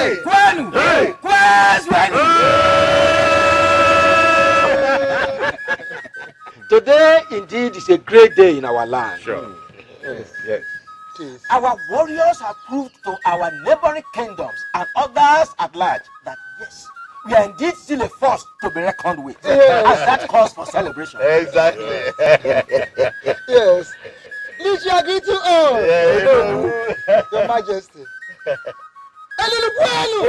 Hey! Kwenu! Hey! Kwenu! Today, indeed, is a great day in our land. Sure. Yes. Our warriors have proved to our neighboring kingdoms and others at large that yes, we are indeed still a force to be reckoned with. And that calls for celebration. Exactly. Yes. Lichi agree to all. Your Majesty. Elulu Kwenu!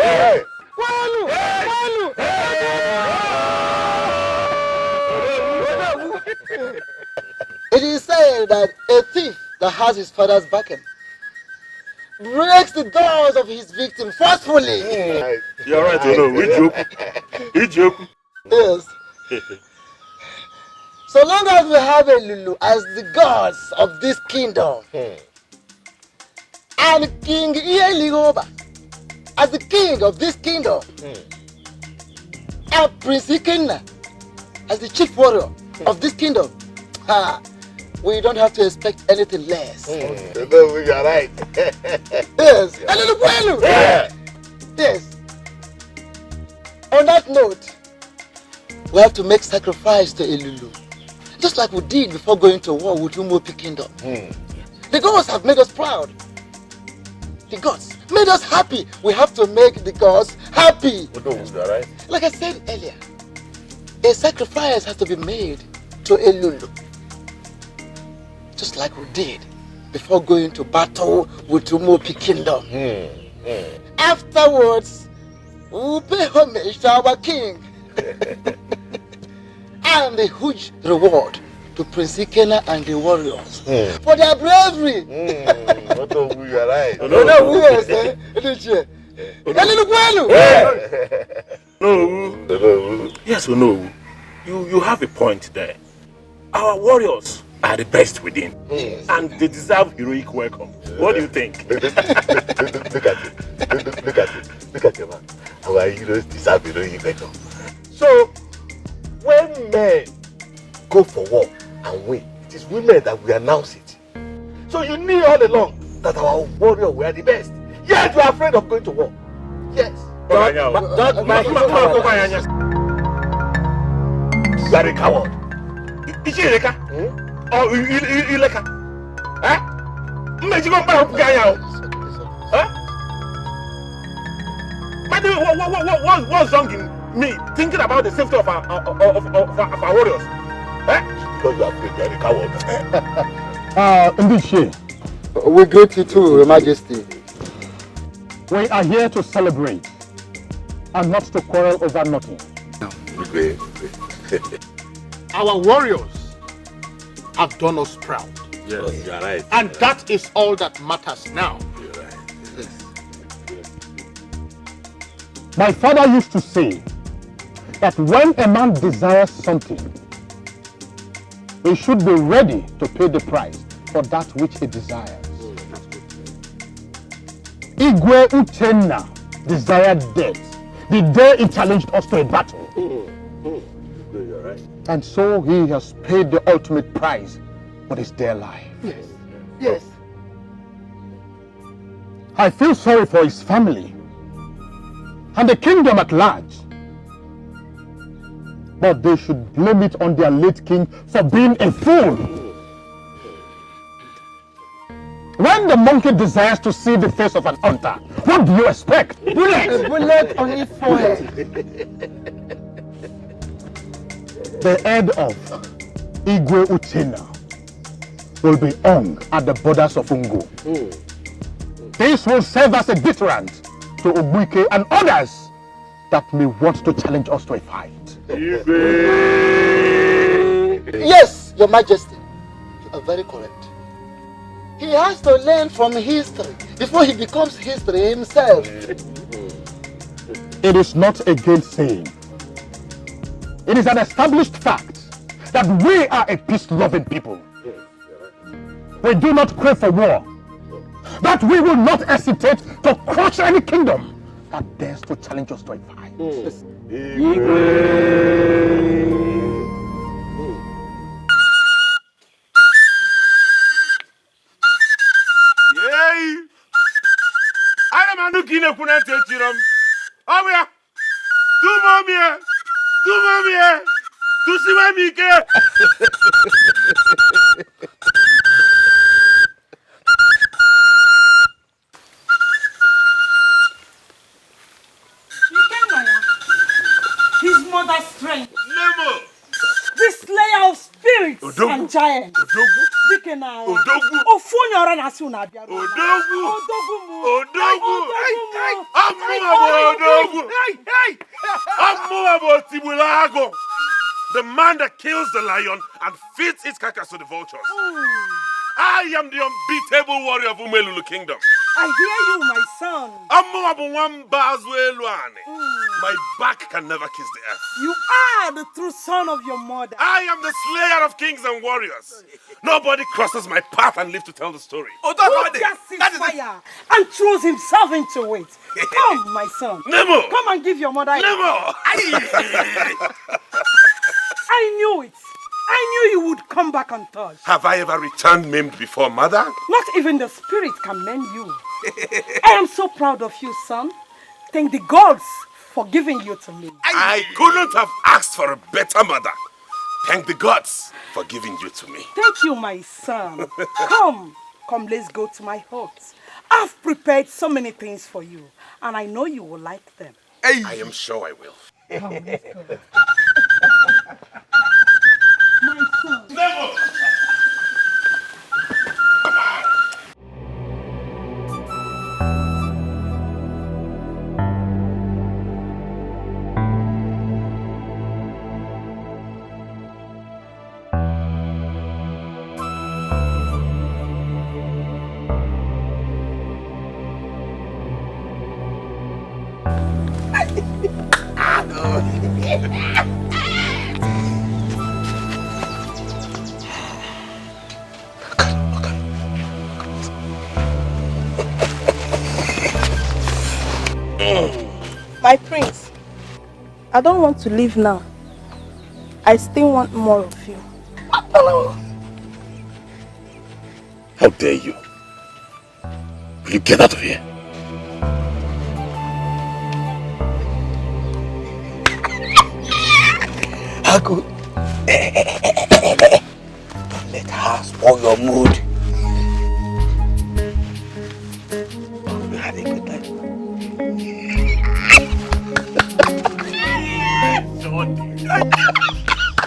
Kwenu! Kwenu! It is said that a thief that has his father's backing breaks the doors of his victim forcefully. You're right, we joke. Yes. So long as we have a Lulu as the gods of this kingdom, and King Ieligoba as the king of this kingdom, and Prince Ikenna as the chief warrior of this kingdom, we don't have to expect anything less. No, you are right. Yes. Yes. On that note, we have to make sacrifice to Elulu, just like we did before going to war with Umuopi Kingdom. The gods have made us proud. The gods made us happy. We have to make the gods happy. Right. Like I said earlier, a sacrifice has to be made to Elulu, just like we did before going to battle with Umuopi Kingdom. Afterwards, we will pay homage to our king and a huge reward to Prince Ikenna and the warriors for their bravery. You are right. No. Yes or no? You have a point there. Our warriors are the best within, and they deserve heroic welcome. What do you think? Look at you, man. Our heroes deserve heroic welcome. So, when men go for war and win, it is women that will announce it. So you knew all along that our warriors were the best. Yet you are afraid of going to war. Yes. You are a coward. Is he Ileka? Or Ileka? Huh? By the way, what's wrong in me thinking about the safety of our warriors? Because you are afraid, you are a coward. Ndiche, we greet you too, Your Majesty. We are here to celebrate and not to quarrel over nothing. Our warriors have done us proud. Yes, you are right. And that is all that matters now. You are right. My father used to say that when a man desires something, he should be ready to pay the price for that which he desires. Igwe Uchenna desired death the day he challenged us to a battle. You are right. And so he has paid the ultimate price for his dear life. Yes. I feel sorry for his family and the kingdom at large. But they should blame it on their late king for being a fool. When the monkey desires to see the face of an hunter, what do you expect? A bullet on his forehead. The head of Igwe Uchenna will be hung at the borders of Ungo. This will serve as a deterrent to Ogbuike and others that may want to challenge us to a fight. Yes, Your Majesty. You are very correct. He has to learn from history before he becomes history himself. It is not a gainsaying. It is an established fact that we are a peace-loving people. We do not crave for war. That we will not hesitate to crush any kingdom that dares to challenge us to a fight. kine kuna techiram. Awia. Tu momie. Tu siwe mike. His mother's strength. Nemo. The slayer of spirits and giants. Dikeh na. Ofunyora na suna bia. Odogu. Amu Tibulago. The man that kills the lion and feeds its carcass to the vultures. I am the unbeatable warrior of Umelulu Kingdom. I hear you, my son. My back can never kiss the earth. You are the true son of your mother. I am the slayer of kings and warriors. Nobody crosses my path and lives to tell the story. Who just sees fire and throws himself into it. Come, my son. Nemo. Come and give your mother a Nemo. I knew it. I knew you would come back untouched. Have I ever returned maimed before, mother? Not even the spirit can mend you. I am so proud of you, son. Thank the gods for giving you to me. I couldn't have asked for a better mother. Thank the gods for giving you to me. Thank you, my son. Come, let's go to my hut. I've prepared so many things for you, and I know you will like them. I am sure I will. Come, let's go. My son. Never! My prince, I don't want to leave now. I still want more of you. How dare you? Will you get out of here? How good? Don't let her spoil your mood. We had a good time.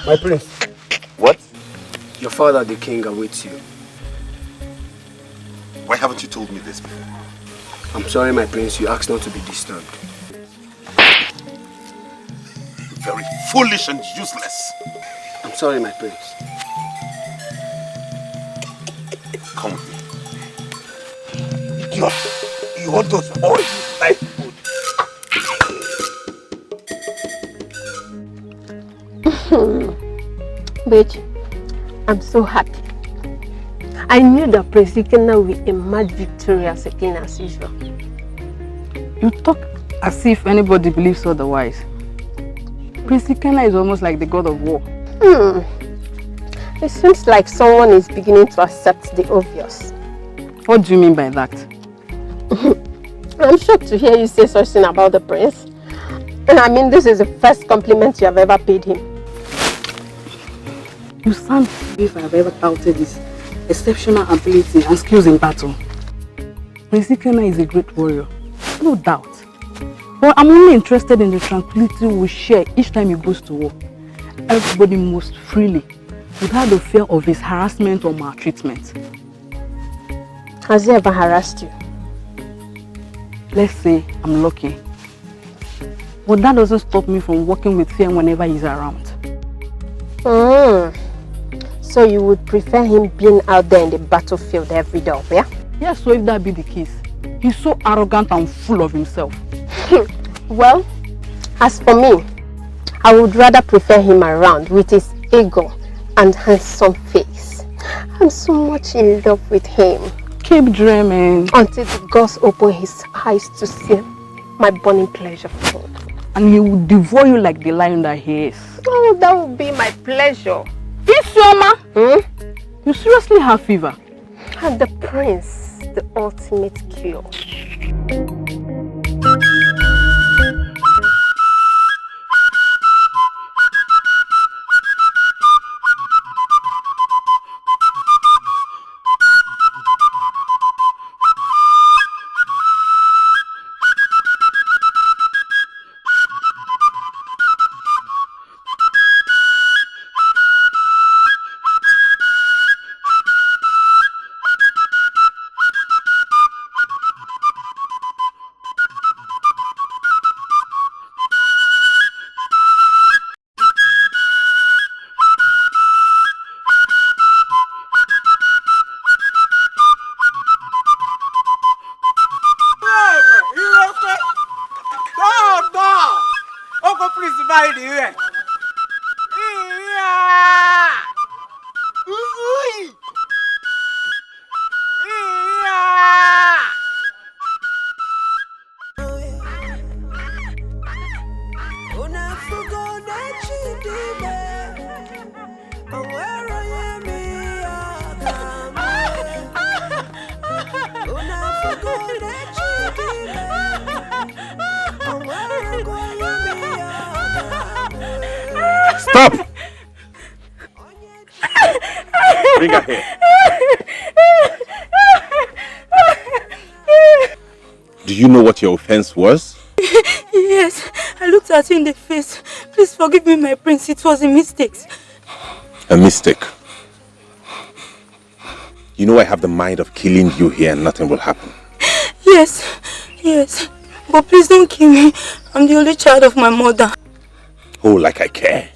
My prince. What? Your father, the king, awaits you. Why haven't you told me this before? I'm sorry, my prince. You asked not to be disturbed. Very foolish and useless. I'm sorry, my prince. Come with me. Idiot! You want to spoil his life food? Bitch, I'm so happy. I knew that Prince Dikeh will emerge victorious again as usual. You talk as if anybody believes otherwise. Prince Dikeh is almost like the god of war. It seems like someone is beginning to accept the obvious. What do you mean by that? I'm shocked to hear you say such thing about the prince. And I mean, this is the first compliment you have ever paid him. You sound as if I have ever doubted his exceptional ability and skills in battle. Prince Dikeh is a great warrior, no doubt. But I'm only interested in the tranquility we share each time he goes to war. Everybody moves freely, without the fear of his harassment or maltreatment. Has he ever harassed you? Let's say I'm lucky. But that doesn't stop me from working with fear whenever he's around. So you would prefer him being out there in the battlefield every day, yeah? Yes, so if that be the case, he's so arrogant and full of himself. Well, as for me, I would rather prefer him around with his ego and handsome face. I'm so much in love with him. Keep dreaming. Until the gods open his eyes to see my burning pleasure for him. And he will devour you like the lion that he is. Oh, that would be my pleasure. Isioma! You seriously have fever? And the prince, the ultimate cure. Bring her here. Do you know what your offense was? Yes, I looked at you in the face. Please forgive me, my prince. It was a mistake. A mistake? You know I have the mind of killing you here and nothing will happen. Yes, yes. But please don't kill me. I'm the only child of my mother. Oh, like I care.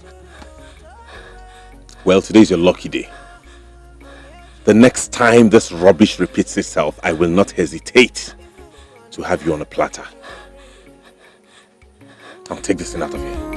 Well, today's your lucky day. The next time this rubbish repeats itself, I will not hesitate to have you on a platter. I'll take this thing out of here.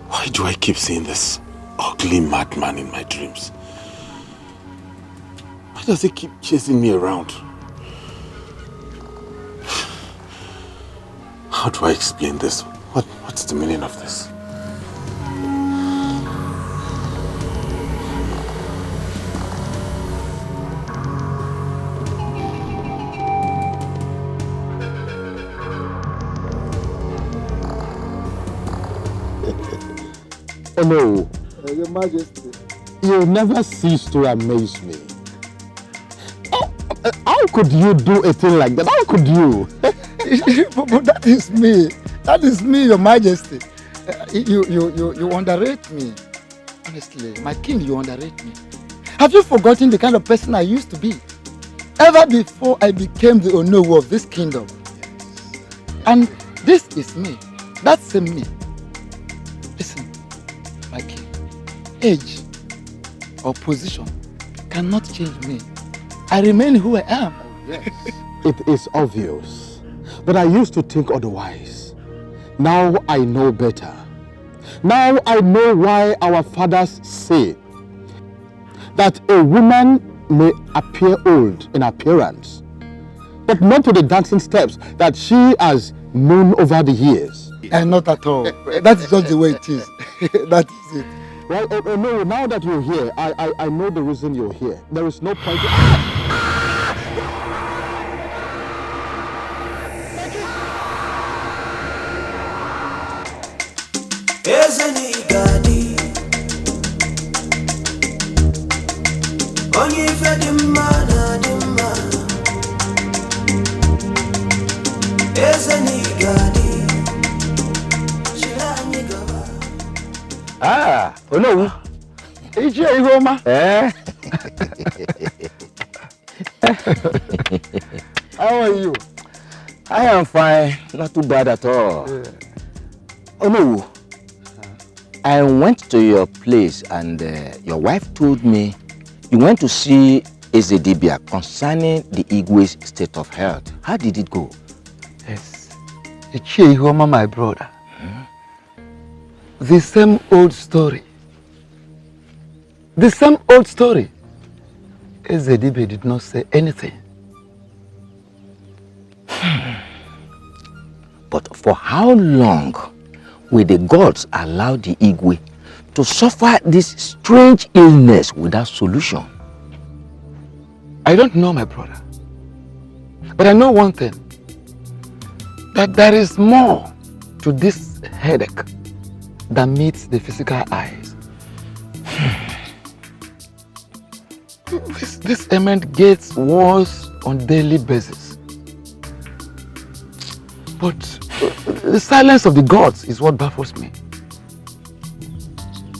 Why do I keep seeing this ugly madman in my dreams? Why does he keep chasing me around? How do I explain this? What's the meaning of this? Oh no, Your Majesty. you never cease to amaze me. How could you do a thing like that? How could you? But that is me. That is me, Your Majesty. You underrate me. Honestly, my king, you underrate me. Have you forgotten the kind of person I used to be? Ever before I became the Onowu of this kingdom. And this is me. That's same me. Listen, my king, age or position cannot change me. I remain who I am. Yes. It is obvious that I used to think otherwise. Now I know better. Now I know why our fathers say that a woman may appear old in appearance, but not to the dancing steps that she has known over the years. And not at all. That's just the way it is. That is it. Well, no, now that you're here, I know the reason you're here. There is no point. Ah, Onowu. Ije Ihoma. How are you? I am fine, not too bad at all. Onowu, I went to your place and your wife told me you went to see Ezedibia concerning the Igwe's state of health. How did it go? Yes. Ije Ihoma, my brother. The same old story. The same old story. Ezedibe did not say anything. But for how long will the gods allow the Igwe to suffer this strange illness without solution? I don't know, my brother. But I know one thing. That there is more to this headache than meets the physical eyes. This ailment gets worse on a daily basis. But the silence of the gods is what baffles me.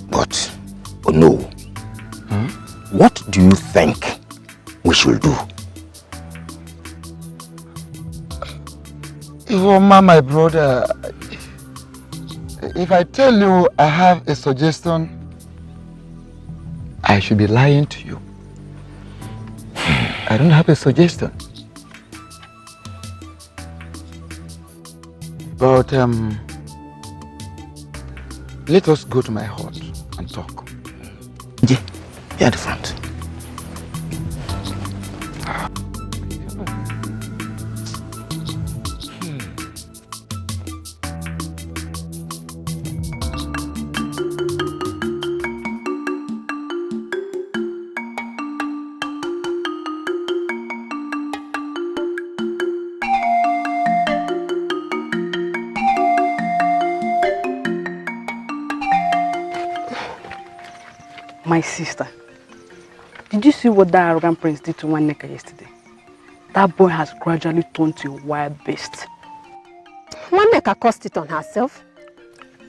But, oh no, what do you think we should do? Ihoma, my brother, if I tell you I have a suggestion, I should be lying to you. I don't have a suggestion. But let us go to my hut and talk. Yeah, here at the front. My sister, did you see what that arrogant prince did to Nwaneka yesterday? That boy has gradually turned to a wild beast. Nwaneka caused it on herself.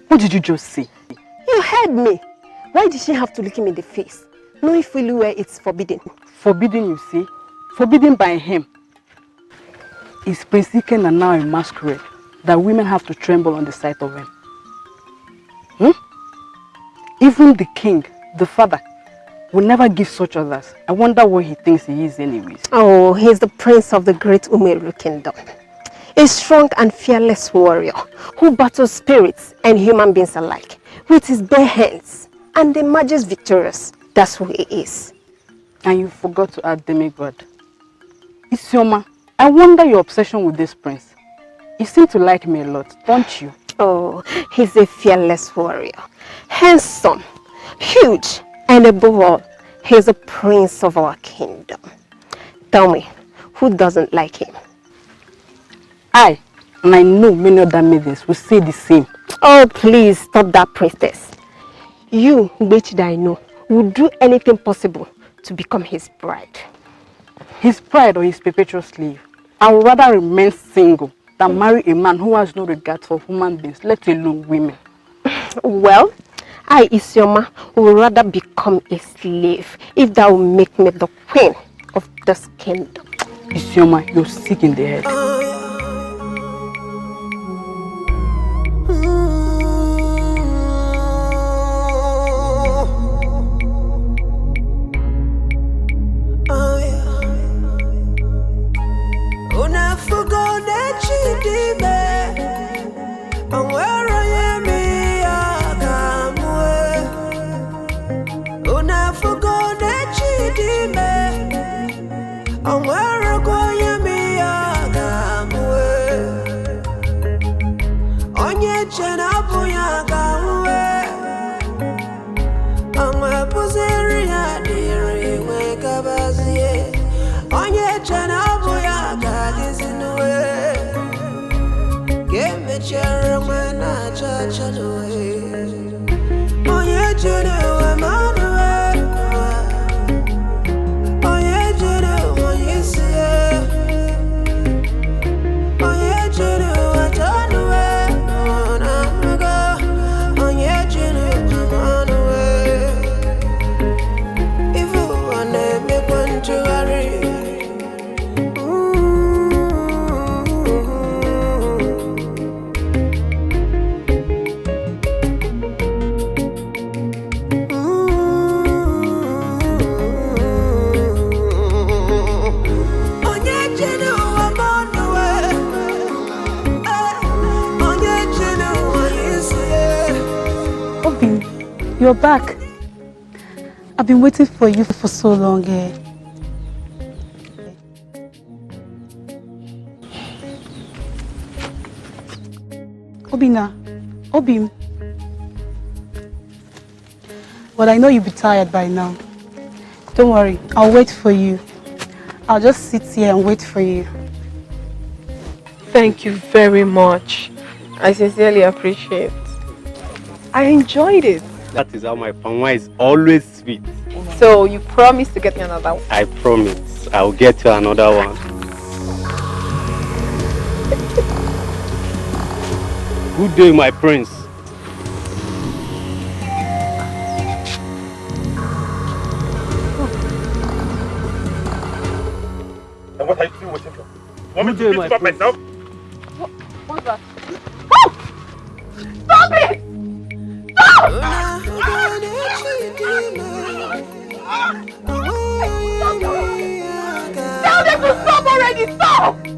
What did you just say? You heard me. Why did she have to look him in the face? Knowing fully well it's forbidden. Forbidden, you see? Forbidden by him. Is Prince Dikeh now a masquerade that women have to tremble on the sight of him? Even the king, the father, will never give such others. I wonder what he thinks he is anyways. Oh, he is the prince of the great Umeru kingdom. A strong and fearless warrior who battles spirits and human beings alike with his bare hands and emerges victorious. That's who he is. And you forgot to add demigod. Isioma, I wonder your obsession with this prince. You seem to like me a lot, don't you? Oh, he's a fearless warrior. Handsome, huge, and above all, he's a prince of our kingdom. Tell me, who doesn't like him? And I know many other maidens will say the same. Oh, please stop that, princess. You, which that I know, will do anything possible to become his bride. His bride or his perpetual slave? I would rather remain single than marry a man who has no regard for human beings, let alone women. Well, I, Isioma, would rather become a slave if that will make me the queen of this kingdom. Isioma, you're sick in the head. You're back. I've been waiting for you for so long. Obim. Well, I know you'll be tired by now. Don't worry, I'll wait for you. I'll just sit here and wait for you. Thank you very much. I sincerely appreciate it. I enjoyed it. That is how my palm is always sweet. So you promise to get me another one? I promise. I'll get you another one. Good day, my prince. And what are you still waiting for? Want me to beat up myself? What's that? Oh! Stop it! Stop! Tell them to stop already! Stop! Can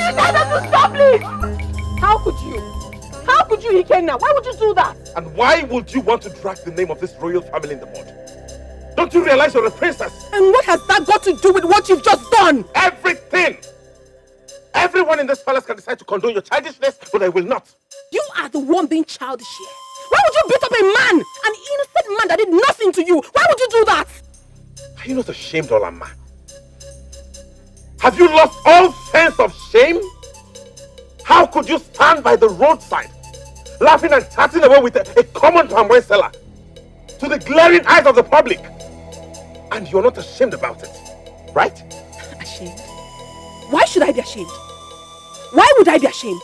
you tell them to stop, please? How could you you, Ikenna? Why would you do that? And why would you want to drag the name of this royal family in the mud? Don't you realize you're a princess? And what has that got to do with what you've just done? Everything! Everyone in this palace can decide to condone your childishness, but I will not. You are the one being childish here. Why would you beat up a man? An innocent man that did nothing to you. Why would you do that? Are you not ashamed, Olama? Have you lost all sense of shame? How could you stand by the roadside, laughing and chatting away with a common palm wine seller to the glaring eyes of the public? And you're not ashamed about it, right? Ashamed? Why should I be ashamed? Why would I be ashamed?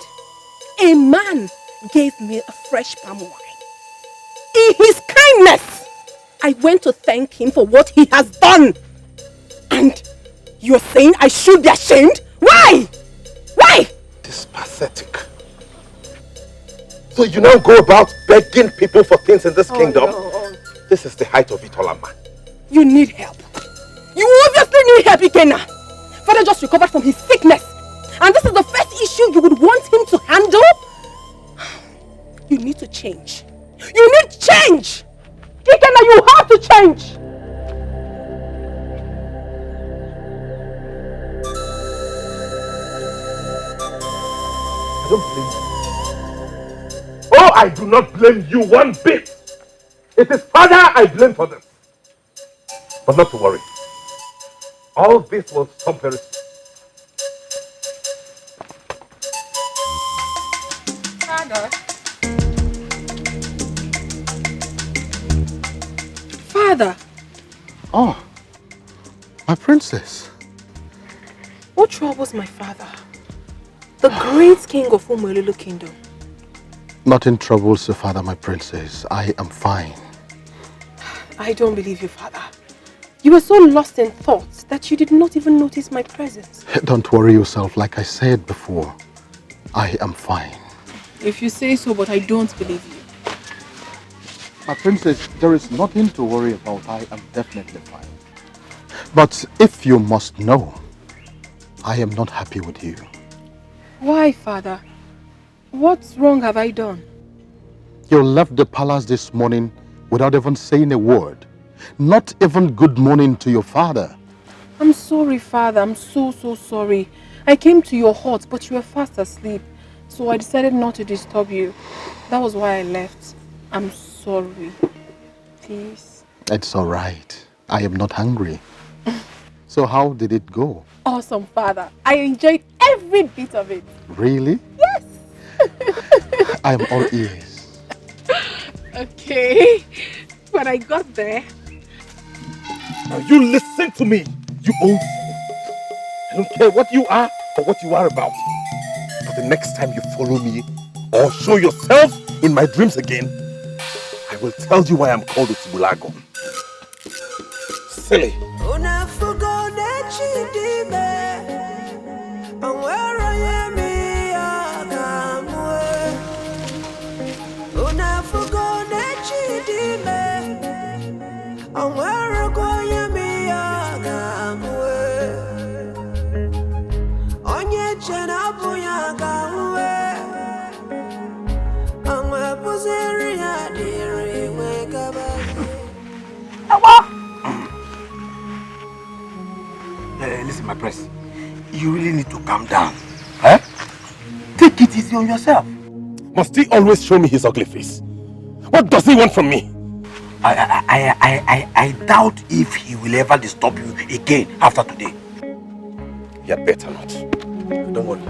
A man gave me a fresh palm wine. In his kindness, I went to thank him for what he has done. And you're saying I should be ashamed? Why? Why? This is pathetic. So you now go about begging people for things in this kingdom? No. This is the height of it, Olama. You need help. You obviously need help, Ikenna. Father just recovered from his sickness. And this is the first issue you would want him to handle? You need to change. You need change! Ikenna, you have to change! I don't blame you. Oh, I do not blame you one bit. It is Father I blame for this. But not to worry. All this will stop very soon. Father. Father. Oh, my princess. What troubles my father? The great king of Umolulu kingdom. Nothing troubles your father, my princess. I am fine. I don't believe you, father. You were so lost in thoughts that you did not even notice my presence. Don't worry yourself, like I said before. I am fine. If you say so, but I don't believe you. My princess, there is nothing to worry about. I am definitely fine. But if you must know, I am not happy with you. Why, father? What wrong have I done? You left the palace this morning without even saying a word. Not even good morning to your father. I'm sorry, father. I'm so sorry. I came to your hut, but you were fast asleep. So I decided not to disturb you. That was why I left. I'm sorry. Please. It's all right. I am not hungry. So how did it go? Awesome, father. I enjoyed every bit of it. Really? Yes. I am all ears. Okay. When I got there... Now you listen to me, you old fool. I don't care what you are or what you are about. But the next time you follow me or show yourself in my dreams again, I will tell you why I'm called Utibulago. Silly. Listen, my prince, you really need to calm down. Eh? Take it easy on yourself. Must he always show me his ugly face? What does he want from me? I doubt if he will ever disturb you again after today. You had better not. Don't worry.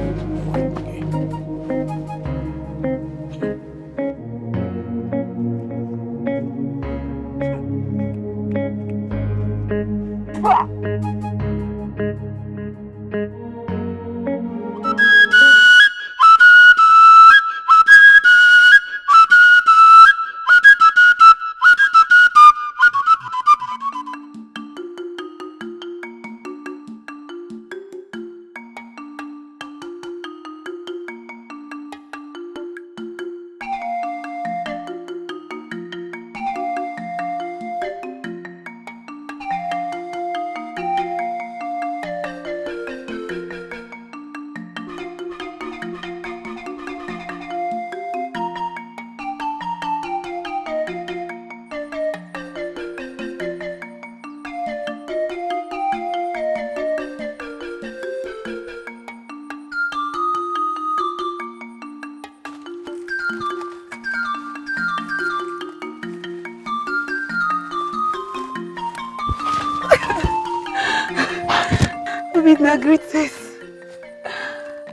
Obinna, greetings.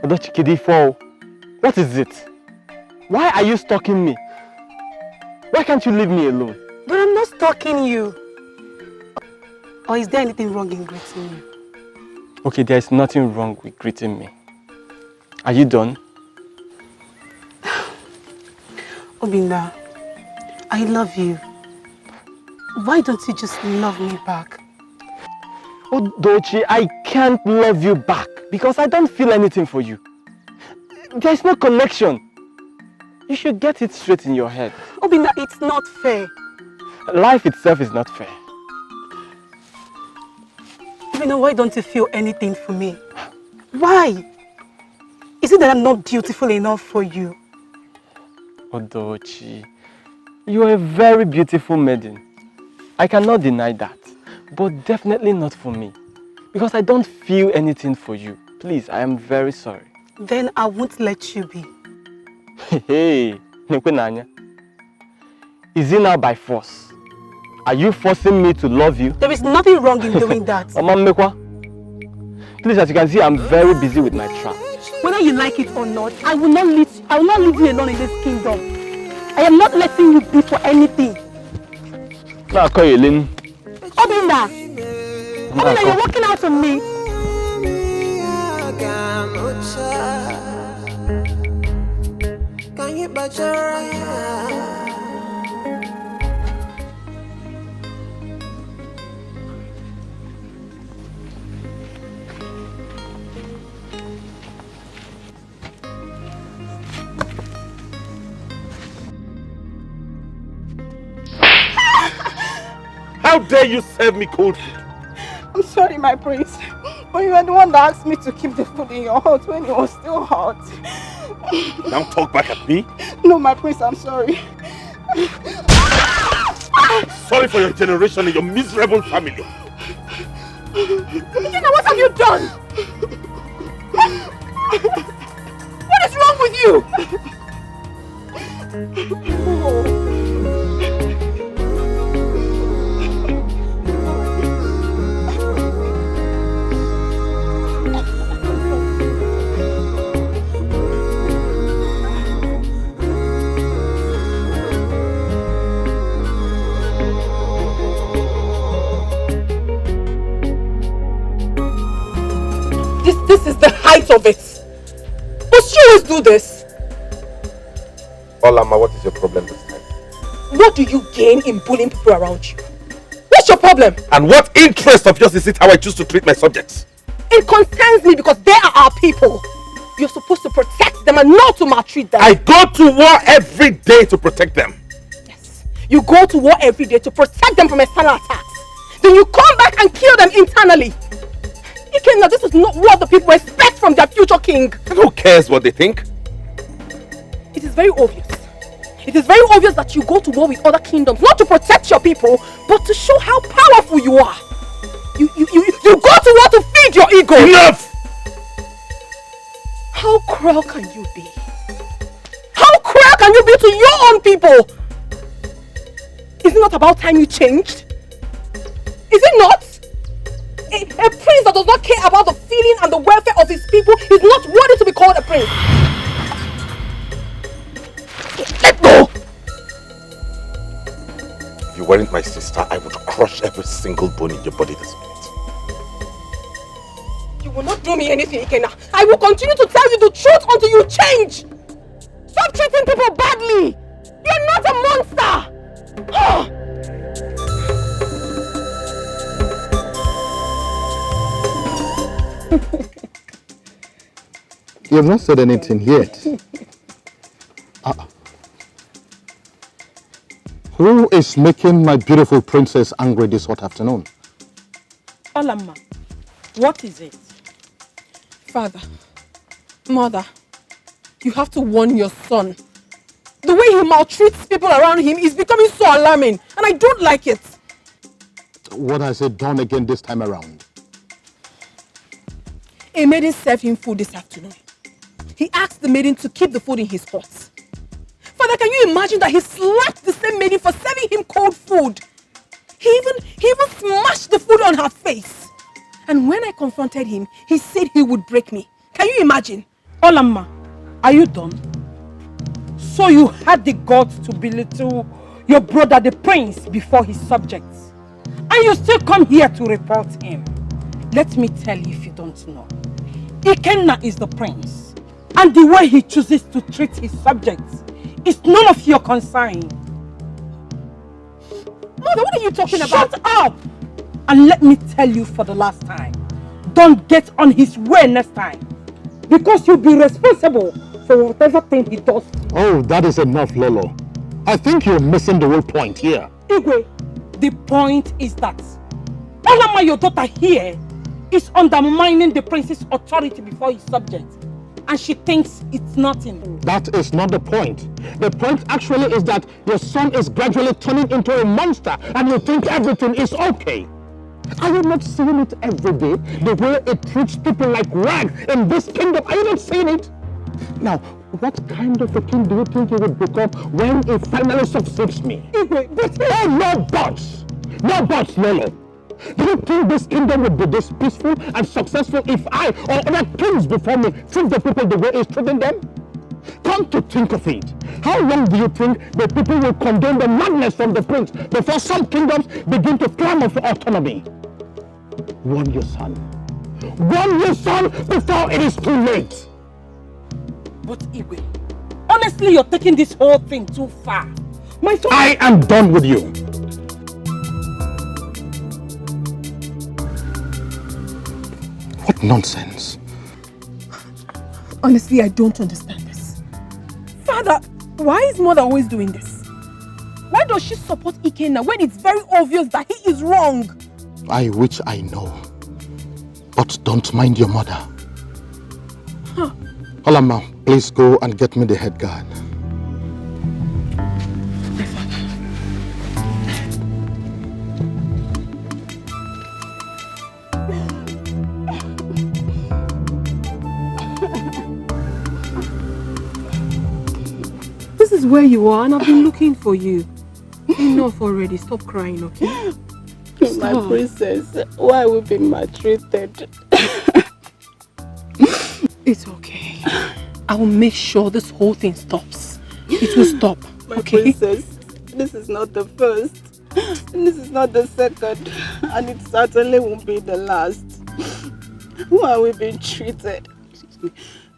Odochikidifo, what is it? Why are you stalking me? Why can't you leave me alone? But I'm not stalking you. Or is there anything wrong in greeting you? Okay, there is nothing wrong with greeting me. Are you done? Obinna, I love you. Why don't you just love me back? Odochi, I can't love you back because I don't feel anything for you. There's no connection. You should get it straight in your head. Obinna, it's not fair. Life itself is not fair. Obinna, why don't you feel anything for me? Why? Is it that I'm not beautiful enough for you? Odochi, you are a very beautiful maiden. I cannot deny that, but definitely not for me. Because I don't feel anything for you. Please, I am very sorry. Then I won't let you be. Hey, Nekwenanya. Is it now by force? Are you forcing me to love you? There is nothing wrong in doing that. Mekwa, please, as you can see, I'm very busy with my trap. Whether you like it or not, I will not leave you alone in this kingdom. I am not letting you be for anything. Now call you Lynn. Obinna, you're walking out on me. Can you bet your How dare you serve me cold food? I'm sorry, my prince. But you were the one that asked me to keep the food in your hut when it was still hot. Now talk back at me? No, my prince, I'm sorry. Sorry for your generation and your miserable family. Nikita, what have you done? What is wrong with you? This is the height of it. Must you always do this? Olama, what is your problem this time? What do you gain in bullying people around you? What's your problem? And what interest of yours is it how I choose to treat my subjects? It concerns me because they are our people. You're supposed to protect them and not to maltreat them. I go to war every day to protect them. Yes. You go to war every day to protect them from external attacks. Then you come back and kill them internally. Ikenna, this is not what the people expect from their future king. Who cares what they think? It is very obvious. It is very obvious that you go to war with other kingdoms, not to protect your people, but to show how powerful you are. You go to war to feed your ego. Enough! How cruel can you be? How cruel can you be to your own people? Is it not about time you changed? Is it not? A prince that does not care about the feeling and the welfare of his people is not worthy to be called a prince. Let go! If you weren't my sister, I would crush every single bone in your body this minute. You will not do me anything, Ikenna. I will continue to tell you the truth until you change. Stop treating people badly. You're not a monster. You have not said anything yet. Who is making my beautiful princess angry this hot afternoon? Olama, what is it? Father, Mother, you have to warn your son. The way he maltreats people around him is becoming so alarming, and I don't like it. What has he done again this time around? A maiden served him food this afternoon. He asked the maiden to keep the food in his hut. Father, can you imagine that he slapped the same maiden for serving him cold food? He even smashed the food on her face. And when I confronted him, he said he would break me. Can you imagine? Olamma, are you done? So you had the guts to belittle your brother the prince before his subjects. And you still come here to report him. Let me tell you if you don't know. Ikenna is the prince. And the way he chooses to treat his subjects is none of your concern. Mother, what are you talking about? Shut up! And let me tell you for the last time. Don't get on his way next time. Because you'll be responsible for whatever thing he does. Oh, that is enough, Lolo. I think you're missing the whole point here. Igwe, the point is that Olamma, your daughter here, is undermining the prince's authority before his subjects. And she thinks it's nothing. That is not the point. The point actually is that your son is gradually turning into a monster and you think everything is okay. Are you not seeing it every day? The way it treats people like rags in this kingdom. Are you not seeing it? Now, what kind of a king do you think you would become when he finally succeeds me? Oh, no buts! No buts, Lolo. Do you think this kingdom would be this peaceful and successful if I or other kings before me treat the people the way he's treating them? Come to think of it, how long do you think the people will condone the madness from the prince before some kingdoms begin to clamor for autonomy? Warn your son. Warn your son before it is too late. But Igwe, honestly, you're taking this whole thing too far. My son... I am done with you. What nonsense. Honestly, I don't understand this. Father, why is mother always doing this? Why does she support Ikenna when it's very obvious that he is wrong? I wish I know. But don't mind your mother. Huh. Olamma, please go and get me the head guard. This is where you are and I've been looking for you. Enough already. Stop crying, okay? My princess, why are we being maltreated? It's okay. I will make sure this whole thing stops. It will stop, My okay? princess, this is not the first. This is not the second. And it certainly won't be the last. Why are we being treated?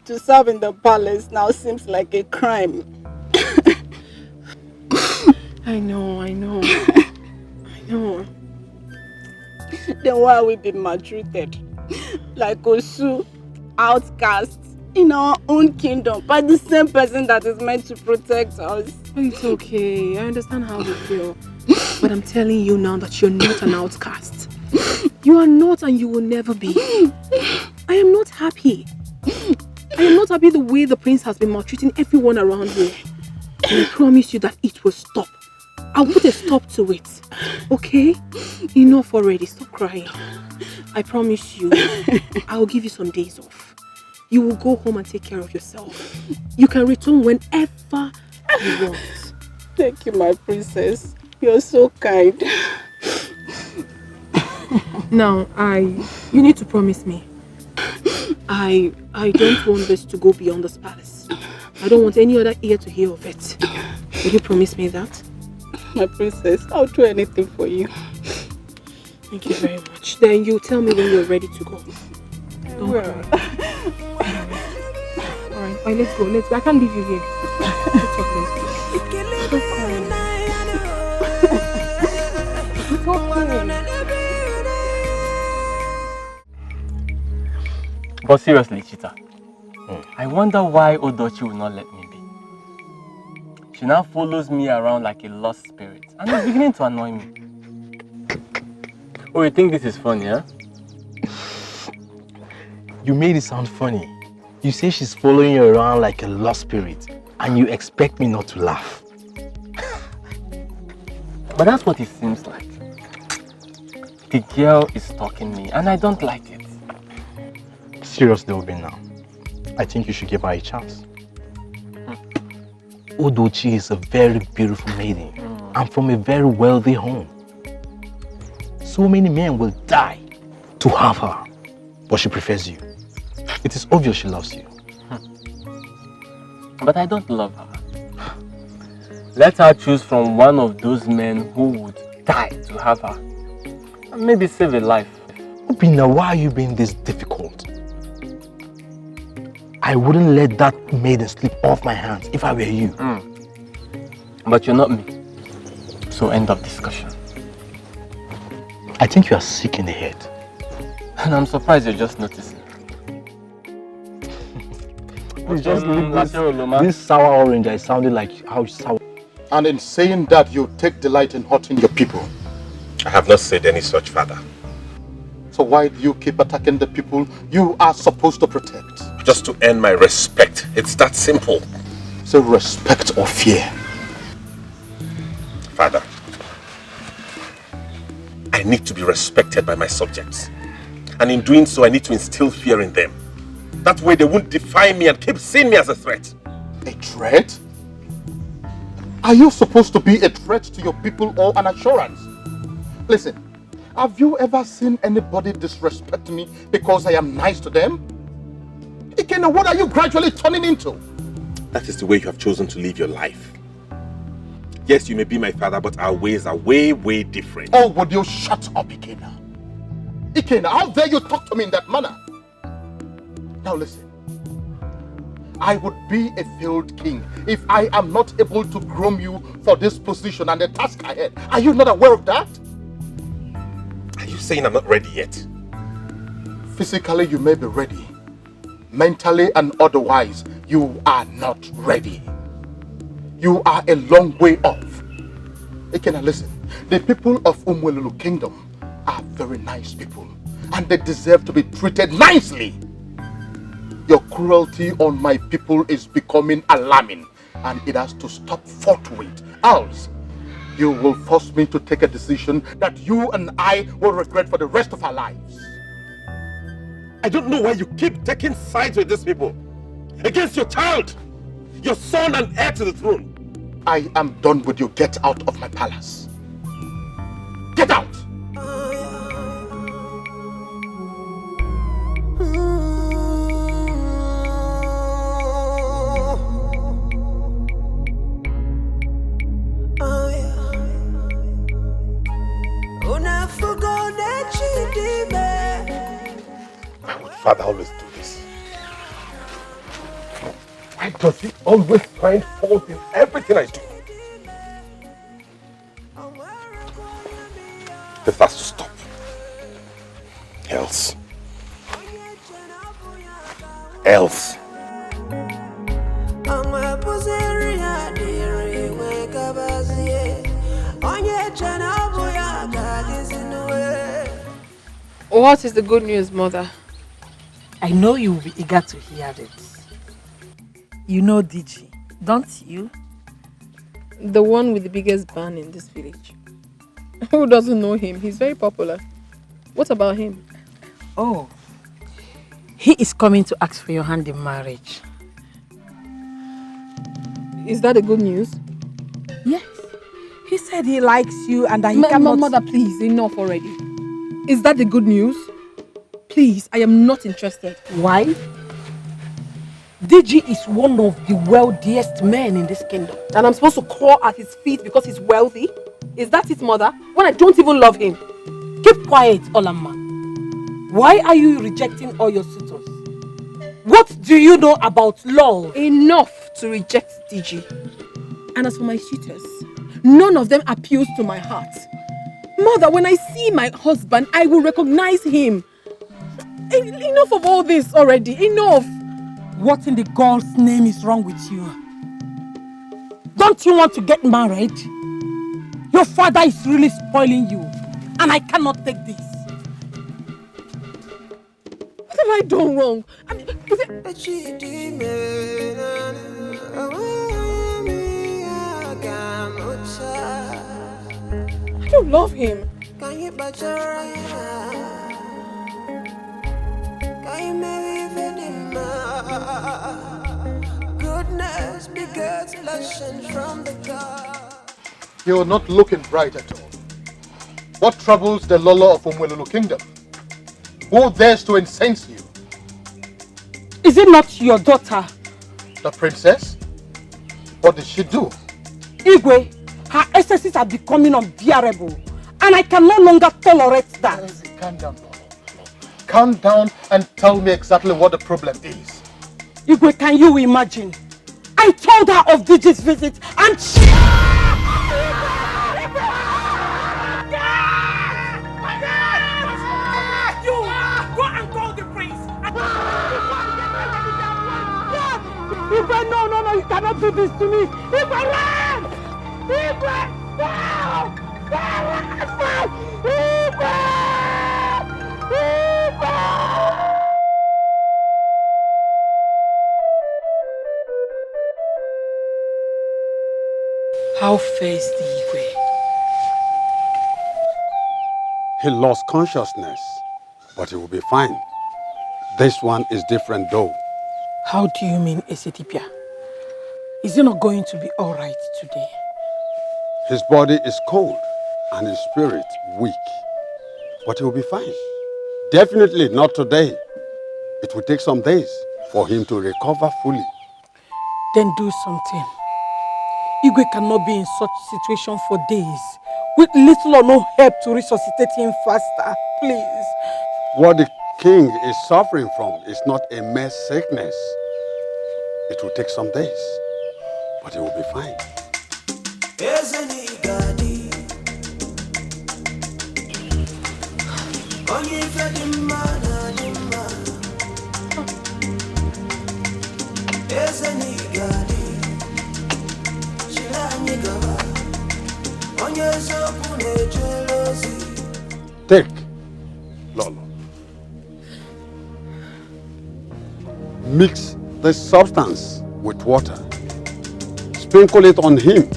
To serve in the palace now seems like a crime. I know. I know. Then why are we being maltreated? Like Osu, outcasts in our own kingdom by the same person that is meant to protect us. It's okay. I understand how you feel. But I'm telling you now that you're not an outcast. You are not and you will never be. I am not happy. I am not happy the way the prince has been maltreating everyone around here. And I promise you that it will stop. I'll put a stop to it. Okay? Enough already. Stop crying. I promise you, I'll give you some days off. You will go home and take care of yourself. You can return whenever you want. Thank you, my princess. You're so kind. Now, you need to promise me. I don't want this to go beyond this palace. I don't want any other ear to hear of it. Will you promise me that? My princess, I'll do anything for you. Thank you very much. Then you tell me when you're ready to go. Don't cry. Alright, let's go. Let's go. I can't leave you here. Let's go. Don't cry. It's okay. But seriously, Chita, I wonder why Odochi will not let me be. She now follows me around like a lost spirit and it's beginning to annoy me. Oh, you think this is funny, huh? You made it sound funny. You say she's following you around like a lost spirit and you expect me not to laugh. But that's what it seems like. The girl is stalking me and I don't like it. Seriously, Obi, now. I think you should give her a chance. Odochi is a very beautiful maiden. I'm from a very wealthy home. So many men will die to have her, but she prefers you. It is obvious she loves you. But I don't love her. Let her choose from one of those men who would die to have her. And maybe save a life. Obina, why are you being this difficult? I wouldn't let that maiden slip off my hands if I were you. But you're not me. So end of discussion. I think you are sick in the head. And I'm surprised you're just noticing. Please just leave this sour orange. I sounded like how sour. And in saying that, you take delight in hurting your people. I have not said any such, Father. So why do you keep attacking the people you are supposed to protect? Just to earn my respect. It's that simple. So respect or fear? Father, I need to be respected by my subjects. And in doing so, I need to instill fear in them. That way they won't defy me and keep seeing me as a threat. A threat? Are you supposed to be a threat to your people or an assurance? Listen, have you ever seen anybody disrespect me because I am nice to them? Ikena, what are you gradually turning into? That is the way you have chosen to live your life. Yes, you may be my father, but our ways are way, way different. Oh, would you shut up, Ikena? Ikena, how dare you talk to me in that manner? Now listen. I would be a failed king if I am not able to groom you for this position and the task ahead. Are you not aware of that? Are you saying I'm not ready yet? Physically, you may be ready. Mentally and otherwise, you are not ready. You are a long way off. Ikena, listen. The people of Umwelulu Kingdom are very nice people, and they deserve to be treated nicely. Your cruelty on my people is becoming alarming, and it has to stop forthwith. Else, you will force me to take a decision that you and I will regret for the rest of our lives. I don't know why you keep taking sides with these people. Against your child, your son and heir to the throne. I am done with you. Get out of my palace. Get out! Why would Father always do this? Why does he always find fault in everything I do? This has to stop. Else. What is the good news, Mother? I know you will be eager to hear it. You know Dikeh, don't you? The one with the biggest band in this village. Who doesn't know him? He's very popular. What about him? Oh, he is coming to ask for your hand in marriage. Is that the good news? Yes. He said he likes you and that he cannot... Mother, please, enough already. Is that the good news? Please, I am not interested. Why? Dikeh is one of the wealthiest men in this kingdom. And I'm supposed to crawl at his feet because he's wealthy? Is that it, Mother? When I don't even love him? Keep quiet, Olamma. Why are you rejecting all your suitors? What do you know about love? Enough to reject Dikeh. And as for my suitors, none of them appeals to my heart. Mother, when I see my husband, I will recognize him. Enough of all this already. Enough. What in the God's name is wrong with you? Don't you want to get married? Your father is really spoiling you, and I cannot take this. What have I done wrong? I mean, I don't love him. Goodness begets lesson from the God. You're not looking bright at all. What troubles the Lolo of Umwelulu Kingdom? Who dares to incense you? Is it not your daughter? The princess? What did she do? Igwe, her excesses are becoming unbearable, and I can no longer tolerate that. Calm down, Lolo. Calm down and tell me exactly what the problem is. Igwe, can you imagine? I told her of Diji's visit, and she... You go and call the prince. Igwe, no, you cannot do this to me. Igwe, run! Igwe, no! Igwe! How fares the Igwe? He lost consciousness, but he will be fine. This one is different though. How do you mean, Esetipia? Is he not going to be all right today? His body is cold and his spirit weak, but he will be fine. Definitely not today. It will take some days for him to recover fully. Then do something. Igwe cannot be in such situation for days, with little or no help to resuscitate him faster. Please. What the king is suffering from is not a mere sickness. It will take some days, but he will be fine. Take, Lolo. Mix this substance with water. Sprinkle it on him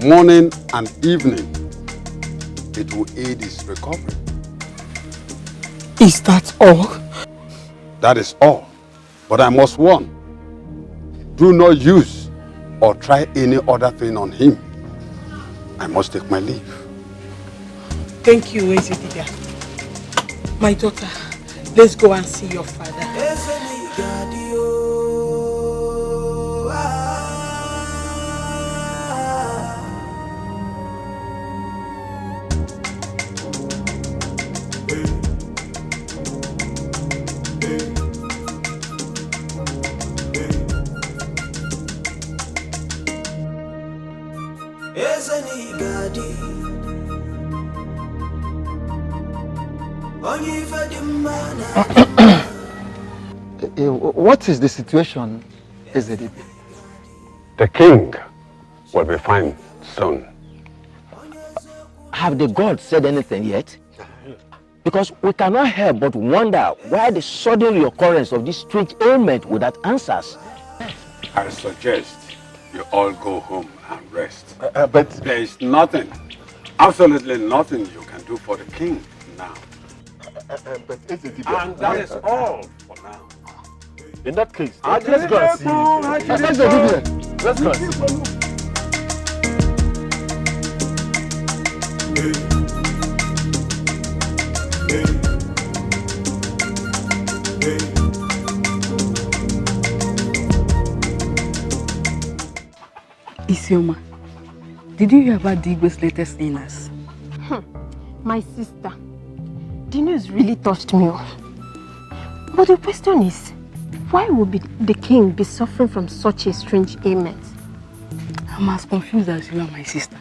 morning and evening. It will aid his recovery. Is that all? That is all. But I must warn. Do not use or try any other thing on him. I must take my leave. Thank you, Ezetibia. My daughter, let's go and see your father. What is the situation, Ezedibe? The king will be fine soon. Have the gods said anything yet? Because we cannot help but wonder why the sudden reoccurrence of this strange ailment without answers. I suggest you all go home and rest. But there is nothing, absolutely nothing you can do for the king now. And that is all for now. In that case, let's go and see. Let's go and see. Isioma, did you hear about Digwe's latest illness? My sister, the news really touched me. But the question is, why would the king be suffering from such a strange ailment? I'm as confused as you are, my sister.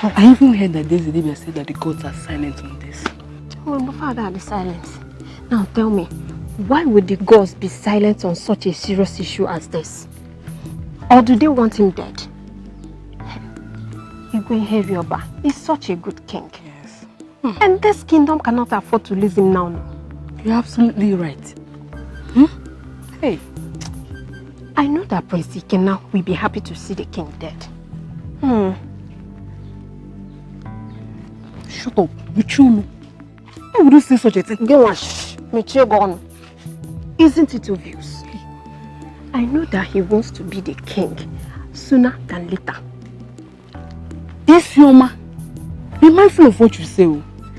I even heard that Ezedibe said that the gods are silent on this. Well, my father are silent. Now tell me, why would the gods be silent on such a serious issue as this? Or do they want him dead? Igwe Herioba is such a good king. Yes. And this kingdom cannot afford to lose him now. No? You're absolutely right. Hey. I know that Prince Dikeh now will be happy to see the king dead. Shut up, Michuno. Why would you say such a thing? Isn't it obvious? I know that he wants to be the king sooner than later. Yes, Yoma. Be mindful of what you say.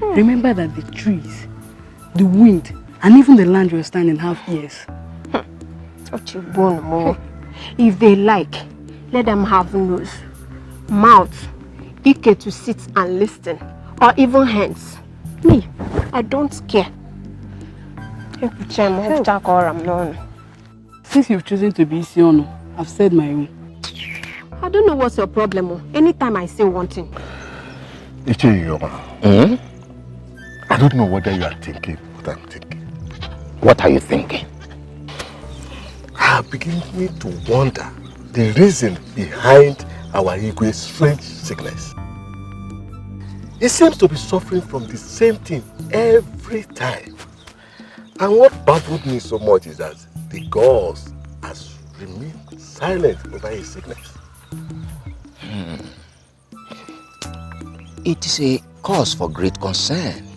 Remember that the trees the wind, and even the land you're standing have ears. If they like, let them have nose, mouth, Dikeh to sit and listen, or even hands. Me, I don't care. Since you've chosen to be Isiono, I've said my own. I don't know what's your problem. Anytime I say one thing. I don't know whether you are thinking what I'm thinking. What are you thinking? I begin to wonder the reason behind our Igwe's strange sickness. He seems to be suffering from the same thing every time. And what baffled me so much is that the gods has remained silent over his sickness. It is a cause for great concern.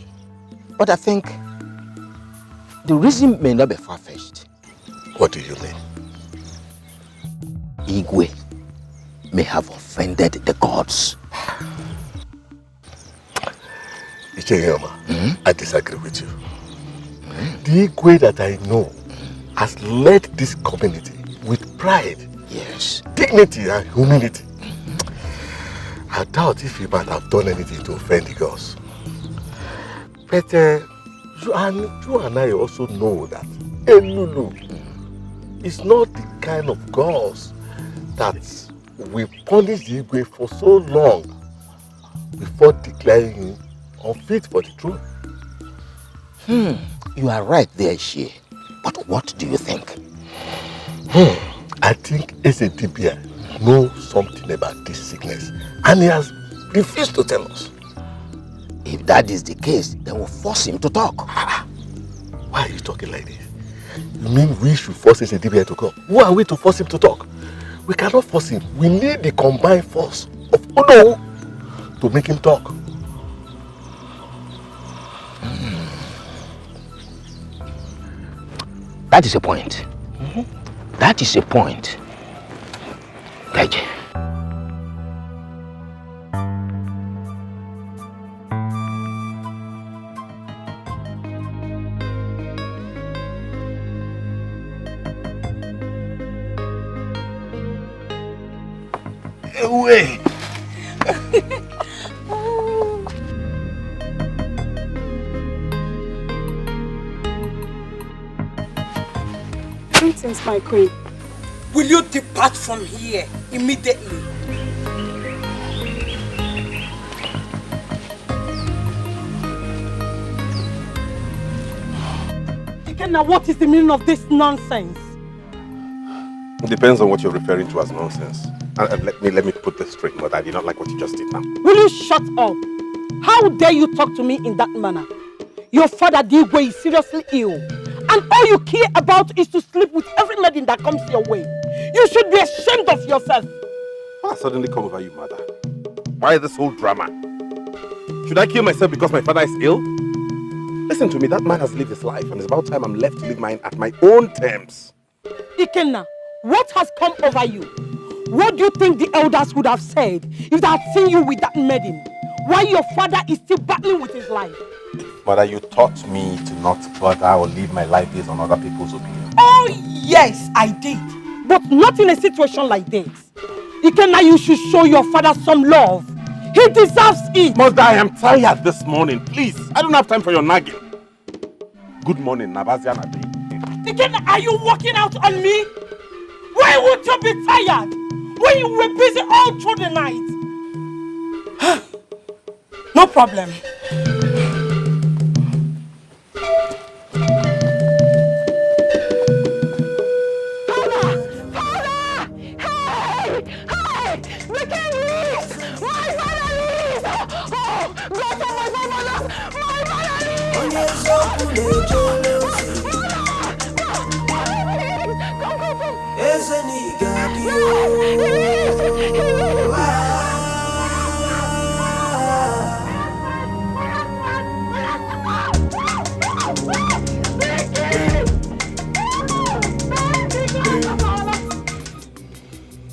But I think the reason may not be far-fetched. What do you mean? Igwe may have offended the gods. I disagree with you. The Igwe that I know has led this community with pride, yes, dignity and humility. I doubt if he might have done anything to offend the gods. But you and I also know that Elulu is not the kind of gods that will punish the Igwe for so long before declaring him unfit for the throne. You are right there, Shie. But what do you think? I think Ezedibia knows something about this sickness and he has refused to tell us. If that is the case, then we'll force him to talk. Why are you talking like this? You mean we should force Ezedibia to come? Who are we to force him to talk? We cannot force him. We need the combined force of Odo to make him talk. That is a point. That is a point. Dikeh. Away. Greetings, my queen. Will you depart from here immediately? Ikenna, what is the meaning of this nonsense? It depends on what you're referring to as nonsense. And let me put this straight, Mother. I did not like what you just did now. Will you shut up? How dare you talk to me in that manner? Your father, Dikeh, is seriously ill. And all you care about is to sleep with every maiden that comes your way. You should be ashamed of yourself. What suddenly come over you, Mother? Why this whole drama? Should I kill myself because my father is ill? Listen to me, that man has lived his life and it's about time I'm left to live mine at my own terms. Ikenna, what has come over you? What do you think the elders would have said if they had seen you with that maiden? Why your father is still battling with his life? Mother, you taught me to not bother or live my life based on other people's opinions. Oh, yes, I did. But not in a situation like this. Ikenna, you should show your father some love. He deserves it. Mother, I am tired this morning. Please, I don't have time for your nagging. Good morning, Nabazia Nabi. Ikenna, are you walking out on me? Why would you be tired when you were busy all through the night? No problem.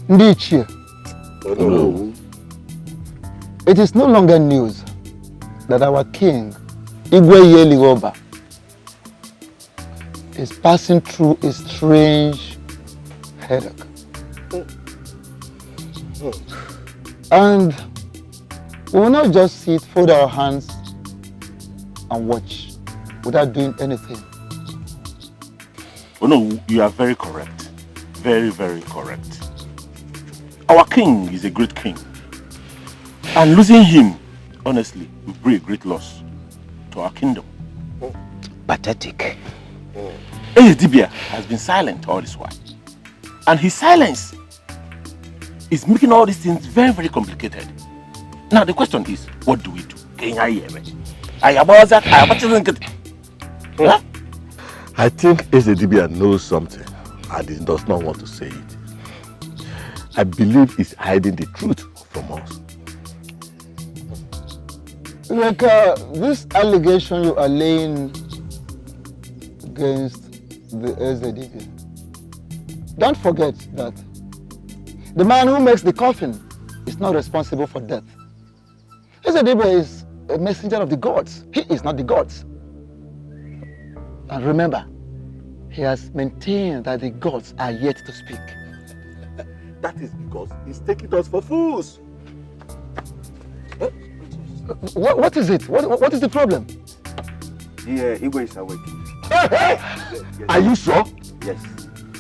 Ndichie, it is no longer news that our king, Igwe Yeligoba, is passing through a strange headache. And we will not just sit, fold our hands and watch without doing anything. Oh no, you are very correct. Very, very correct. Our king is a great king. And losing him, honestly, will bring a great loss to our kingdom. Pathetic. Dibia has been silent all this while. And his silence is making all these things very, very complicated. Now the question is, what do we do? I think Dibia knows something and he does not want to say it. I believe he's hiding the truth from us. Like this allegation you are laying against the SZDP, don't forget that the man who makes the coffin is not responsible for death. SZDP is a messenger of the gods. He is not the gods. And remember, he has maintained that the gods are yet to speak. That is because he's taking us for fools. What is it? What is the problem? Igwe is awake. Hey! Are you sure? Yes.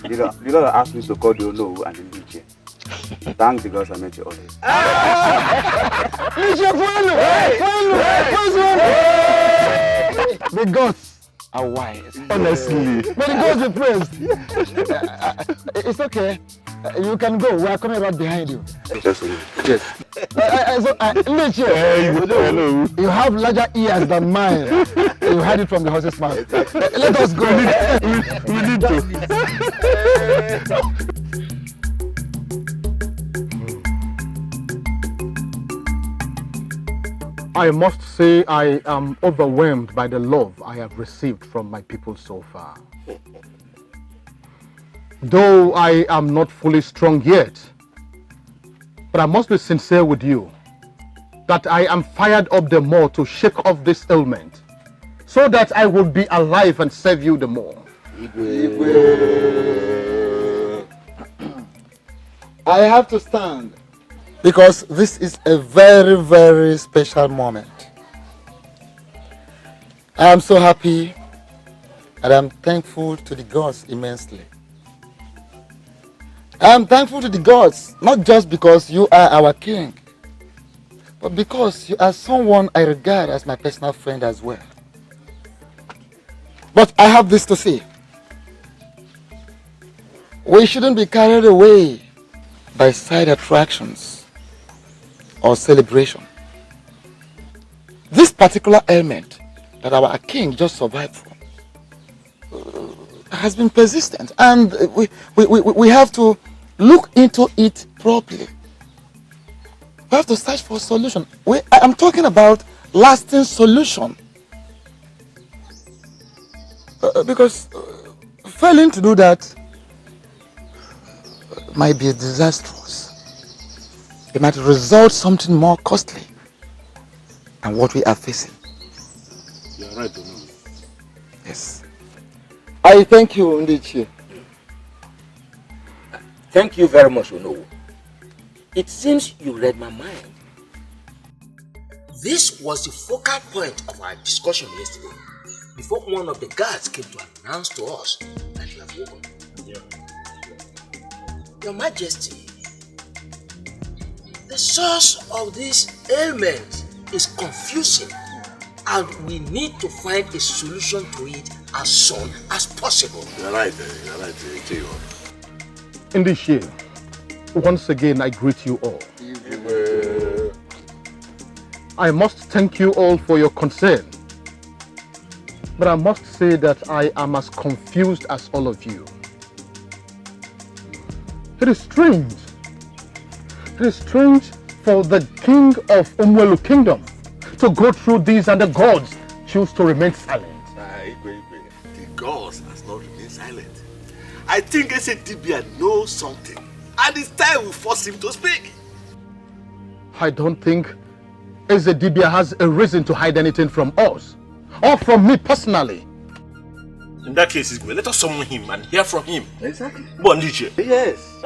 The Lord asked me to call the Olo and the Dikeh. Thank the gods I met you all. The gods are wise. Honestly. But the gods be praised. It's okay. You can go. We are coming right behind you. Yes. You have larger ears than mine. You heard it from the horse's mouth. Let us go. We need to. I must say I am overwhelmed by the love I have received from my people so far. Though I am not fully strong yet, but I must be sincere with you that I am fired up the more to shake off this ailment so that I will be alive and serve you the more. I have to stand because this is a very, very special moment. I am so happy and I'm thankful to the gods immensely. I am thankful to the gods, not just because you are our king, but because you are someone I regard as my personal friend as well. But I have this to say. We shouldn't be carried away by side attractions or celebration. This particular ailment that our king just survived from has been persistent, and we have to look into it properly. We have to search for a solution. I'm talking about lasting solution. Because failing to do that might be disastrous. It might result something more costly than what we are facing. You're right, Ono. Yes. I thank you, Ndichi. Thank you very much, Ono. It seems you read my mind. This was the focal point of our discussion yesterday, before one of the guards came to announce to us that you have woken. Your Majesty, the source of this ailment is confusing, and we need to find a solution to it as soon as possible. You're right, Tio. In this year, once again I greet you all. I must thank you all for your concern, but I must say that I am as confused as all of you. It is strange. It is strange for the king of Umwelu Kingdom to go through these and the gods choose to remain silent. The gods has not remained silent. I think Dibia knows something, and it's time we force him to speak. I don't think Dibia has a reason to hide anything from us, or from me personally. In that case, let us summon him and hear from him. Exactly. Yes.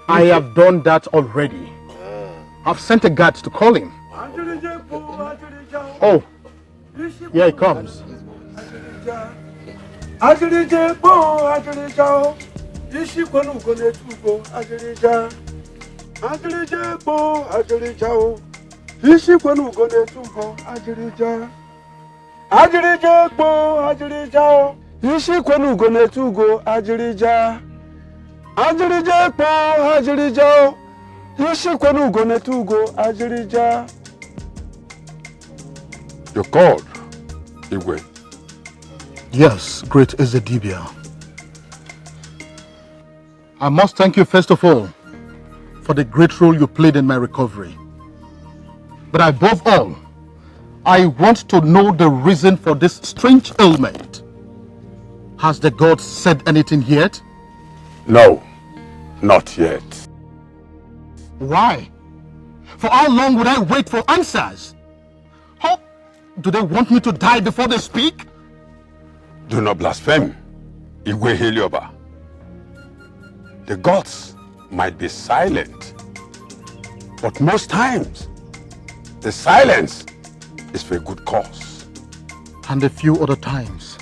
I have done that already. I've sent a guard to call him. Oh, here he comes. You're called, Igwe. Yes, great Ezedibia. I must thank you first of all for the great role you played in my recovery. But above all, I want to know the reason for this strange ailment. Has the god said anything yet? No, not yet. Why? For how long would I wait for answers? How do they want me to die before they speak? Do not blaspheme, Igwe Helioba. The gods might be silent, but most times, the silence is for a good cause. And a few other times,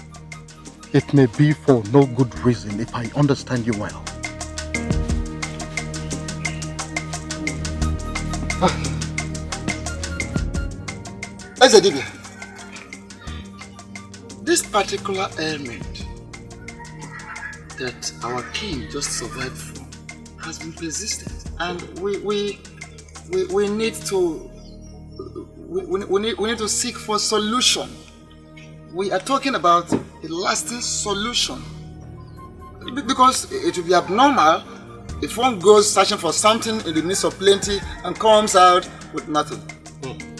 it may be for no good reason if I understand you well. Ezedibia, this particular ailment that our king just survived from has been persistent, and we need to we need to seek for solution. We are talking about a lasting solution, because it will be abnormal if one goes searching for something in the midst of plenty and comes out with nothing.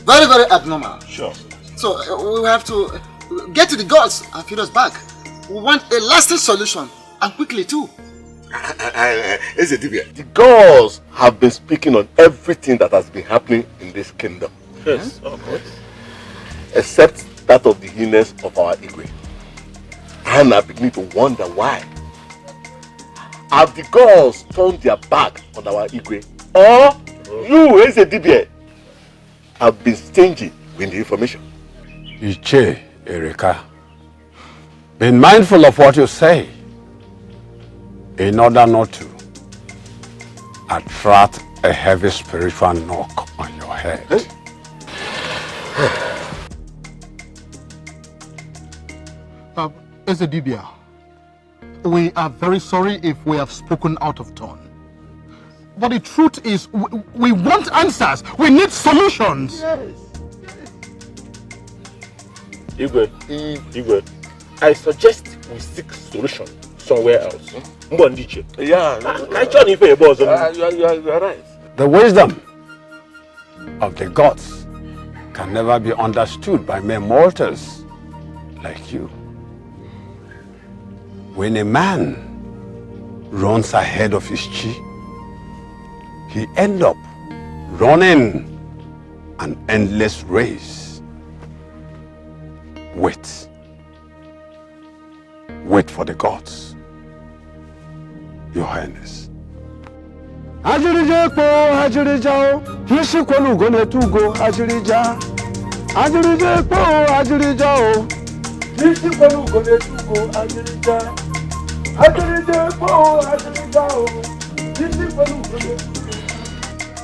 Very, very abnormal. Sure. So we have to get to the gods and feed us back. We want a lasting solution, and quickly too. The gods have been speaking on everything that has been happening in this kingdom. Yes, of course. Except that of the illness of our Igwe. And I begin to wonder why. Have the gods turned their back on our Igwe? Or you, Ezedibia, have been stingy with the information? Iche, Erika, be mindful of what you say in order not to attract a heavy spiritual knock on your head. Ezedibia, we are very sorry if we have spoken out of turn. But the truth is, we want answers. We need solutions. Yes. Igwe, I suggest we seek solution somewhere else. Yeah, you are right. The wisdom of the gods can never be understood by mere mortals like you. When a man runs ahead of his chi, he ends up running an endless race. Wait. Wait for the gods, Your Highness.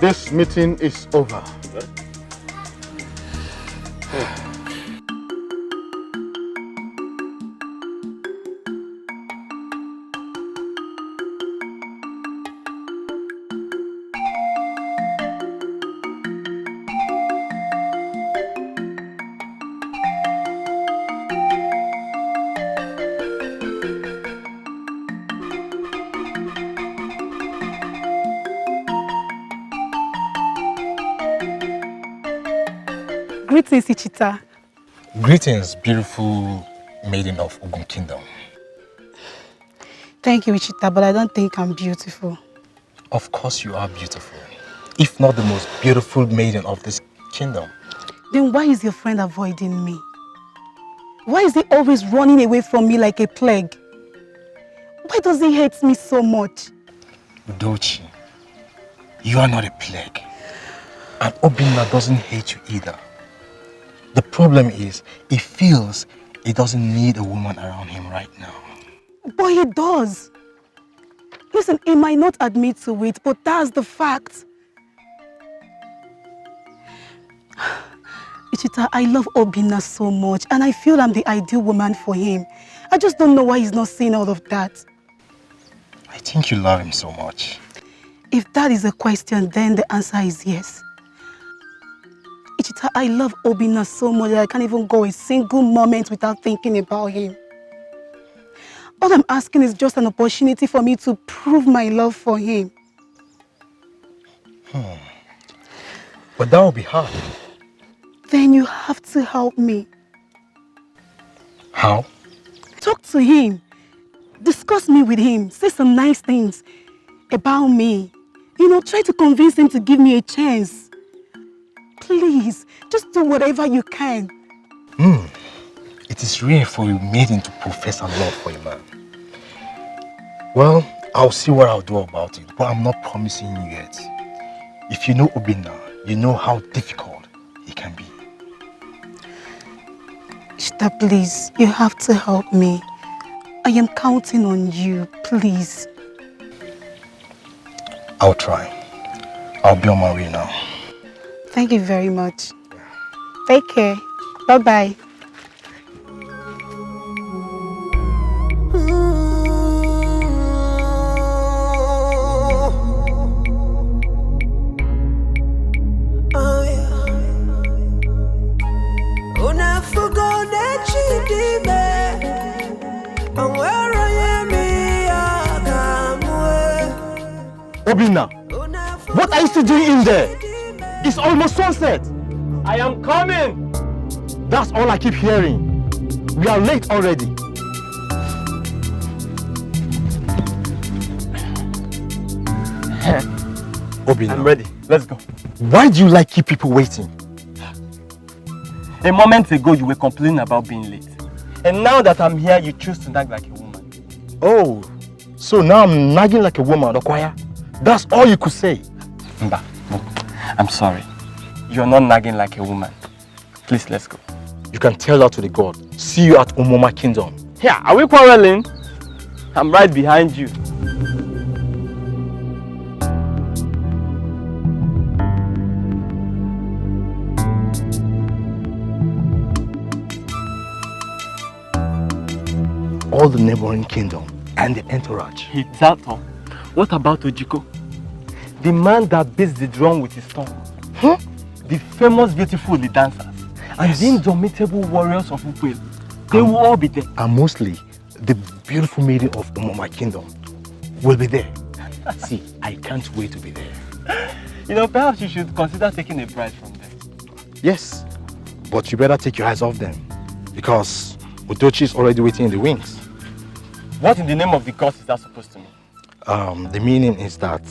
This meeting is over. Greetings, Ichita. Greetings, beautiful maiden of Ogun Kingdom. Thank you, Ichita, but I don't think I'm beautiful. Of course you are beautiful. If not the most beautiful maiden of this kingdom. Then why is your friend avoiding me? Why is he always running away from me like a plague? Why does he hate me so much? Udochi, you are not a plague. And Obinna doesn't hate you either. The problem is, he feels he doesn't need a woman around him right now. But he does. Listen, he might not admit to it, but that's the fact. Ichita, I love Obinna so much, and I feel I'm the ideal woman for him. I just don't know why he's not saying all of that. I think you love him so much. If that is a question, then the answer is yes. Ichita, I love Obinna so much that I can't even go a single moment without thinking about him. All I'm asking is just an opportunity for me to prove my love for him. But that will be hard. Then you have to help me. How? Talk to him. Discuss me with him. Say some nice things about me. You know, try to convince him to give me a chance. Please, just do whatever you can. It is rare for a maiden to profess her love for a man. Well, I'll see what I'll do about it, but I'm not promising you yet. If you know Obinna, you know how difficult he can be. Ishta, please, you have to help me. I am counting on you, please. I'll try. I'll be on my way now. Thank you very much. Take care. Bye-bye. Obinna, what are you still doing in there? It's almost sunset. I am coming. That's all I keep hearing. We are late already. Obinna, I'm ready. Let's go. Why do you like keep people waiting? A moment ago, you were complaining about being late. And now that I'm here, you choose to nag like a woman. Oh, so now I'm nagging like a woman, Okwaya? That's all you could say? Mba, look, I'm sorry. You're not nagging like a woman. Please, let's go. You can tell that to the god. See you at Umoma Kingdom. Yeah, are we quarreling? I'm right behind you. All the neighboring kingdom and the entourage. It's that all. What about Ojiko? The man that beats the drum with his tongue. The famous beautiful dancers. And the indomitable warriors of Upel. They will all be there. And mostly, the beautiful maiden of Umoma Kingdom will be there. See, I can't wait to be there. You know, perhaps you should consider taking a bride from them. Yes, but you better take your eyes off them. Because Udochi is already waiting in the wings. What in the name of the gods is that supposed to mean? The meaning is that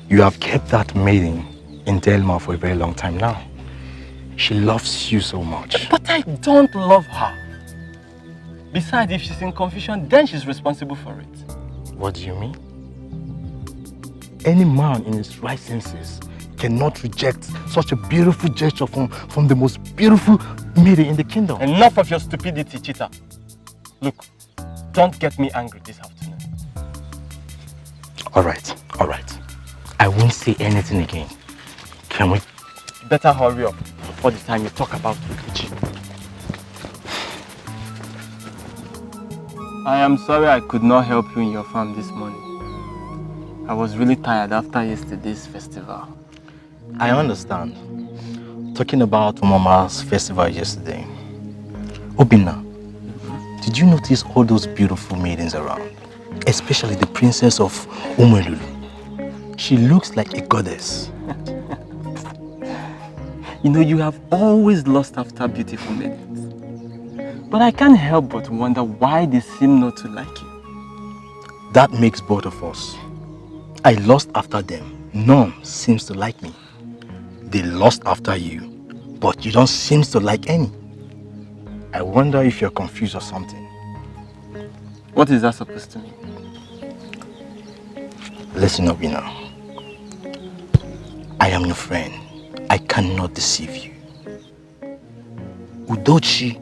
you have kept that maiden in Delma for a very long time now. She loves you so much. But I don't love her. Besides, if she's in confusion, then she's responsible for it. What do you mean? Any man in his right senses cannot reject such a beautiful gesture from the most beautiful maiden in the kingdom. Enough of your stupidity, Cheetah. Look, don't get me angry this afternoon. All right. I won't say anything again. Can we? Better hurry up before the time you talk about Udochi. I am sorry I could not help you in your farm this morning. I was really tired after yesterday's festival. I understand. Talking about Mama's festival yesterday. Obinna, did you notice all those beautiful maidens around? Especially the princess of Umelulu. She looks like a goddess. You know, you have always lost after beautiful maidens. But I can't help but wonder why they seem not to like you. That makes both of us. I lost after them. None seems to like me. They lost after you, but you don't seem to like any. I wonder if you're confused or something. What is that supposed to mean? Listen, Obina. I am your friend. I cannot deceive you. Udochi,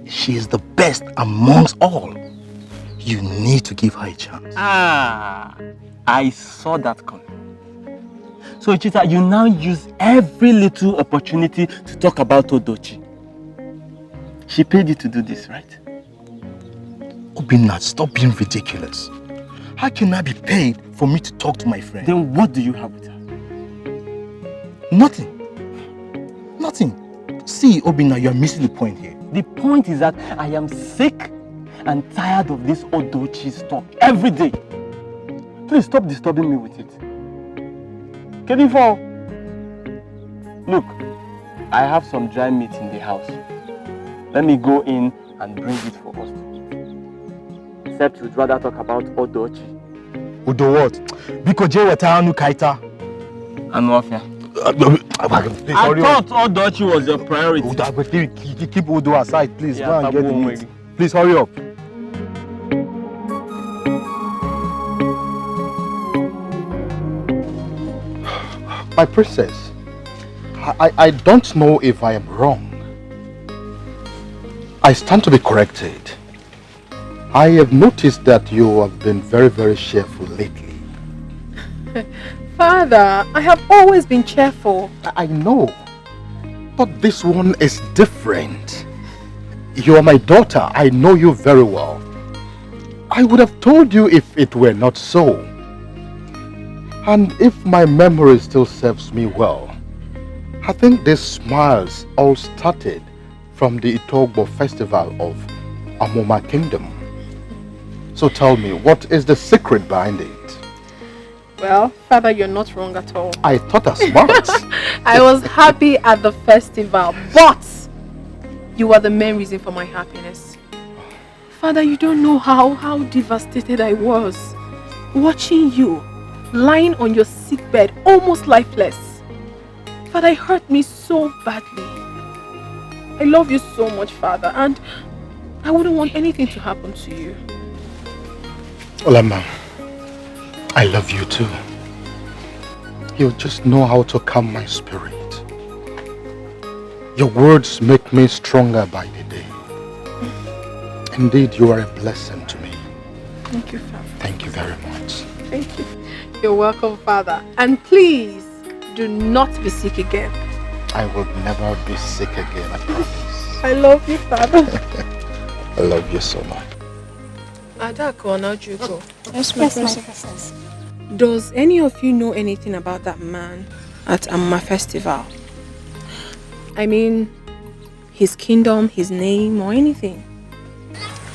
she is the best amongst all. You need to give her a chance. Ah, I saw that coming. So, Chita, you now use every little opportunity to talk about Udochi. She paid you to do this, right? Obina, stop being ridiculous. How can I be paid for me to talk to my friend? Then what do you have with her? Nothing. Nothing. See, Obina, you are missing the point here. The point is that I am sick and tired of this Udochi talk every day. Please stop disturbing me with it. Kenifo, look, I have some dry meat in the house. Let me go in and bring it for us to eat. Except you'd rather talk about Udochi. Udo what? Biko je watanu kaita. Anwafia. I thought Udochi was your priority. Keep Udo aside, please. Go and get the meat. Please hurry up. My princess, I don't know if I am wrong. I stand to be corrected. I have noticed that you have been very, very cheerful lately. Father, I have always been cheerful. I know, but this one is different. You are my daughter. I know you very well. I would have told you if it were not so. And if my memory still serves me well, I think these smiles all started from the Itogbo festival of Amoma Kingdom. So tell me, what is the secret behind it? Well, Father, you're not wrong at all. I thought as much. I was happy at the festival, but you are the main reason for my happiness. Father, you don't know how devastated I was watching you lying on your sickbed, almost lifeless. Father, it hurt me so badly. I love you so much, Father, and I wouldn't want anything to happen to you. Olama, I love you too. You just know how to calm my spirit. Your words make me stronger by the day. Indeed, you are a blessing to me. Thank you, Father. Thank you very much. Thank you. You're welcome, Father. And please, do not be sick again. I will never be sick again, I promise. I love you, Father. I love you so much. Adako, now Jugo. Yes, my princess. Does any of you know anything about that man at Amma Festival? I mean, his kingdom, his name, or anything?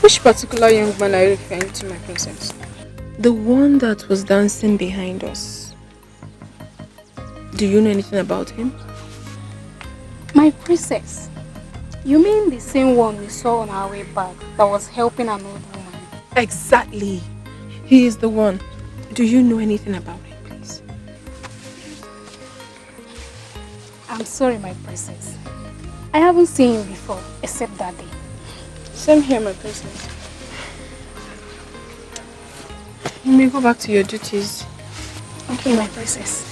Which particular young man are you referring to, my princess? The one that was dancing behind us. Do you know anything about him? My princess, you mean the same one we saw on our way back that was helping an old woman? Exactly. He is the one. Do you know anything about him, please? I'm sorry, my princess. I haven't seen him before, except that day. Same here, my princess. You may go back to your duties. Okay, my princess.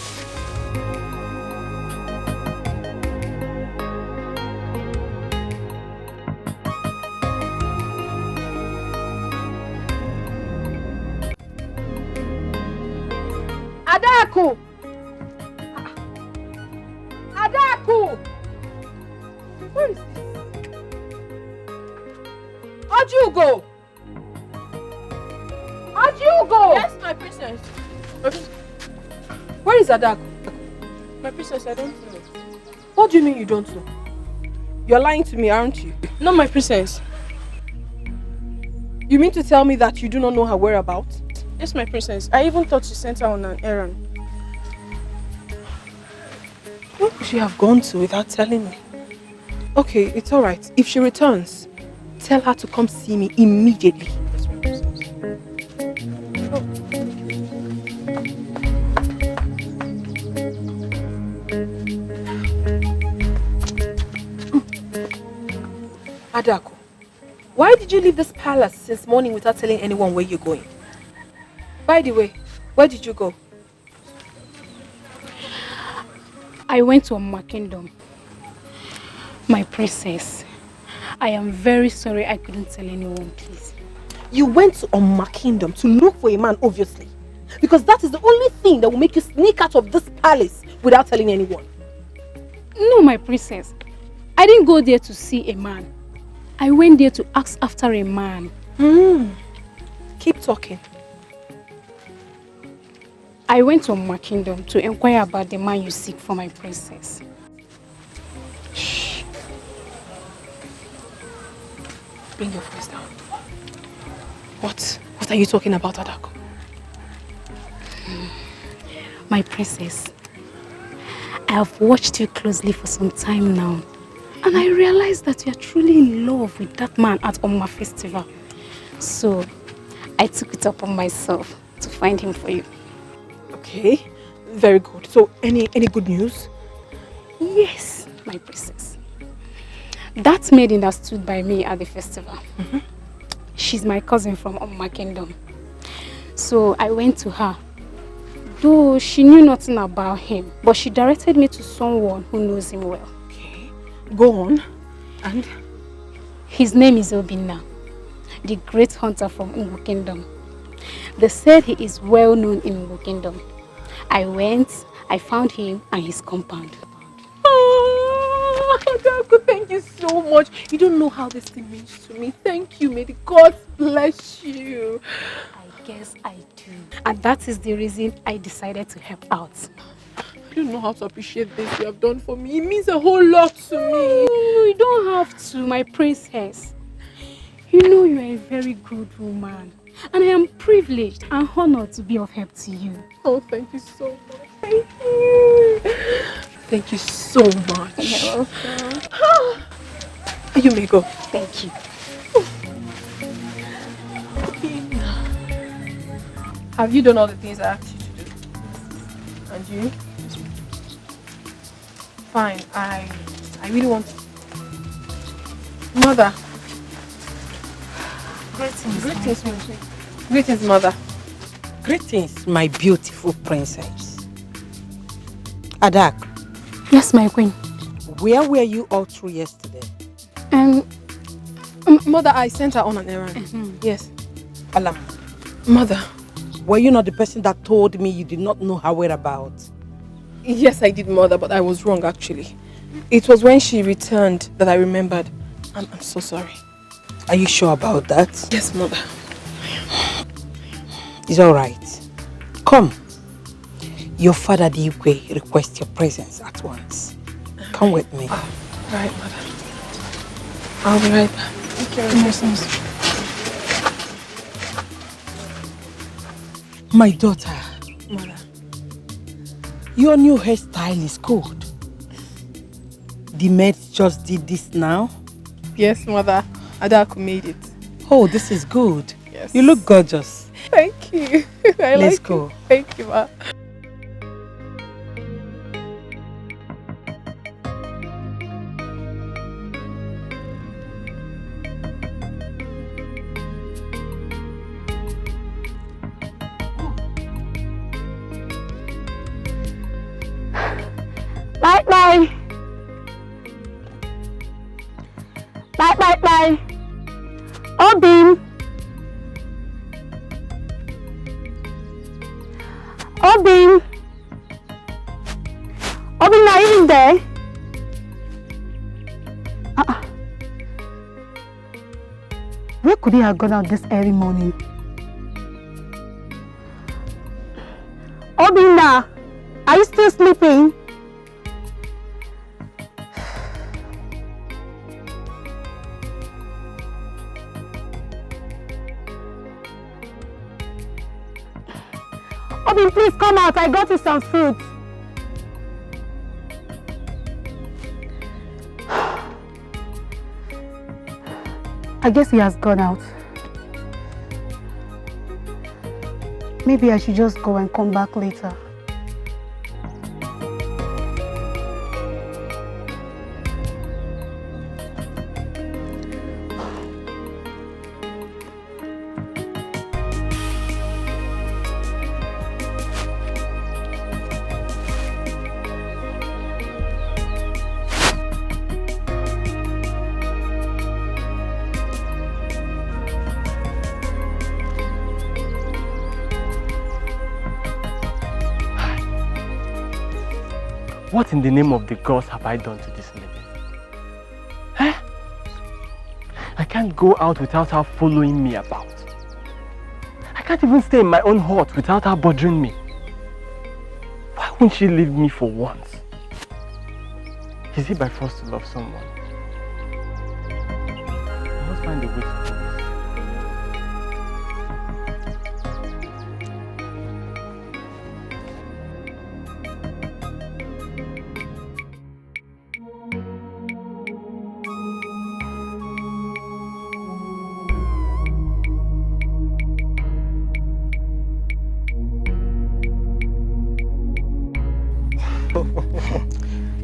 Adaku! Adaku! Where is this? Ojugo! Ojugo! Yes, my princess. Where is Adaku? My princess, I don't know. What do you mean you don't know? You're lying to me, aren't you? No, my princess. You mean to tell me that you do not know her whereabouts? Yes, my princess. I even thought you sent her on an errand. Where could she have gone to without telling me? Okay, it's alright. If she returns, tell her to come see me immediately. Yes, my princess. Adaku, Why did you leave this palace since morning without telling anyone where you're going? By the way, where did you go? I went to my kingdom. My princess, I am very sorry I couldn't tell anyone, please. You went to Oma Kingdom to look for a man, obviously. Because that is the only thing that will make you sneak out of this palace without telling anyone. No, my princess. I didn't go there to see a man. I went there to ask after a man. Keep talking. I went to my kingdom to inquire about the man you seek for my princess. Shh. Bring your voice down. What are you talking about, Adako? My princess, I have watched you closely for some time now. And I realized that you are truly in love with that man at Oma Festival. So, I took it upon myself to find him for you. Okay, very good. So, any good news? Yes, my princess. That maiden that stood by me at the festival, she's my cousin from Oma Kingdom. So, I went to her. Though she knew nothing about him, but she directed me to someone who knows him well. Go on. And? His name is Obinna, the great hunter from Ungu Kingdom. They said he is well known in Ungu Kingdom. I went, I found him and his compound. Oh, Adako, thank you so much. You don't know how this thing means to me. Thank you. May the God bless you. I guess I do. And that is the reason I decided to help out. I don't know how to appreciate this you have done for me. It means a whole lot to me. You don't have to, my princess. You know you are a very good woman. And I am privileged and honored to be of help to you. Oh, thank you so much. Thank you. Thank you so much. You're welcome. You may go. Thank you. Have you done all the things I asked you to do? And you? Fine. I really want to. Mother. Greetings, my sweet. Greetings, mother. Greetings, my beautiful princess. Adak. Yes, my queen. Where were you all through yesterday? Mother, I sent her on an errand. Yes. Alam. Mother. Were you not the person that told me you did not know her whereabouts? Yes, I did, mother, but I was wrong, actually. It was when she returned that I remembered. I'm so sorry. Are you sure about that? Yes, mother. It's all right. Come. Your father, Dikeh, requests your presence at once. Come with me. Right, mother. I'll be right back. Thank you. My daughter. Mother. Your new hairstyle is good. The maids just did this now? Yes, mother. Adako made it. Oh, this is good. Yes. You look gorgeous. Thank you. Let's go. Thank you, ma. Bye. Bye. Obin. Obin, are you there? Where could he have gone out this early morning? Obinna, are you still sleeping? Obin, please come out. I got you some fruit. I guess he has gone out. Maybe I should just go and come back later. What in the name of the gods have I done to this lady? Eh? I can't go out without her following me about. I can't even stay in my own hut without her bothering me. Why won't she leave me for once? Is it by force to love someone? I must find a way to do this.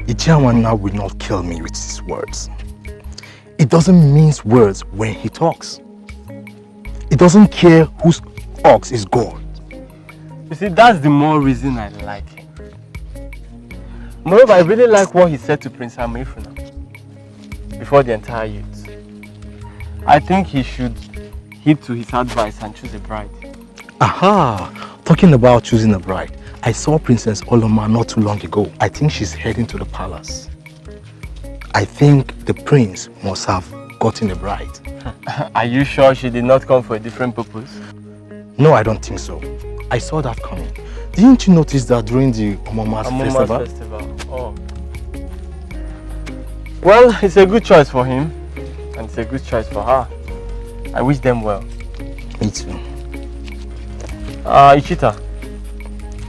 Ijeawana will not kill me with his words. It doesn't mince words when he talks. It doesn't care whose ox is God. You see, that's the more reason I like him. Moreover, I really like what he said to Prince Amifuna before the entire youth. I think he should heed to his advice and choose a bride. Aha! Talking about choosing a bride, I saw Princess Oloma not too long ago. I think she's heading to the palace. I think the prince must have gotten a bride. Are you sure she did not come for a different purpose? No, I don't think so. I saw that coming. Didn't you notice that during the Omoma's festival? Oh. Well, it's a good choice for him, and it's a good choice for her. I wish them well. Me too. Ichita.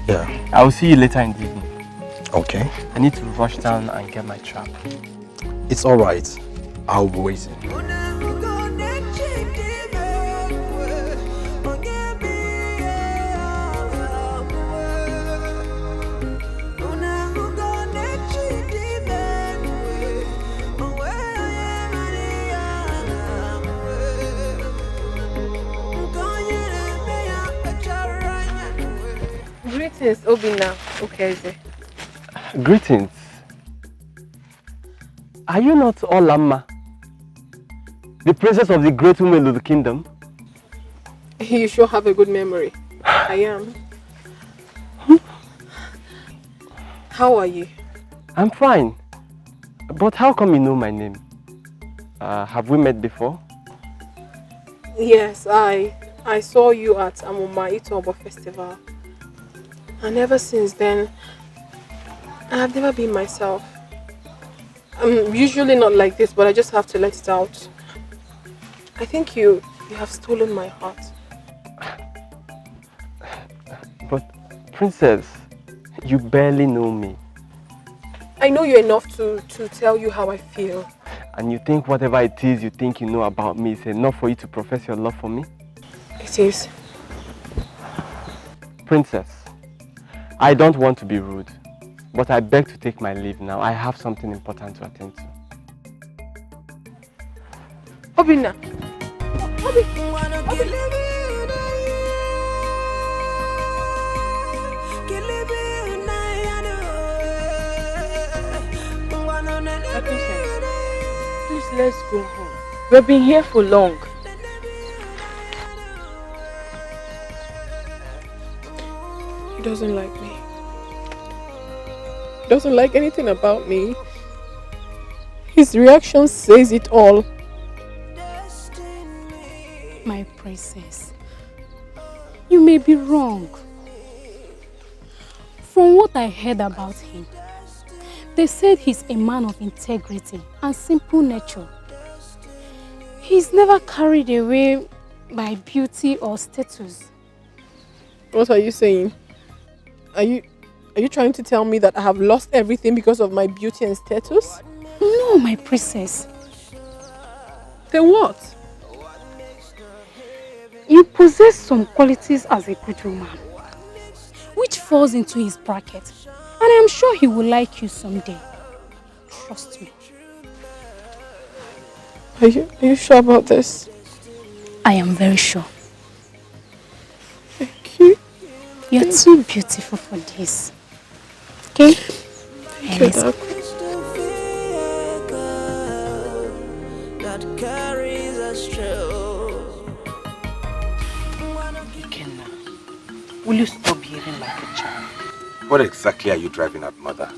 Yeah. I will see you later in the evening. Okay. I need to rush down and get my trap. It's alright. I'll be waiting. Greetings, Obina. Okeze. Greetings. Are you not Olamma, the princess of the great women of the kingdom? You sure have a good memory. I am. How are you? I'm fine. But how come you know my name? Have we met before? Yes, I saw you at Amuma Itobo Festival. And ever since then, I have never been myself. I'm usually not like this, but I just have to let it out. I think you have stolen my heart. But, princess, you barely know me. I know you enough to tell you how I feel. And you think whatever it is you think you know about me is enough for you to profess your love for me? It is. Princess, I don't want to be rude, but I beg to take my leave now. I have something important to attend to. Obina. Please, let's go home. We've been here for long. He doesn't like me. He doesn't like anything about me. His reaction says it all. My princess, you may be wrong. From what I heard about him, they said he's a man of integrity and simple nature. He's never carried away by beauty or status. What are you saying? Are you trying to tell me that I have lost everything because of my beauty and status? No, my princess. Then what? You possess some qualities as a good woman, which falls into his bracket. And I'm sure he will like you someday. Trust me. Are you sure about this? I am very sure. Thank you. You're too beautiful for this. Okay? Thank you, Doc. Will you stop behaving like a child? What exactly are you driving at, Mother?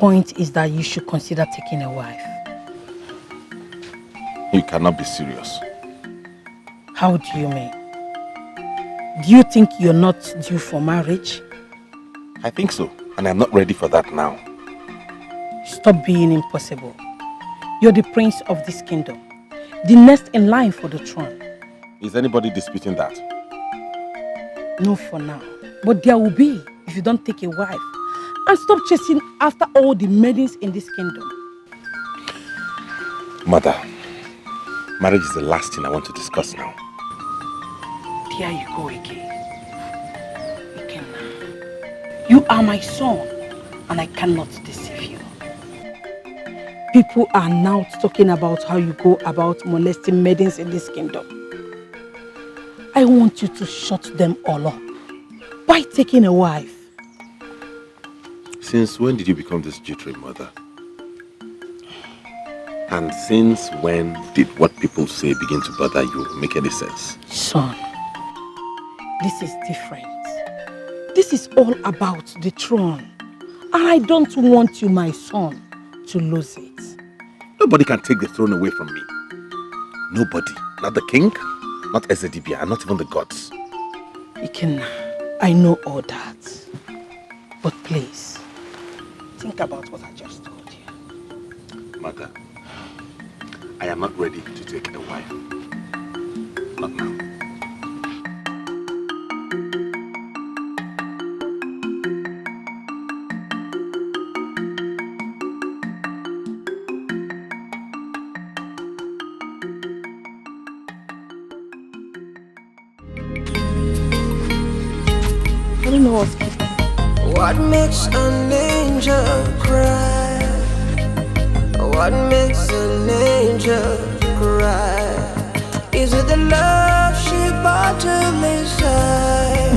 point is that you should consider taking a wife. You cannot be serious. How do you mean? Do you think you're not due for marriage? I think so, and I'm not ready for that now. Stop being impossible. You're the prince of this kingdom, the next in line for the throne. Is anybody disputing that? No for now, but there will be if you don't take a wife and stop chasing after all the maidens in this kingdom. Mother, marriage is the last thing I want to discuss now. There you go again. You are my son, and I cannot deceive you. People are now talking about how you go about molesting maidens in this kingdom. I want you to shut them all up by taking a wife. Since when did you become this jittery, mother? And since when did what people say begin to bother you make any sense? Son, this is different. This is all about the throne. And I don't want you, my son, to lose it. Nobody can take the throne away from me. Nobody. Not the king, not Ezedibia, and not even the gods. Ikenna, I know all that. But please, think about what I just told you. Mother, I am not ready to take a wife. Not now. I don't know what's keeping. What makes an angel cry? What makes an angel cry? Is it the love she bottled inside?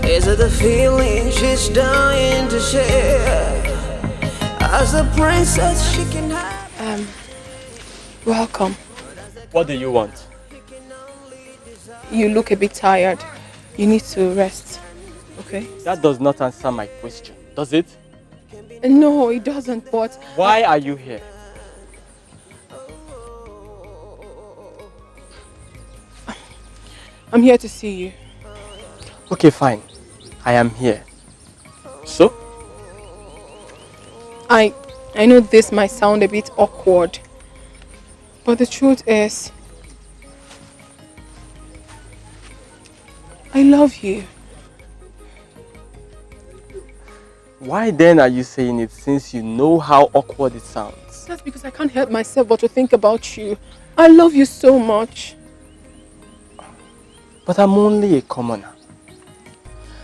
Is it the feeling she's dying to share? As a princess she can have. Welcome. What do you want? You look a bit tired. You need to rest. Okay? That does not answer my question, does it? No, it doesn't, but... Why are you here? I'm here to see you. Okay, fine. I am here. So? I know this might sound a bit awkward, but the truth is, I love you. Why then are you saying it since you know how awkward it sounds? That's because I can't help myself but to think about you. I love you so much. But I'm only a commoner.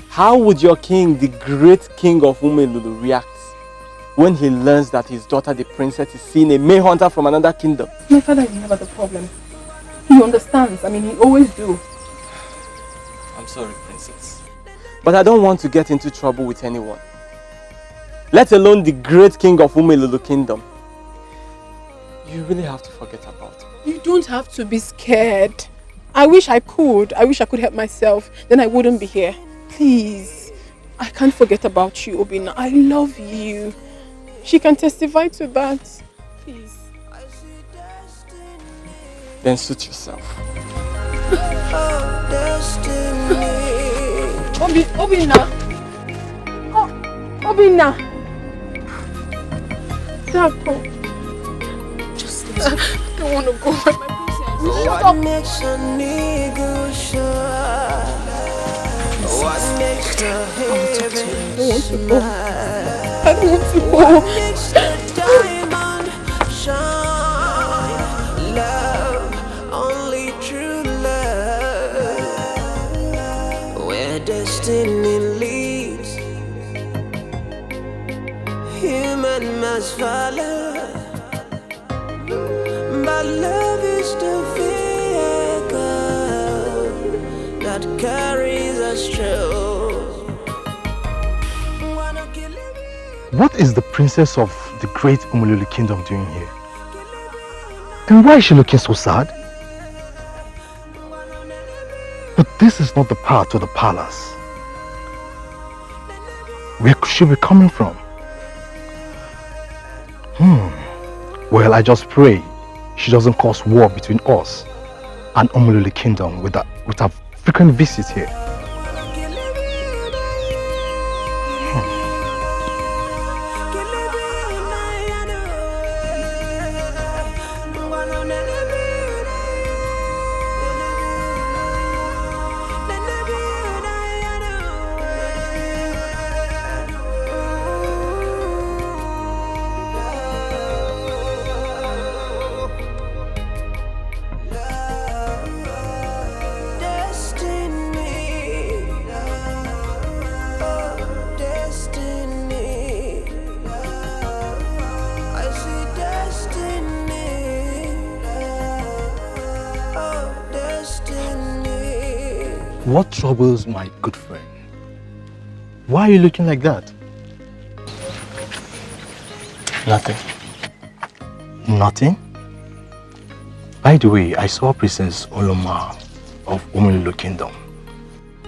How would your king, the great king of Umelulu, react when he learns that his daughter, the princess, is seeing a May hunter from another kingdom? My father is never the problem. He understands. I mean, he always do. I'm sorry, princess. But I don't want to get into trouble with anyone. Let alone the great king of Umelulu kingdom. You really have to forget about me. You don't have to be scared. I wish I could. I wish I could help myself. Then I wouldn't be here. Please. I can't forget about you, Obina. I love you. She can testify to that. Please. Then suit yourself. Obina. Obina. Dako. Just I don't want to go. My princess. What makes a nigga shine? What makes the heaven smile? I don't want to go. What makes the diamond shine? Love, only true love. Where destiny leads, human must follow. But love is the vehicle that carries us through. What is the princess of the great Umelulu kingdom doing here? And why is she looking so sad? But this is not the path to the palace. Where could she be coming from? Well, I just pray she doesn't cause war between us and Omolole Kingdom with her frequent visits here. What troubles my good friend? Why are you looking like that? Nothing. Nothing? By the way, I saw Princess Oloma of Omolole Kingdom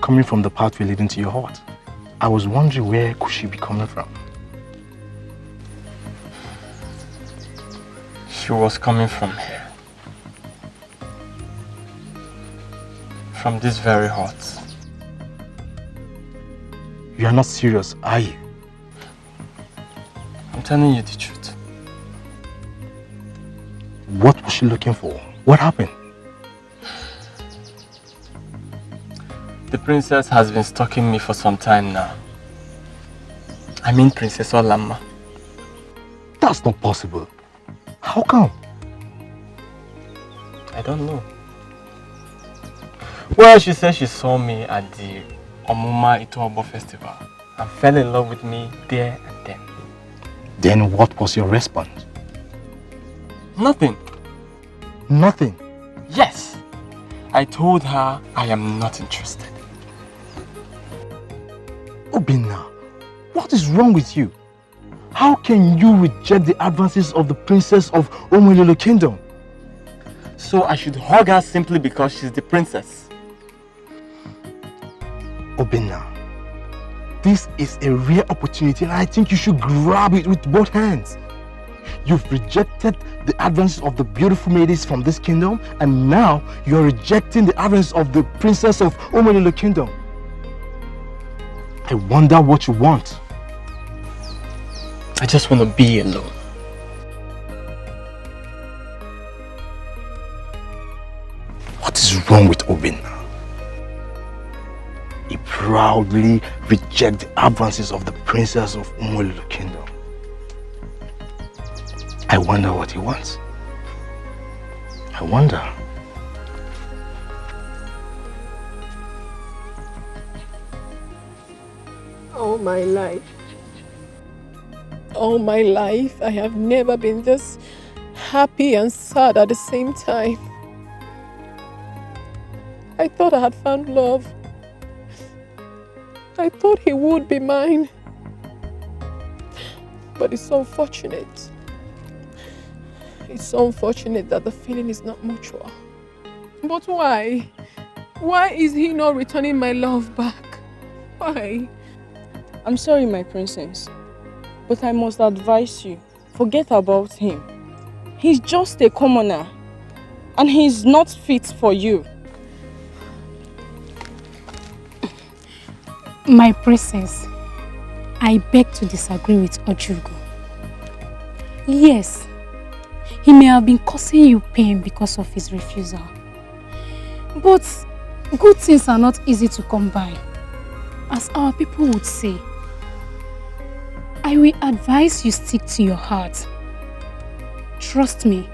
coming from the pathway leading to your hut. I was wondering where could she be coming from? She was coming from here. From this very hut. You are not serious, are you? I'm telling you the truth. What was she looking for? What happened? The princess has been stalking me for some time now. I mean Princess Olama. That's not possible. How come? I don't know. Well, she said she saw me at the Omuma Itobo festival and fell in love with me there and then. Then what was your response? Nothing. Nothing? Yes. I told her I am not interested. Obinna, what is wrong with you? How can you reject the advances of the princess of Omolole Kingdom? So I should hug her simply because she's the princess? Obinna, this is a rare opportunity and I think you should grab it with both hands. You've rejected the advances of the beautiful maidens from this kingdom and now you're rejecting the advances of the princess of Omolole Kingdom. I wonder what you want. I just want to be alone. What is wrong with Obinna? He proudly rejects the advances of the princess of Omolole Kingdom. I wonder what he wants. I wonder. All my life, I have never been this happy and sad at the same time. I thought I had found love. I thought he would be mine. But it's unfortunate. It's unfortunate that the feeling is not mutual. But why? Why is he not returning my love back? Why? I'm sorry, my princess, but I must advise you, forget about him. He's just a commoner, and he's not fit for you. My princess, I beg to disagree with Ojugo. Yes, he may have been causing you pain because of his refusal. But good things are not easy to come by, as our people would say. I will advise you stick to your heart. Trust me,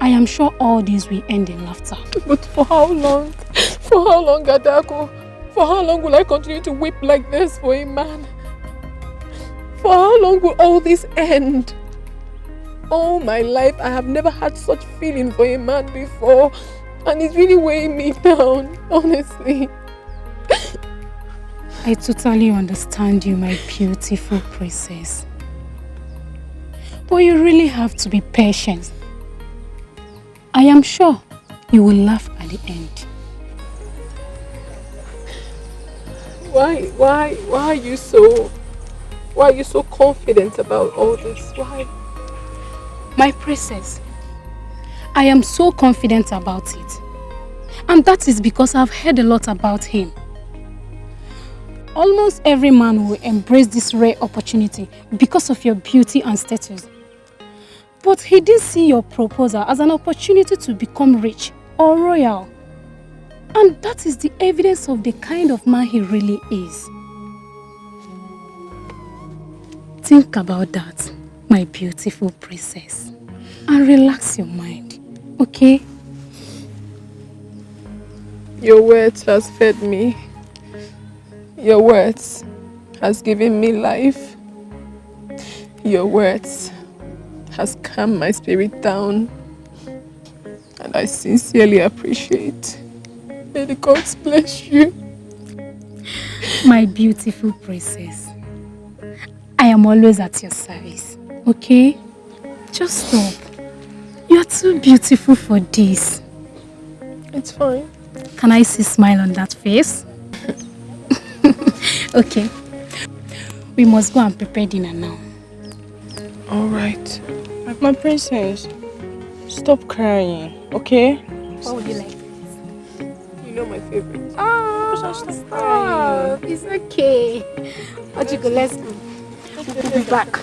I am sure all this will end in laughter. But for how long? For how long, Adako? For how long will I continue to weep like this for a man? For how long will all this end? All my life, I have never had such feeling for a man before. And it's really weighing me down, honestly. I totally understand you, my beautiful princess. But you really have to be patient. I am sure you will laugh at the end. Why are you so confident about all this? Why? My princess, I am so confident about it. And that is because I've heard a lot about him. Almost every man will embrace this rare opportunity because of your beauty and status. But he didn't see your proposal as an opportunity to become rich or royal. And that is the evidence of the kind of man he really is. Think about that, my beautiful princess, and relax your mind, okay? Your words has fed me. Your words has given me life. Your words has calmed my spirit down. And I sincerely appreciate. May the gods bless you. My beautiful princess, I am always at your service, okay? Just stop. You're too beautiful for this. It's fine. Can I see a smile on that face? Okay. We must go and prepare dinner now. All right. My princess, stop crying, okay? What would you like? You know my favorite. Oh, stop. It's okay. Ojigo, let's go. We'll be back.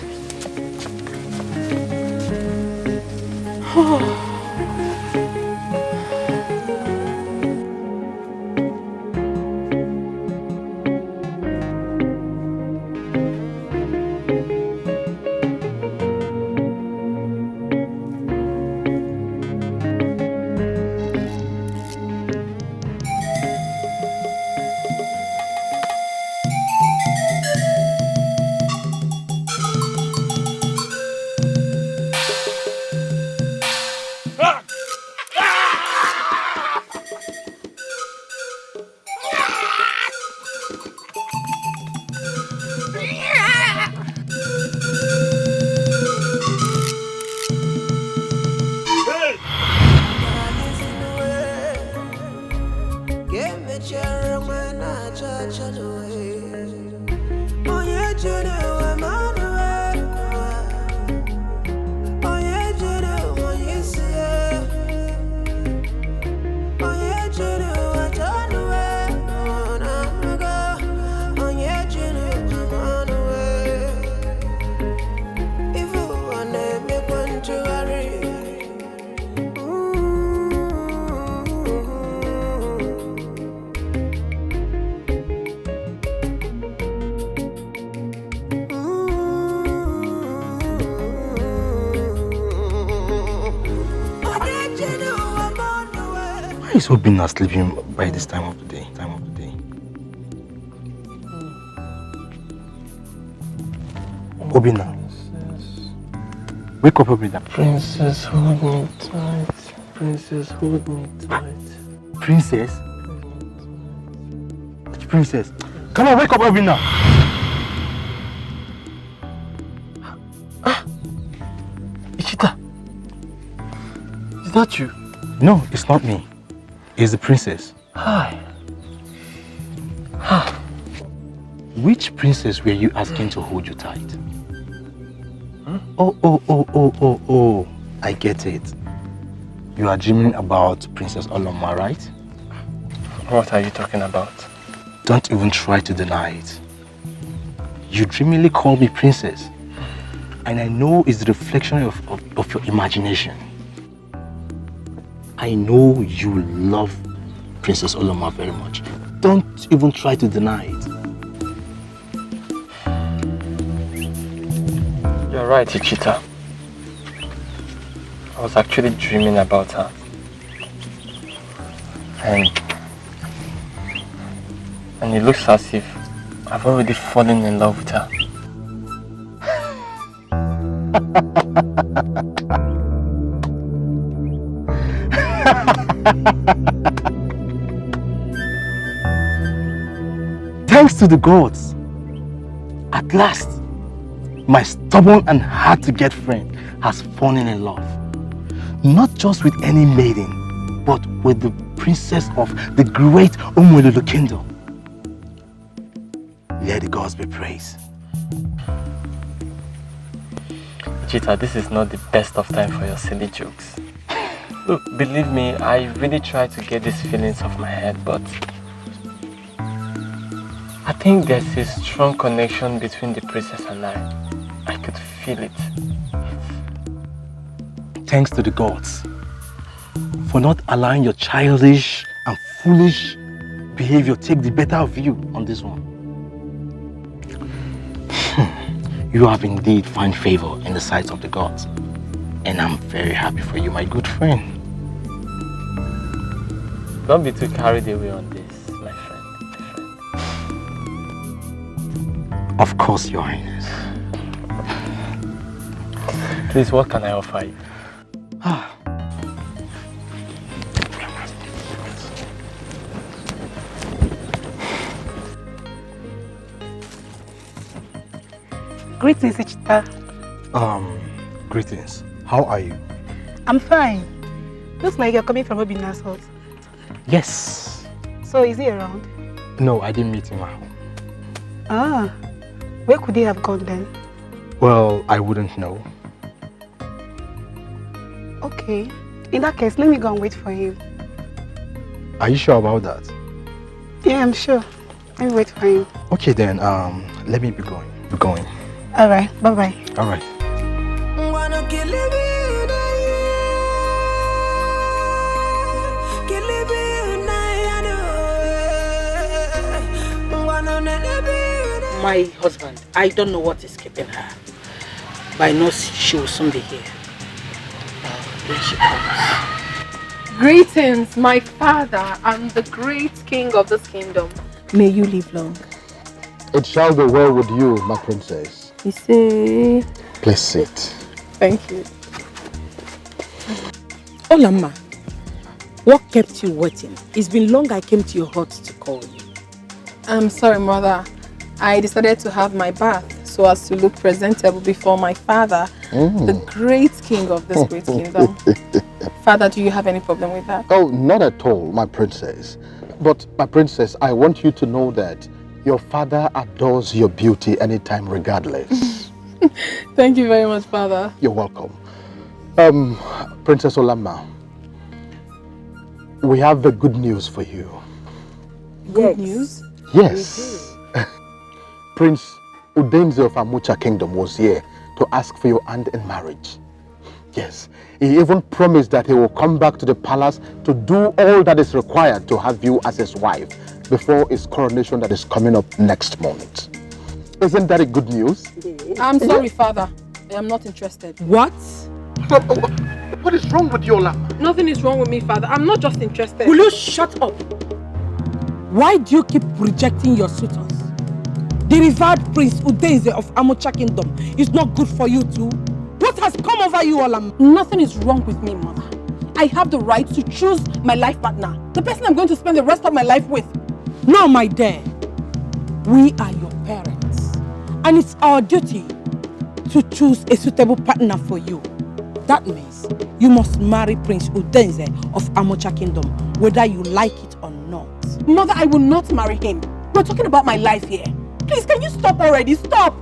Why is Obinna sleeping by this time of the day? Obinna. Wake up, Obinna. Princess, hold me tight. Princess, hold me tight. Princess? Which princess? Come on, wake up, Obinna. Ichita, is that you? No, it's not me. It's the princess. Hi. Which princess were you asking to hold you tight? Huh? Oh, I get it. You are dreaming about Princess Oloma, right? What are you talking about? Don't even try to deny it. You dreamily call me princess. And I know it's the reflection of your imagination. I know you love Princess Oloma very much. Don't even try to deny it. You're right, Ichita. I was actually dreaming about her. And it looks as if I've already fallen in love with her. Thanks to the gods, at last, my stubborn and hard-to-get friend has fallen in love. Not just with any maiden, but with the princess of the great Umwelulu kingdom. Let the gods be praised. Chita, this is not the best of time for your silly jokes. Look, believe me, I really try to get these feelings off my head, but I think there's a strong connection between the princess and I. I could feel it. Thanks to the gods for not allowing your childish and foolish behavior take the better of you on this one. You have indeed found favor in the sight of the gods, and I'm very happy for you, my good friend. Don't be too carried away on this, my friend. Of course, Your Highness. Please, what can I offer you? Greetings, Ichita. Greetings. How are you? I'm fine. Looks like you're coming from Obina's house. Yes. So is he around? No, I didn't meet him at home. Ah, where could he have gone then? Well, I wouldn't know. Okay. In that case, let me go and wait for him. Are you sure about that? Yeah, I'm sure. Let me wait for him. Okay then, let me be going. Alright, bye-bye. Alright. My husband, I don't know what is keeping her. But I know she will soon be here. When she comes. Greetings, my father and the great king of this kingdom. May you live long. It shall be well with you, my princess. You see? Please sit. Thank you. Olama, what kept you waiting? It's been long I came to your hut to call you. I'm sorry, mother. I decided to have my bath so as to look presentable before my father, the great king of this great kingdom. Father, do you have any problem with that? Oh, not at all, my princess. But, my princess, I want you to know that your father adores your beauty anytime, regardless. Thank you very much, father. You're welcome. Princess Olama, we have the good news for you. Good news? Yes. Prince Udenze of Amucha Kingdom was here to ask for your hand in marriage. Yes, he even promised that he will come back to the palace to do all that is required to have you as his wife before his coronation that is coming up next month. Isn't that a good news? I'm sorry, father. I am not interested. What? What is wrong with you, Olama? Nothing is wrong with me, father. I'm not just interested. Will you shut up? Why do you keep rejecting your suitors? The revered Prince Udenze of Amucha Kingdom is not good for you too. What has come over you, Olam? Nothing is wrong with me, mother. I have the right to choose my life partner, the person I'm going to spend the rest of my life with. No, my dear. We are your parents, and it's our duty to choose a suitable partner for you. That means you must marry Prince Udenze of Amucha Kingdom, whether you like it or not. Mother, I will not marry him. We're talking about my life here. Please, can you stop already? Stop!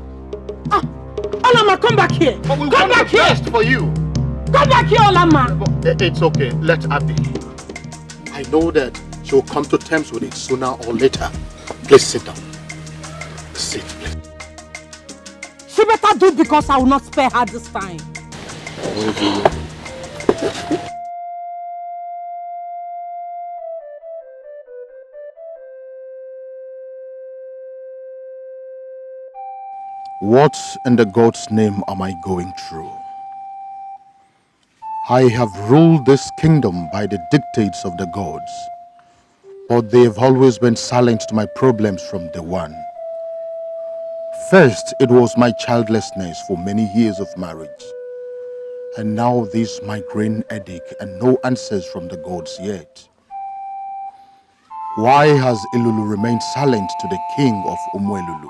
Olama, come back here! But we come want back the here! best for you! Come back here, Olama! It's okay, let her be. I know that she will come to terms with it sooner or later. Please sit down. Sit, please. She better do because I will not spare her this time. What in the God's name am I going through? I have ruled this kingdom by the dictates of the gods, but they have always been silent to my problems from day one. First, it was my childlessness for many years of marriage, and now this migraine headache and no answers from the gods yet. Why has Ilulu remained silent to the king of Umuelulu?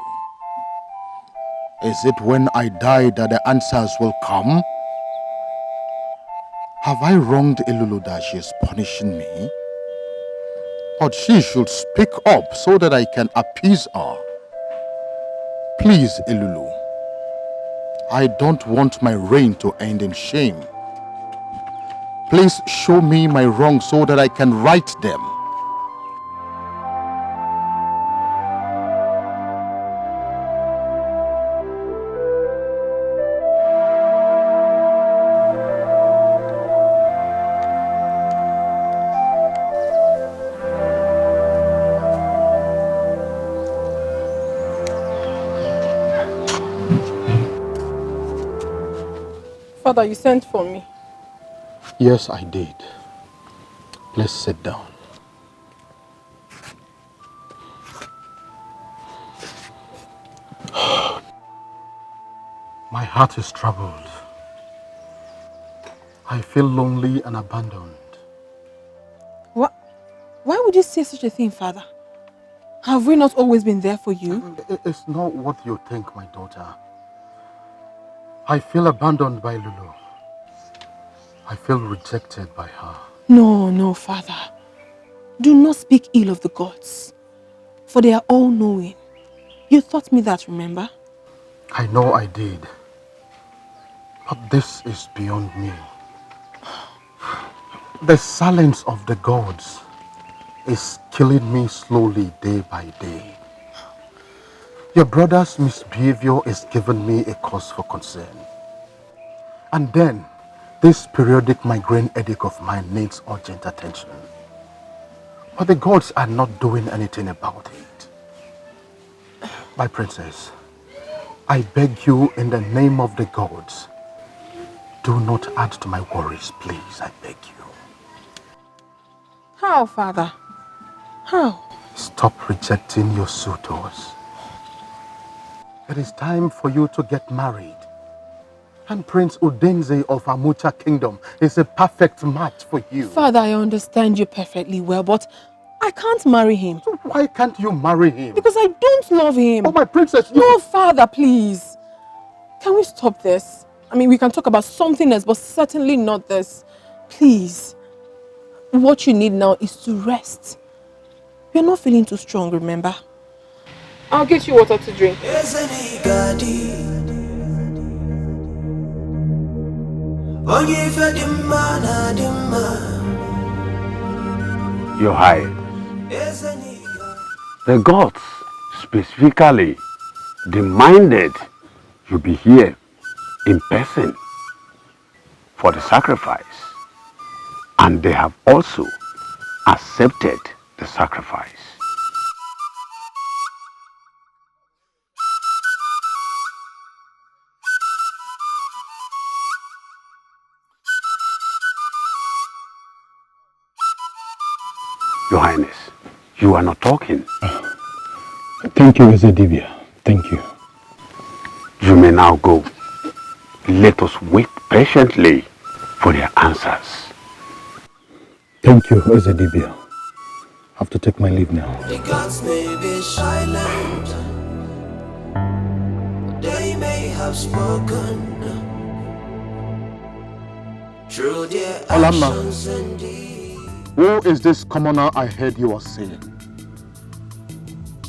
Is it when I die that the answers will come? Have I wronged Ilulu that she is punishing me? But she should speak up so that I can appease her. Please, Ilulu, I don't want my reign to end in shame. Please show me my wrongs so that I can right them. Father, you sent for me. Yes, I did. Please sit down. My heart is troubled. I feel lonely and abandoned. What? Why would you say such a thing, Father? Have we not always been there for you? It's not what you think, my daughter. I feel abandoned by Lulu. I feel rejected by her. No, Father. Do not speak ill of the gods, for they are all-knowing. You taught me that, remember? I know I did. But this is beyond me. The silence of the gods is killing me slowly day by day. Your brother's misbehavior is giving me a cause for concern. And then, this periodic migraine headache of mine needs urgent attention. But the gods are not doing anything about it. My princess, I beg you in the name of the gods, do not add to my worries, please, I beg you. How, Father? How? Stop rejecting your suitors. It is time for you to get married. And Prince Udenze of Amucha Kingdom is a perfect match for you. Father, I understand you perfectly well, but I can't marry him. So why can't you marry him? Because I don't love him. Oh, my princess, No, Father, please. Can we stop this? I mean, we can talk about something else, but certainly not this. Please. What you need now is to rest. You're not feeling too strong, remember? I'll get you water to drink. Your Highness, the gods specifically demanded you be here in person for the sacrifice, and they have also accepted the sacrifice. Your Highness, you are not talking. Thank you, Ezedibia. Thank you. You may now go. Let us wait patiently for their answers. Thank you, Ezedibia. I have to take my leave now. The gods may be silent, they may have spoken through their actions and deeds. Who is this commoner I heard you were saying?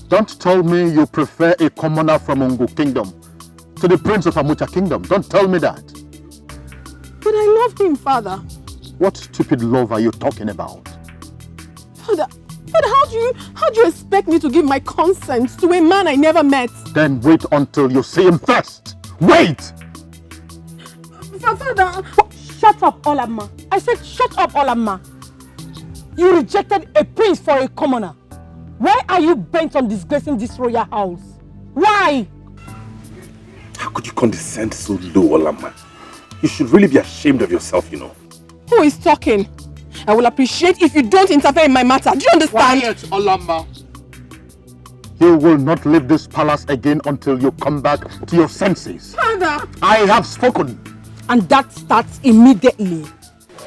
Don't tell me you prefer a commoner from Ungu Kingdom to the Prince of Amucha Kingdom. Don't tell me that. But I love him, Father. What stupid love are you talking about? Father, how do you expect me to give my consent to a man I never met? Then wait until you see him first. Wait! Father, shut up, Olamma. I said shut up, Olamma. You rejected a prince for a commoner. Why are you bent on disgracing this royal house? Why? How could you condescend so low, Olama? You should really be ashamed of yourself, you know. Who is talking? I will appreciate if you don't interfere in my matter. Do you understand? Quiet, Olama. You will not leave this palace again until you come back to your senses. Father! I have spoken. And that starts immediately.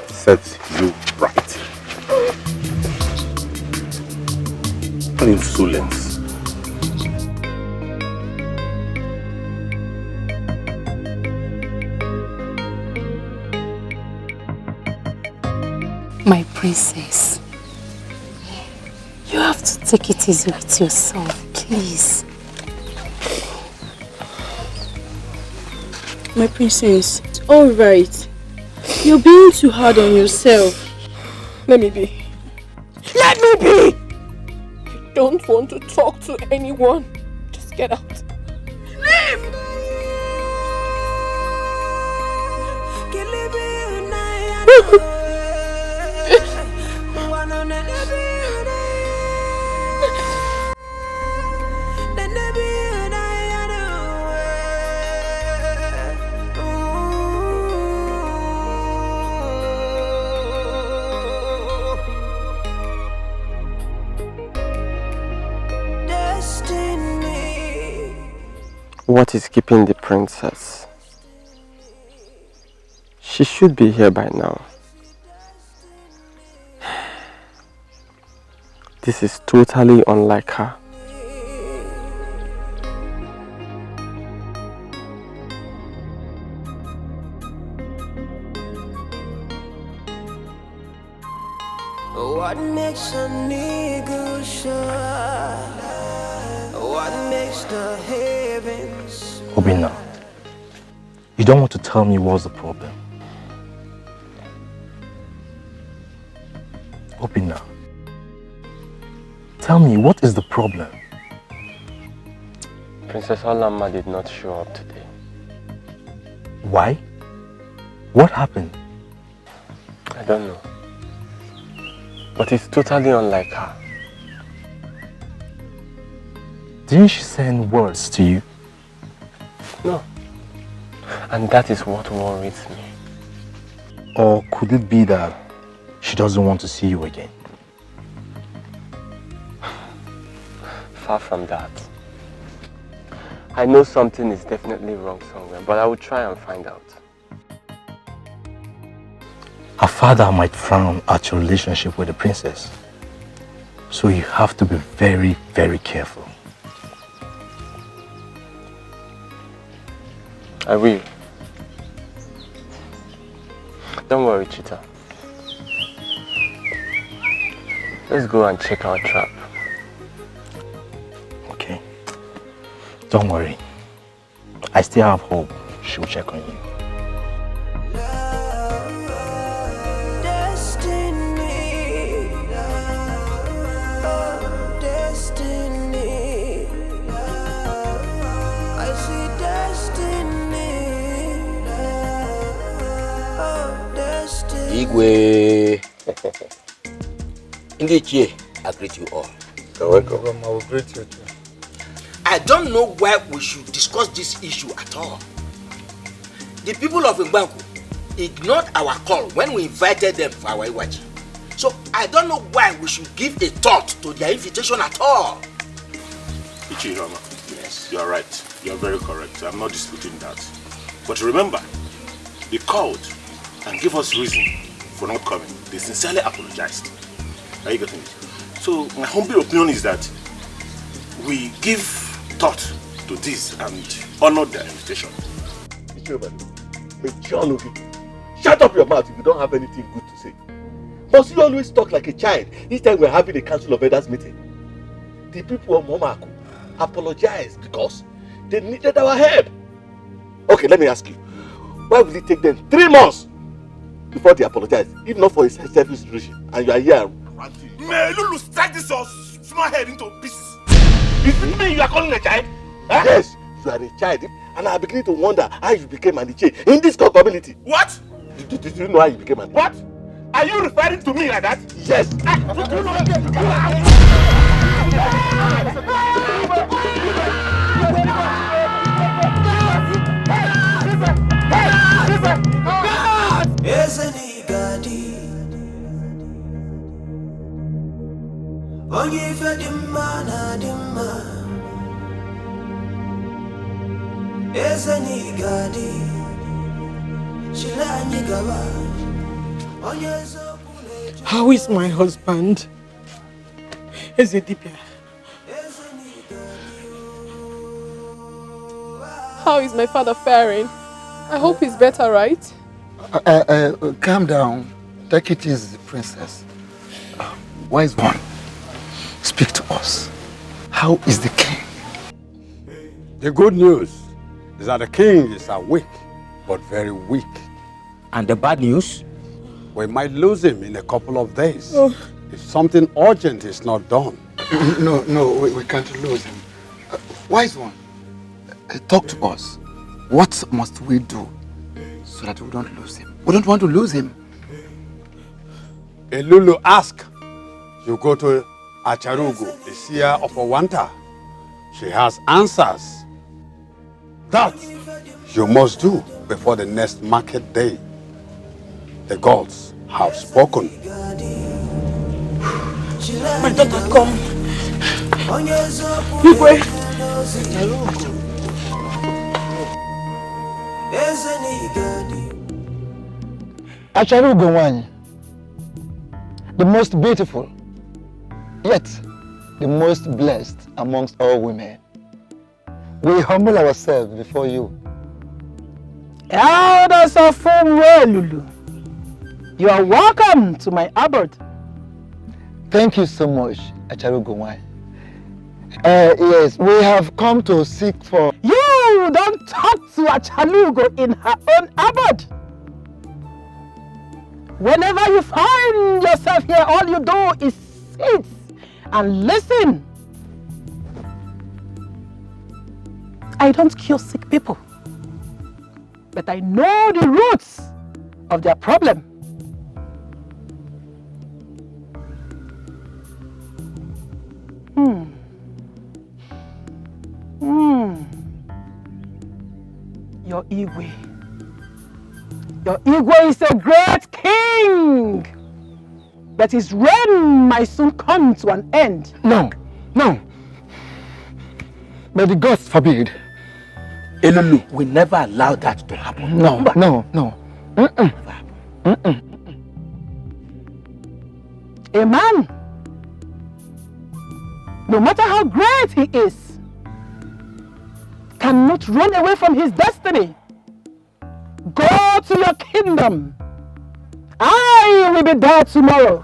Set you right. An insolence. My princess, you have to take it easy with yourself, please. My princess, it's alright. You're being too hard on yourself. Let me be. Let me be! I don't want to talk to anyone. Just get out. Leave! What is keeping the princess? She should be here by now. This is totally unlike her. What makes a nigga shine? What makes the heavens? Obina, you don't want to tell me what's the problem. Obina, tell me, what is the problem? Princess Olama did not show up today. Why? What happened? I don't know. But it's totally unlike her. Didn't she send words to you? No. And that is what worries me. Or could it be that she doesn't want to see you again? Far from that. I know something is definitely wrong somewhere, but I will try and find out. Her father might frown at your relationship with the princess. So you have to be very, very careful. I will. Don't worry, Chita. Let's go and check our trap. Okay. Don't worry. I still have hope she'll check on you. Igwe. Dikeh, I greet you all. You're welcome. I will greet you too. I don't know why we should discuss this issue at all. The people of Mbanku ignored our call when we invited them for our Iwaji. So I don't know why we should give a thought to their invitation at all. Ichirama, yes, you are right. You are very correct. I'm not disputing that. But remember, they called and gave us reason for not coming. They sincerely apologized. Are you getting it? So my humble opinion is that we give thought to this and honor their invitation. Shut up your mouth if you don't have anything good to say. Must you always talk like a child each time we're having a council of elders meeting? The people of Momaku apologized because they needed our help. Okay, let me ask you. Why will it take them 3 months before they apologize, if not for a selfish reason? And you are here ranting. May Lulu strike this your small head into pieces. Is it me you are calling a child? Huh? Yes, you are a child, and I am beginning to wonder how you became an Iche in this community. What? Did you know how you became an Iche? What? Are you referring to me like that? Yes. How is my husband? Dikeh? How is my father faring? I hope he's better, right? Calm down. Take it easy, princess. Wise one, speak to us. How is the king? The good news is that the king is awake but very weak. And the bad news? We might lose him in a couple of days Oh. if something urgent is not done. No, we can't lose him. Wise one, talk to us. What must we do so that we don't lose him? We don't want to lose him. Elulu, ask. You go to Acharugo, the seer of Owanta. She has answers. That you must do before the next market day. The gods have spoken. My daughter, come. Igwe. Acharugo one, the most beautiful, yet the most blessed amongst all women. We humble ourselves before you. Elders of Philmond, you are welcome to my abode. Thank you so much, Acharugo one. Yes, we have come to seek for... You don't talk to Acharugo in her own abode. Whenever you find yourself here, all you do is sit and listen. I don't cure sick people, but I know the roots of their problem. Your Igwe. Your Igwe is a great king, but his reign might soon come to an end. No. May the gods forbid. Elulu, we never allow that to happen. No. A man, no matter how great he is, cannot run away from his destiny. Go to your kingdom. I will be there tomorrow.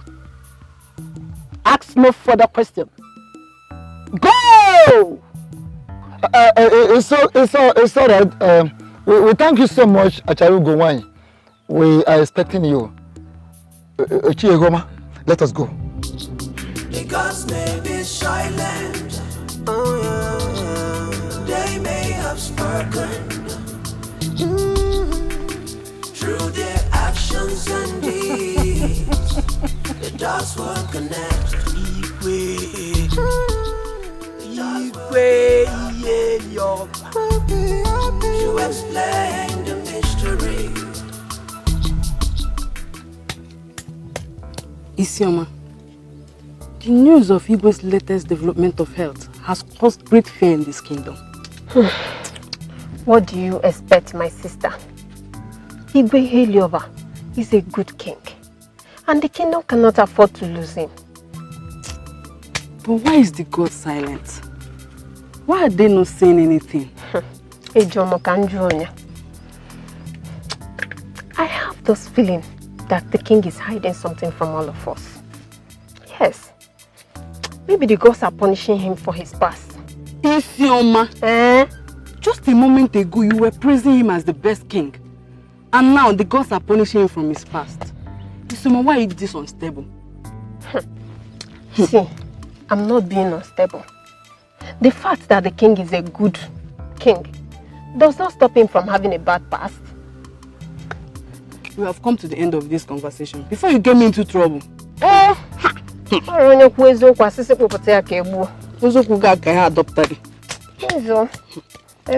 Ask no further question. Go! It's all right. We thank you so much, Acharugo one. We are expecting you. Chiegoma, let us go. The gods may be silent. Oh yeah. They may have spoken. Through their actions and deeds, the dots will connect. To explain the mystery. Isioma, the news of Igwe's latest development of health has caused great fear in this kingdom. What do you expect, my sister? Igwe Heliova is a good king, and the kingdom cannot afford to lose him. But why is the god silent? Why are they not saying anything? I have this feeling that the king is hiding something from all of us. Yes. Maybe the gods are punishing him for his past. Isioma, just a moment ago you were praising him as the best king. And now the gods are punishing him from his past. Isioma, why is this unstable? See, I'm not being unstable. The fact that the king is a good king does not stop him from having a bad past. We have come to the end of this conversation before you get me into trouble. Let's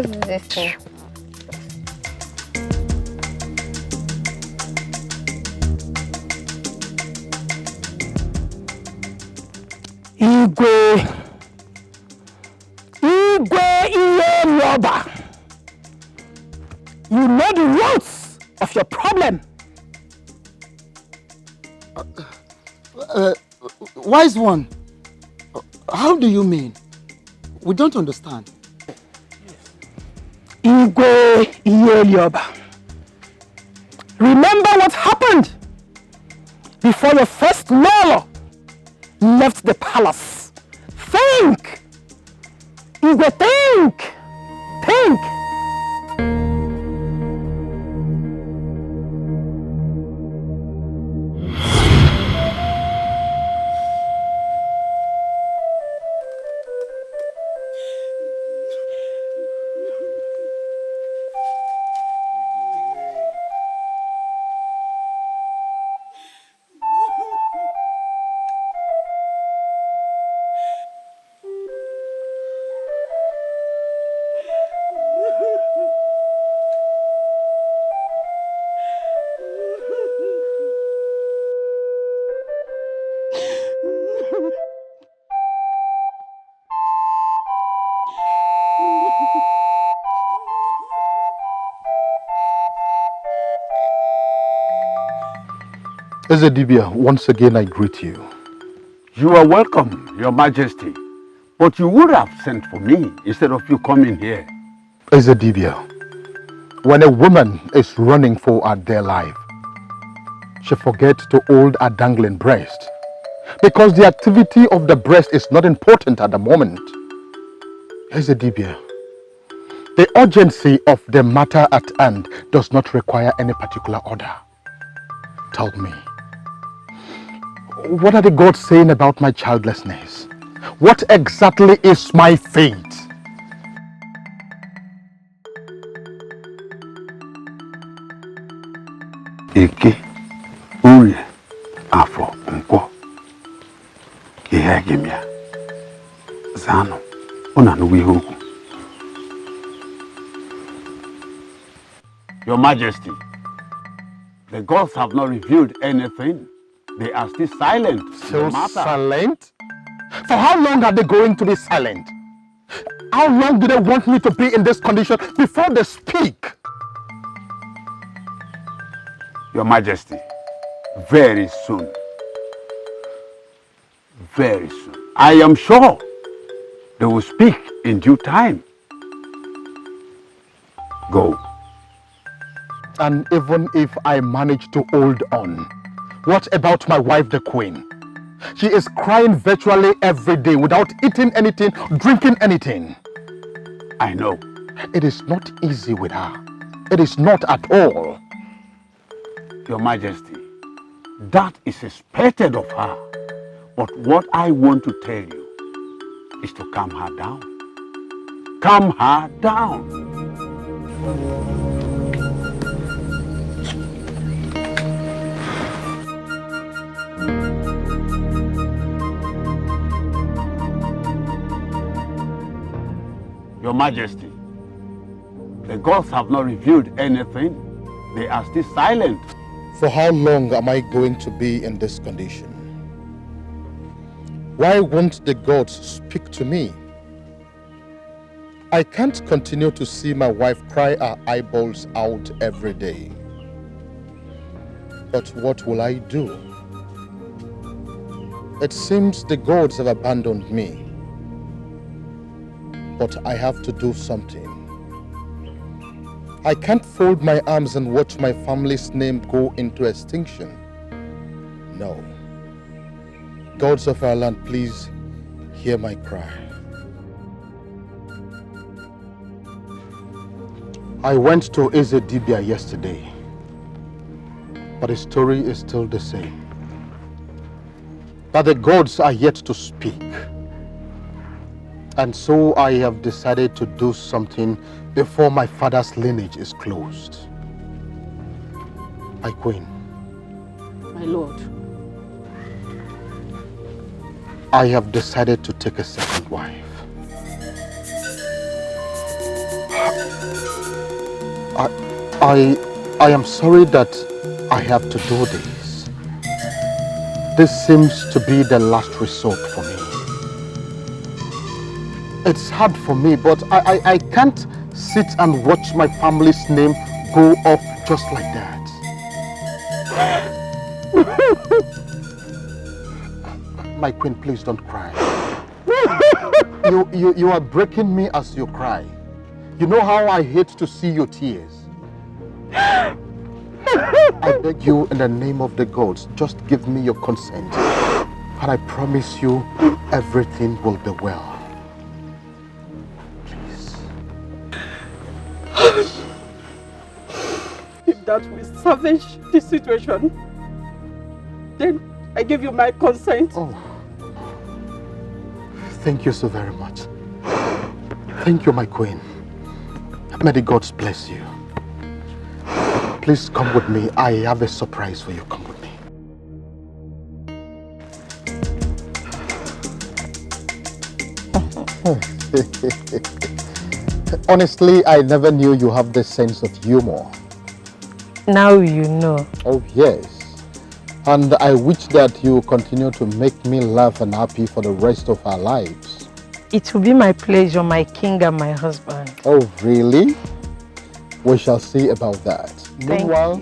do this thing. Igwe Iyeloba, you know the roots of your problem. Wise one, how do you mean? We don't understand. Igwe Iyeloba, remember what happened before your first Lolo left the palace. Think! Igwe, think! Ezedibia, once again I greet you. You are welcome, Your Majesty. But you would have sent for me instead of you coming here. Ezedibia, when a woman is running for her dear life, she forgets to hold a dangling breast. Because the activity of the breast is not important at the moment. Ezedibia, the urgency of the matter at hand does not require any particular order. Tell me, what are the gods saying about my childlessness? What exactly is my fate? Eke, Uri, Afro, Unko, Kihagimia, Zano, Unanuihuku. Your Majesty, the gods have not revealed anything. They are still silent. Still silent? For how long are they going to be silent? How long do they want me to be in this condition before they speak? Your Majesty, very soon. Very soon. I am sure they will speak in due time. Go. And even if I manage to hold on, what about my wife, the Queen? She is crying virtually every day without eating anything, drinking anything. I know. It is not easy with her. It is not at all. Your Majesty, that is expected of her. But what I want to tell you is to calm her down. Calm her down. Your Majesty, the gods have not revealed anything. They are still silent. For how long am I going to be in this condition? Why won't the gods speak to me? I can't continue to see my wife cry her eyeballs out every day. But what will I do? It seems the gods have abandoned me. But I have to do something. I can't fold my arms and watch my family's name go into extinction. No. Gods of our land, please hear my cry. I went to Ezedibia yesterday, but the story is still the same. That the gods are yet to speak. And so I have decided to do something before my father's lineage is closed. My queen. My lord. I have decided to take a second wife. I am sorry that I have to do this. This seems to be the last resort for me. It's hard for me, but I can't sit and watch my family's name go up just like that. My queen, please don't cry. You are breaking me as you cry. You know how I hate to see your tears. I beg you in the name of the gods, just give me your consent. And I promise you everything will be well. If that will salvage the situation, then I give you my consent. Oh. Thank you so very much. Thank you, my queen. May the gods bless you. Please come with me. I have a surprise for you. Come with me. Honestly, I never knew you have this sense of humor. Now you know. Oh, yes. And I wish that you continue to make me laugh and happy for the rest of our lives. It will be my pleasure, my king and my husband. Oh, really? We shall see about that. Thank Meanwhile,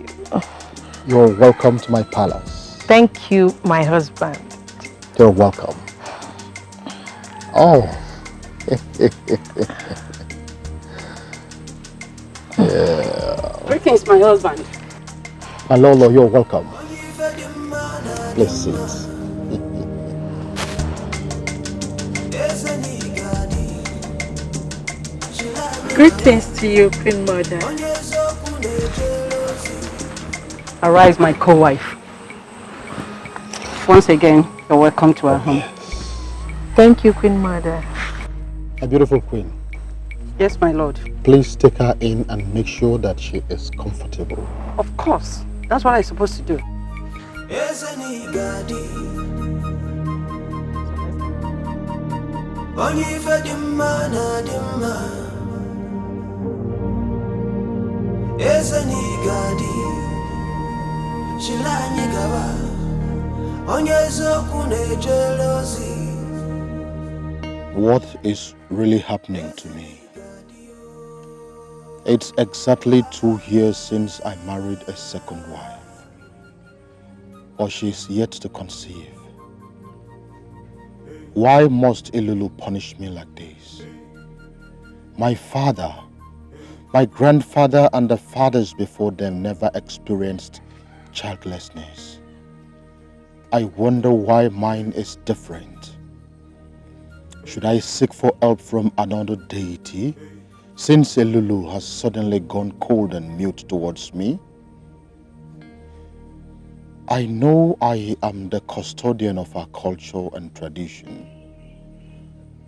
you're welcome to my palace. Thank you, my husband. You're welcome. Oh. Yeah. Greetings, my husband. Malolo, you're welcome. Please sit. Greetings to you, Queen Mother. Arise, my co-wife. Once again, you're welcome to our home. Thank you, Queen Mother. A beautiful queen. Yes, my lord. Please take her in and make sure that she is comfortable. Of course. That's what I'm supposed to do. What is really happening to me? It's exactly 2 years since I married a second wife. Or she's yet to conceive. Why must Ilulu punish me like this? My father, my grandfather and the fathers before them never experienced childlessness. I wonder why mine is different. Should I seek for help from another deity, since Ilulu has suddenly gone cold and mute towards me? I know I am the custodian of our culture and tradition,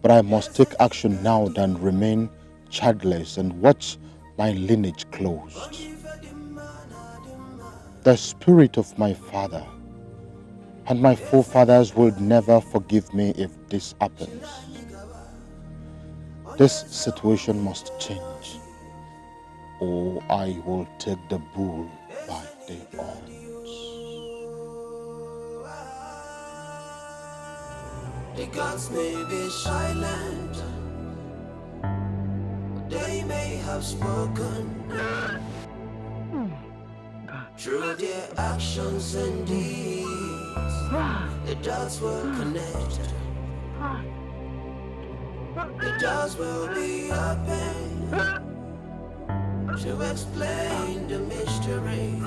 but I must take action now than remain childless and watch my lineage closed. The spirit of my father and my forefathers will never forgive me if this happens. This situation must change, or I will take the bull by the horns. The gods may be silent, they may have spoken. Through their actions and deeds, the dots will connect. The doors will be open to explain the mystery.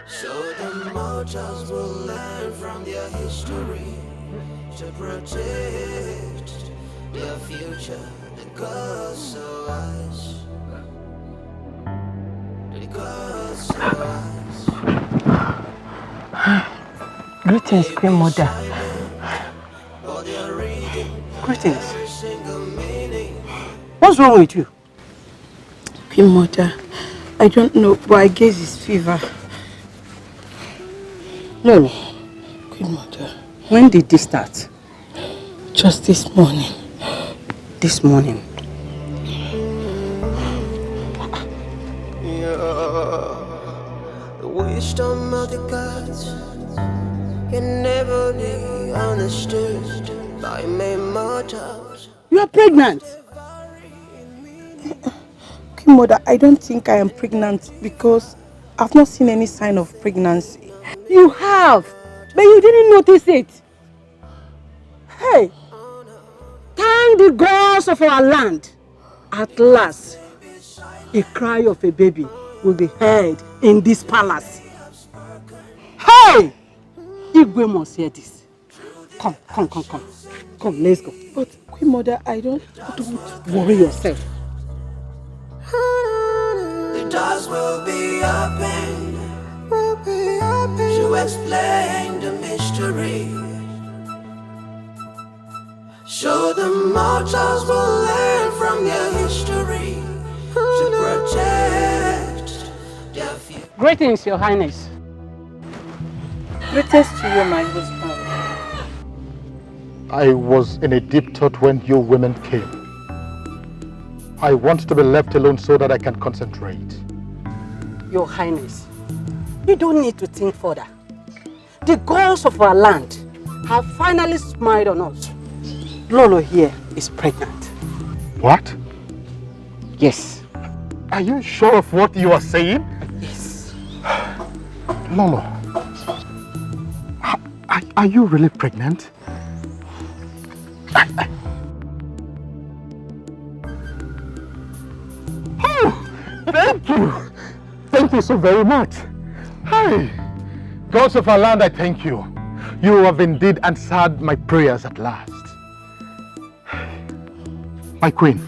So the mortals will learn from their history to protect their future. The gods so wise. The gods so wise. Greetings, Queen Mother. Greetings. What's wrong with you? Queen Mother, I don't know, but I guess it's fever. No. Queen Mother. When did this start? Just this morning. This morning? The wisdom of the gods can never be understood by mere mortals. You are pregnant. Queen Mother, I don't think I am pregnant because I've not seen any sign of pregnancy. You have, but you didn't notice it. Hey, thank the gods of our land. At last, a cry of a baby will be heard in this palace. Hey, Igwe must hear this. Come, let's go. But Queen Mother, don't worry yourself. The doors will be open to explain the mystery. So the mortals will learn from their history to protect their future. Greetings, Your Highness. Greetings to you, my husband. I was in a deep thought when you women came. I want to be left alone so that I can concentrate. Your Highness, you don't need to think further. The gods of our land have finally smiled on us. Lolo here is pregnant. What? Yes. Are you sure of what you are saying? Yes. Lolo, are you really pregnant? Oh, thank you. Thank you so very much. Hey, gods of our land, I thank you. You have indeed answered my prayers at last. My queen,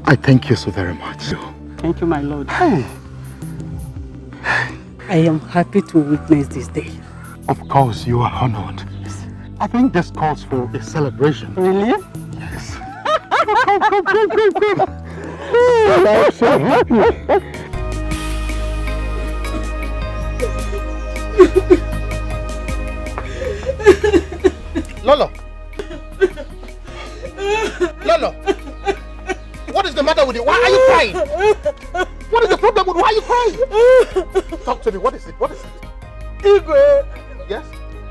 I thank you so very much. Thank you, my lord. Hey. I am happy to witness this day. Of course, you are honored. I think this calls for a celebration. Really? Yes. Come. I'm so happy. Lolo! Lolo! What is the matter with you? Why are you crying? What is the problem with why are you crying? Talk to me. What is it? What is it? Igwe! Yes?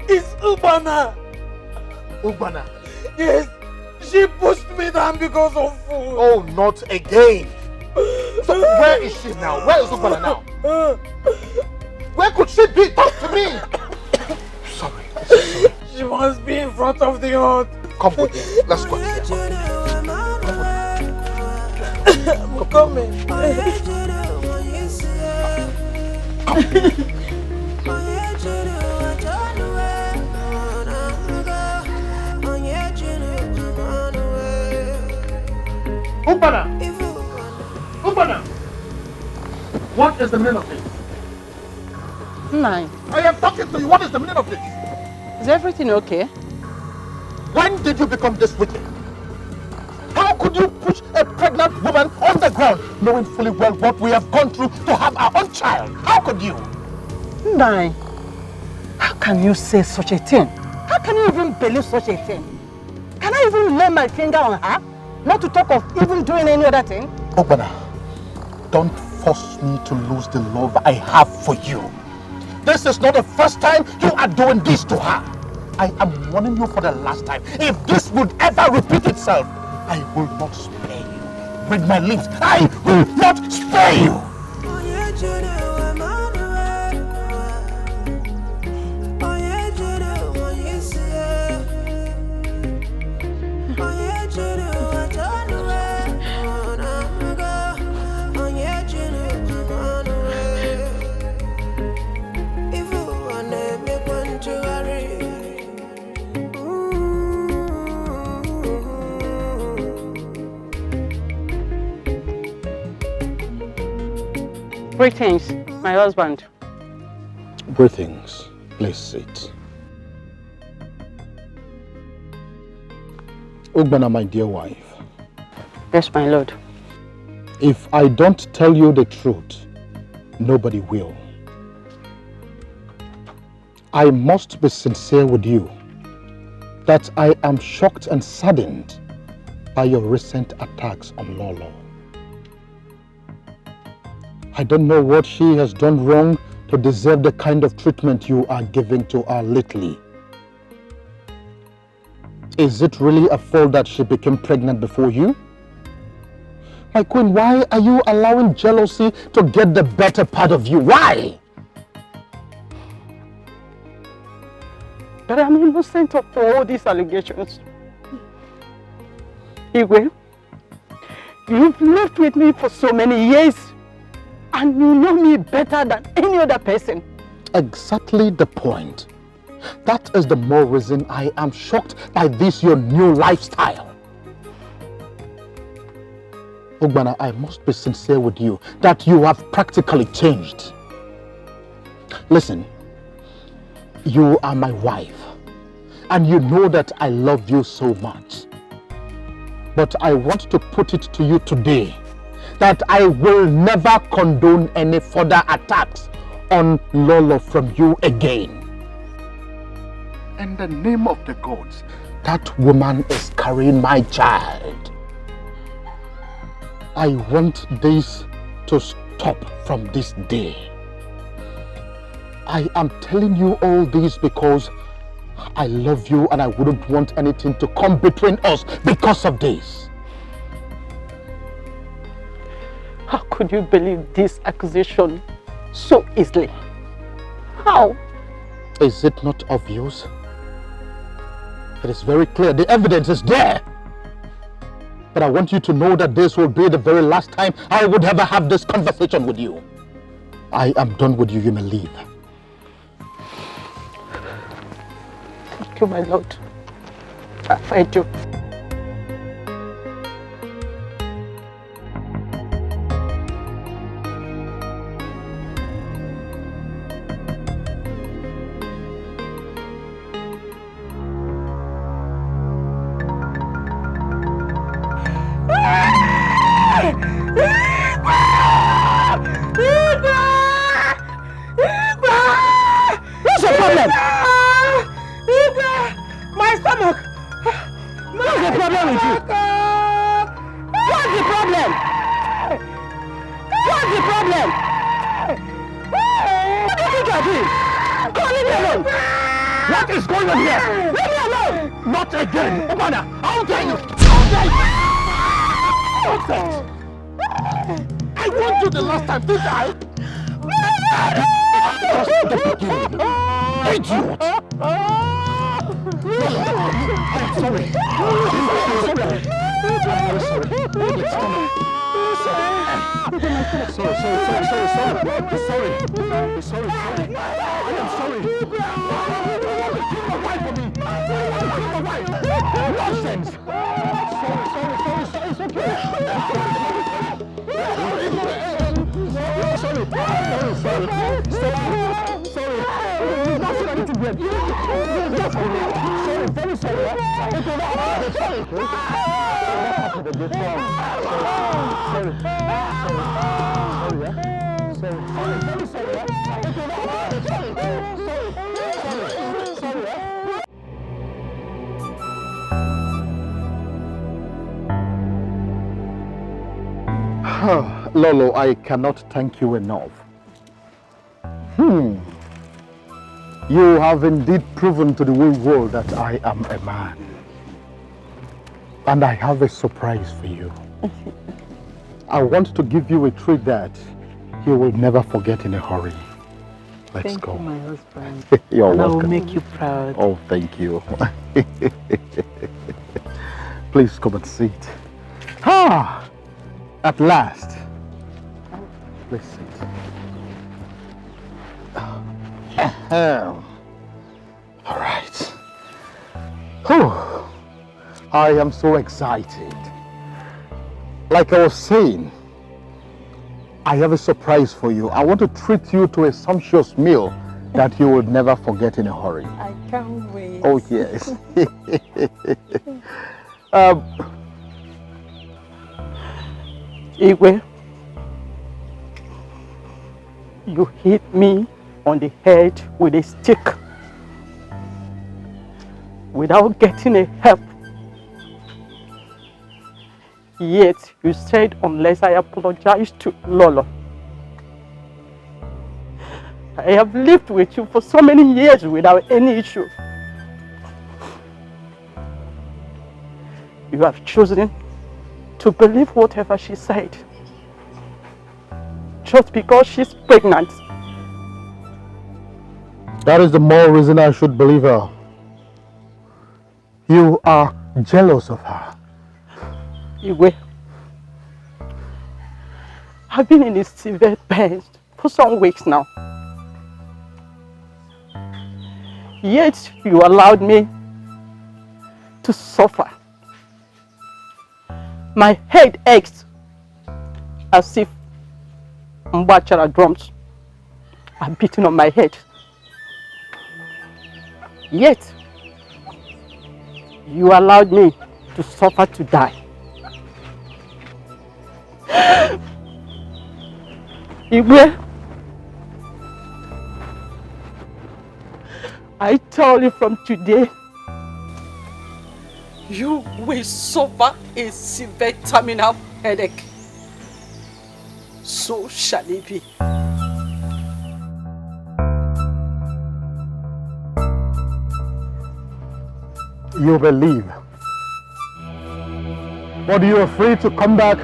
It's Ubana! Ubana? Yes! She pushed me down because of food! Oh, not again! So where is she now? Where is Ubana now? Where could she be? Talk to me! Sorry. She must be in front of the hut. Come with me. Let's go. I'm coming. Ubana! Ubana! What is the meaning of this? Nine. I am talking to you. What is the meaning of this? Is everything okay? When did you become this wicked? How could you push a pregnant woman on the ground, knowing fully well what we have gone through to have our own child? How could you? Nine. How can you say such a thing? How can you even believe such a thing? Can I even lay my finger on her? Not to talk of even doing any other thing? Obana, don't force me to lose the love I have for you. This is not the first time you are doing this to her. I am warning you for the last time. If this would ever repeat itself, I will not spare you. With my lips, I will not spare you. Greetings, my husband. Greetings. Please sit. Ugbana, my dear wife. Yes, my lord. If I don't tell you the truth, nobody will. I must be sincere with you that I am shocked and saddened by your recent attacks on Lolo. I don't know what she has done wrong to deserve the kind of treatment you are giving to her lately. Is it really a fault that she became pregnant before you? My queen, why are you allowing jealousy to get the better part of you? Why? But I'm innocent of all these allegations. Igwe, you've lived with me for so many years. And you know me better than any other person. Exactly the point. That is the more reason I am shocked by this your new lifestyle. Ugbana, I must be sincere with you that you have practically changed. Listen, you are my wife and you know that I love you so much. But I want to put it to you today that I will never condone any further attacks on Lolo from you again. In the name of the gods, that woman is carrying my child. I want this to stop from this day. I am telling you all this because I love you and I wouldn't want anything to come between us because of this. How could you believe this accusation so easily? How? Is it not obvious? It is very clear. The evidence is there. But I want you to know that this will be the very last time I would ever have this conversation with you. I am done with you. You may leave. Thank you, my lord. I do. What's your problem? My stomach! What's the problem with you? What's the problem? What's the problem? What do you think you're doing? Come leave me alone! What is going on here? Leave me alone! Not again! Obana, how dare you? How dare you? Nonsense! I warned you the last time, didn't I? Just the beginning. Idiot! I'm sorry. Sorry. I am sorry. Keep away from me. Nonsense. Sorry. It's okay. Sorry. You've not seen anything yet. Sorry, very sorry. Lolo, I cannot thank you enough. You have indeed proven to the whole world that I am a man. And I have a surprise for you. I want to give you a treat that you will never forget in a hurry. Let's go. Thank you, my husband. You're and welcome. I will make you proud. Oh, thank you. Please come and sit. At last. Please sit. All right. I am so excited. Like I was saying, I have a surprise for you. I want to treat you to a sumptuous meal that you would never forget in a hurry. I can't wait. Oh, yes. Igwe, you hit me on the head with a stick without getting a help. Yet you said unless I apologize to Lolo. I have lived with you for so many years without any issue. You have chosen to believe whatever she said. Just because she's pregnant. That is the more reason I should believe her. You are jealous of her. Igwe, I've been in a severe pain for some weeks now. Yet you allowed me to suffer. My head aches as if Mbachara drums are beating on my head. Yet you allowed me to suffer to die. Igwe, I tell you from today, you will suffer a severe terminal headache. So shall it be. You believe. But you are free to come back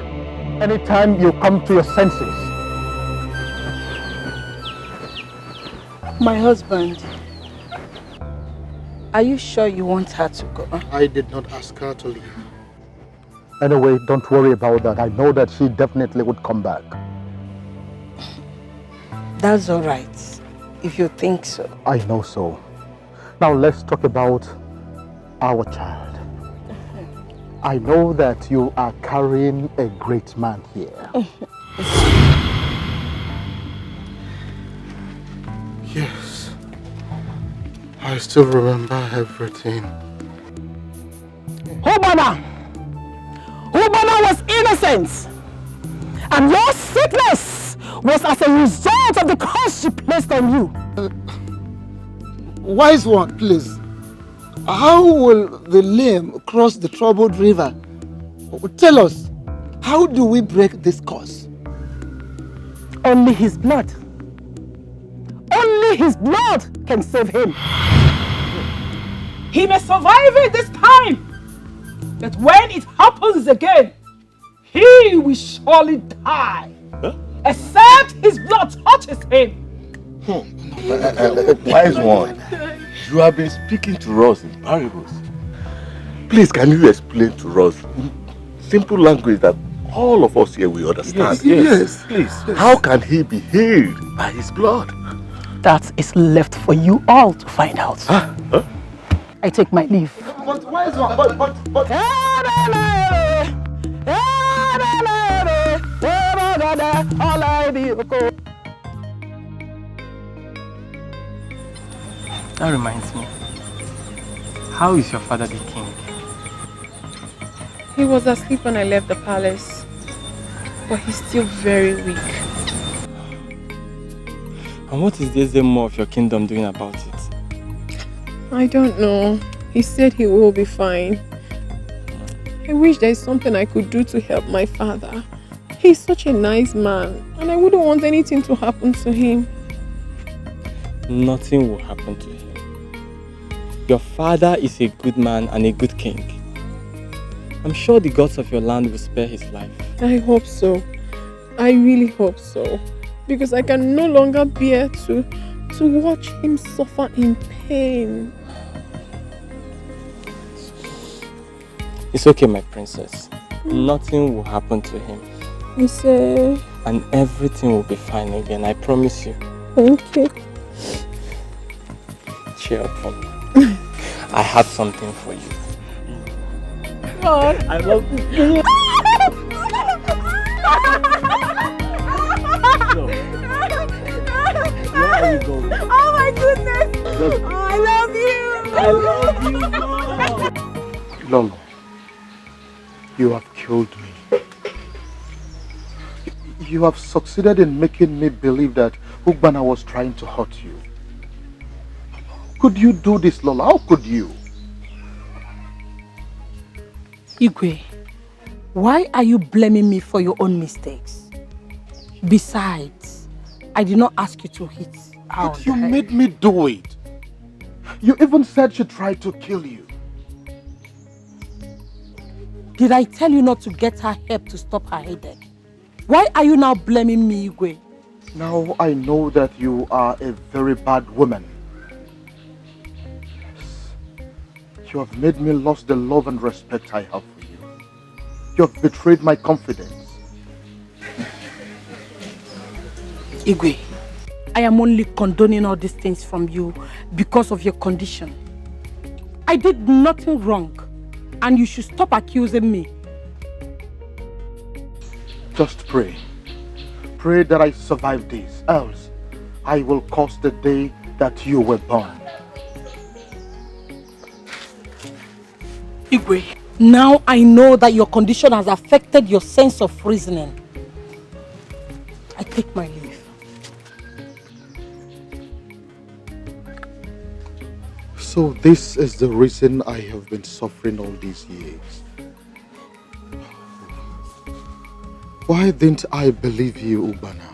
anytime you come to your senses. My husband, are you sure you want her to go? I did not ask her to leave. Anyway, don't worry about that. I know that she definitely would come back. That's all right, if you think so. I know so. Now let's talk about our child. I know that you are carrying a great man here. Yes. I still remember everything. Ubana was innocent. And your sickness was as a result of the curse she placed on you. Wise one, please. How will the lame cross the troubled river? Tell us, how do we break this curse? Only his blood. Only his blood can save him. He may survive it this time, but when it happens again, he will surely die. Huh? Except his blood touches him. Wise one, you have been speaking to us in parables. Please, can you explain to us in simple language that all of us here will understand? Yes. Please. Yes. How can he be healed by his blood? That is left for you all to find out. Huh? I take my leave. But wise one, but... That reminds me. How is your father the king? He was asleep when I left the palace, but he's still very weak. And what is this more of your kingdom doing about it? I don't know. He said he will be fine. I wish there is something I could do to help my father. He's such a nice man, and I wouldn't want anything to happen to him. Nothing will happen to him. Your father is a good man and a good king. I'm sure the gods of your land will spare his life. I hope so. I really hope so. Because I can no longer bear to watch him suffer in pain. It's okay, my princess. Nothing will happen to him. You say? And everything will be fine again, I promise you. Thank you. Cheer up for me. I have something for you. God. I love you. Where are you going? Oh my goodness! Oh, I love you! I love you! Lolo, you have killed me. You have succeeded in making me believe that Ugbana was trying to hurt you. Could you do this, Lola? How could you? Igwe, why are you blaming me for your own mistakes? Besides, I did not ask you to hit her. But you made me do it. You even said she tried to kill you. Did I tell you not to get her help to stop her headache? Why are you now blaming me, Igwe? Now I know that you are a very bad woman. You have made me lose the love and respect I have for you. You have betrayed my confidence. Igwe, I am only condoning all these things from you because of your condition. I did nothing wrong, and you should stop accusing me. Just pray. Pray that I survive this, else I will curse the day that you were born. Igwe, now I know that your condition has affected your sense of reasoning. I take my leave. So this is the reason I have been suffering all these years. Why didn't I believe you, Ubana?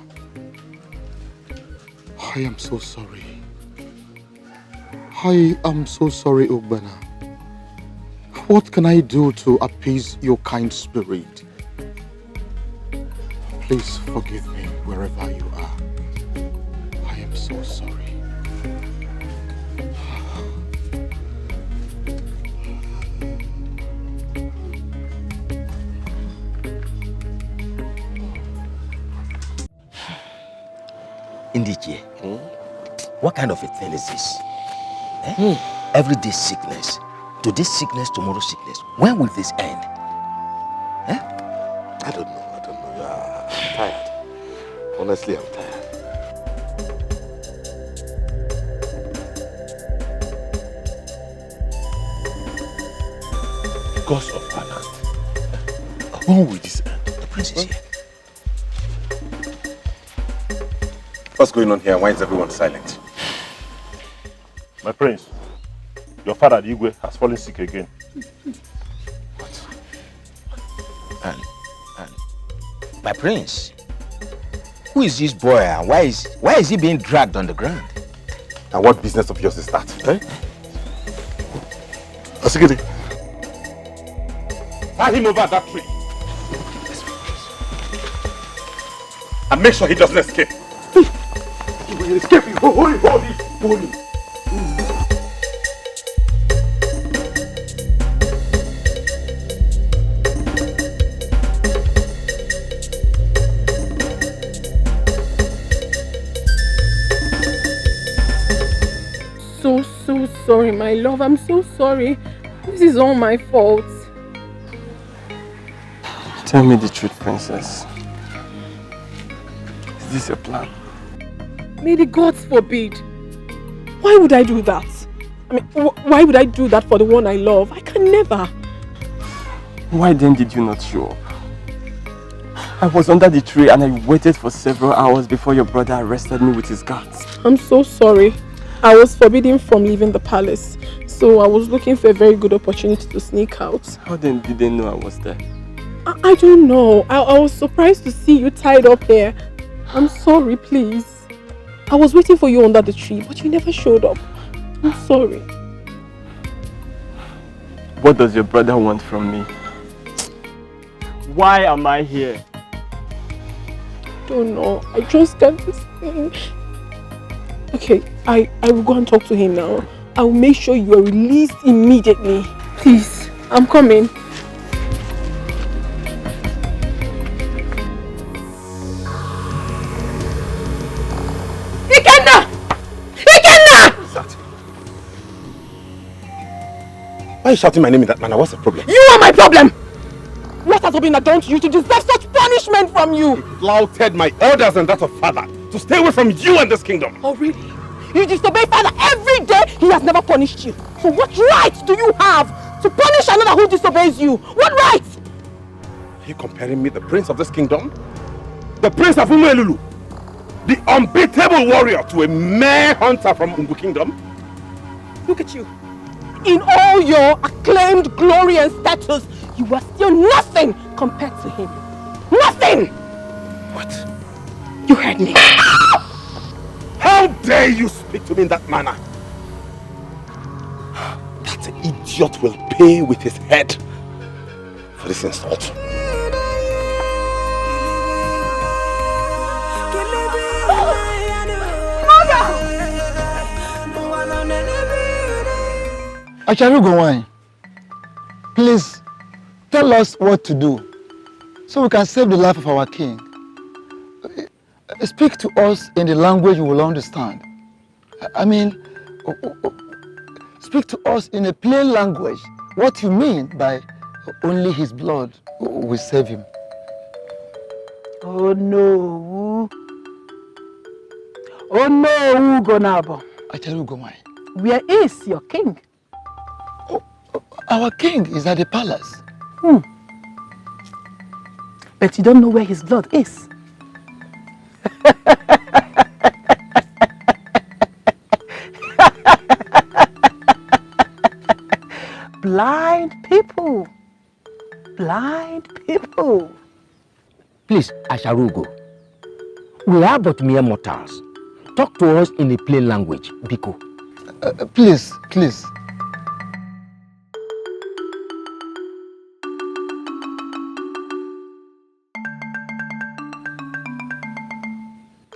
I am so sorry. I am so sorry, Ubana. What can I do to appease your kind spirit? Please forgive me wherever you are. I am so sorry. Dikeh, what kind of a thing is this? Everyday sickness. Today's sickness, tomorrow's sickness. When will this end? I don't know. Yeah, I'm tired. Honestly, I'm tired. Because of Anand. When will this end? The prince is here. What's going on here? Why is everyone silent? My prince, your father, Igwe, has fallen sick again. What? And my prince, who is this boy and why is he being dragged on the ground? And what business of yours is that? Asigede, tie him over that tree. And make sure he doesn't escape. He will escape. Hold him. So sorry, my love. I'm so sorry. This is all my fault. Tell me the truth, princess. Is this your plan? May the gods forbid. Why would I do that? I mean, why would I do that for the one I love? I can never. Why then did you not show up? I was under the tree and I waited for several hours before your brother arrested me with his guards. I'm so sorry. I was forbidden from leaving the palace, so I was looking for a very good opportunity to sneak out. How then did they know I was there? I don't know. I was surprised to see you tied up here. I'm sorry, please. I was waiting for you under the tree, but you never showed up. I'm sorry. What does your brother want from me? Why am I here? Don't know. I just can't explain. Okay, I will go and talk to him now. I will make sure you are released immediately. Please, I'm coming. Why are you shouting my name in that manner? What's the problem? You are my problem! What has Obinna done to you to deserve such punishment from you? He flouted my orders and that of father to stay away from you and this kingdom. Oh really? You disobey father every day. He has never punished you. So what right do you have to punish another who disobeys you? What right? Are you comparing me, the prince of this kingdom, the prince of Umuelulu, the unbeatable warrior, to a mere hunter from Ungu kingdom? Look at you. In all your acclaimed glory and status, you are still nothing compared to him. Nothing! What? You heard me. How dare you speak to me in that manner? That idiot will pay with his head for this insult. Acharugo, please tell us what to do so we can save the life of our king. Speak to us in the language we will understand. I mean, speak to us in a plain language what you mean by only his blood will save him. Oh no. Oh no, Ugonabo. Acharugo, where is your king? Our king is at the palace. But you don't know where his blood is. Blind people. Blind people. Please, Asharugo, we are but mere mortals. Talk to us in a plain language, Biko. Please, please.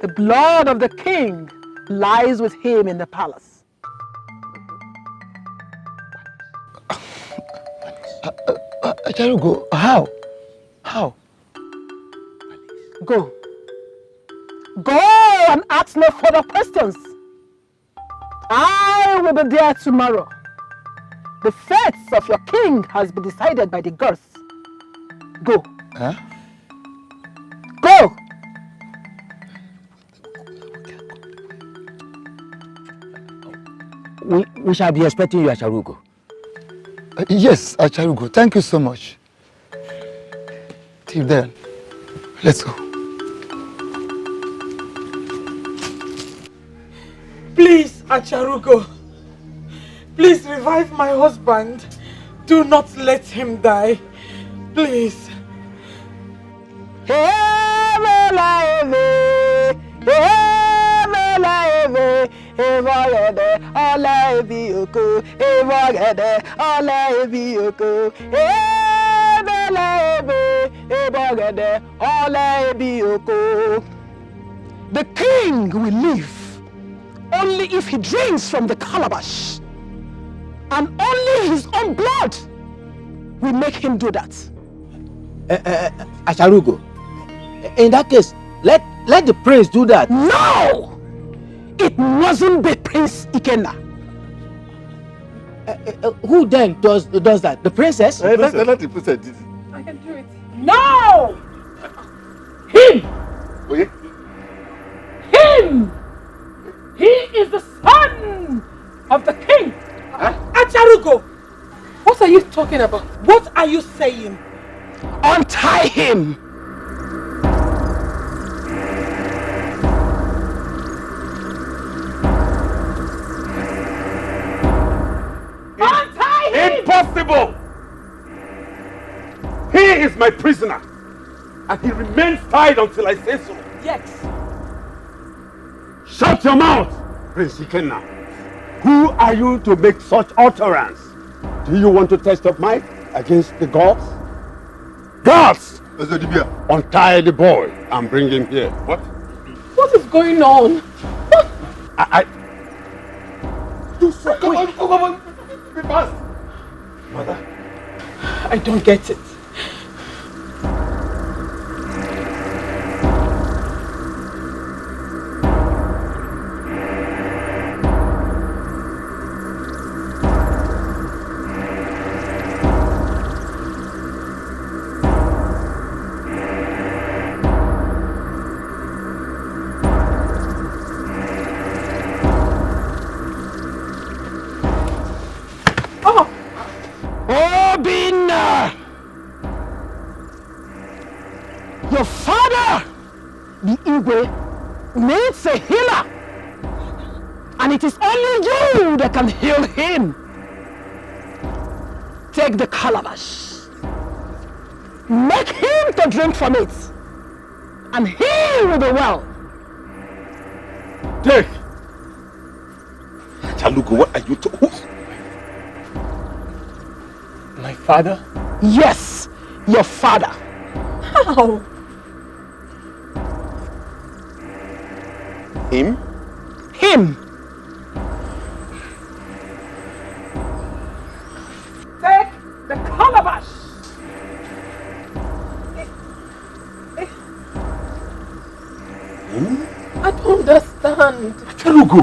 The blood of the king lies with him in the palace. Acharugo, how? How? Go. Go and ask no further questions. I will be there tomorrow. The fate of your king has been decided by the gods. Go. Huh? Go! We shall be expecting you, Acharugo. Yes, Acharugo. Thank you so much. Till then, let's go. Please, Acharugo. Please revive my husband. Do not let him die. Please. The king will live only if he drinks from the calabash, and only his own blood will make him do that. Acharugo, in that case, let the prince do that. No! It mustn't be Prince Ikenna. Who then does that? The princess? Let the princess do it. I can do it. No! Him! Okay. Him! He is the son of the king. Acharugo! What are you talking about? What are you saying? Untie him! Untie him! Impossible! He is my prisoner, and he remains tied until I say so. Yes. Shut your mouth, Prince Ikenna. Who are you to make such utterance? Do you want to test your might against the gods? Gods! Untie the boy and bring him here. What? What is going on? What? You so come on. Be fast. Mother, I don't get it. Your father, the Igwe, needs a healer. And it is only you that can heal him. Take the calabash. Make him to drink from it. And he will be well. Take. Chalugo, what are you talking? My father? Yes, your father. How? Him? Him. Take the calabash. I don't understand. Chalugo.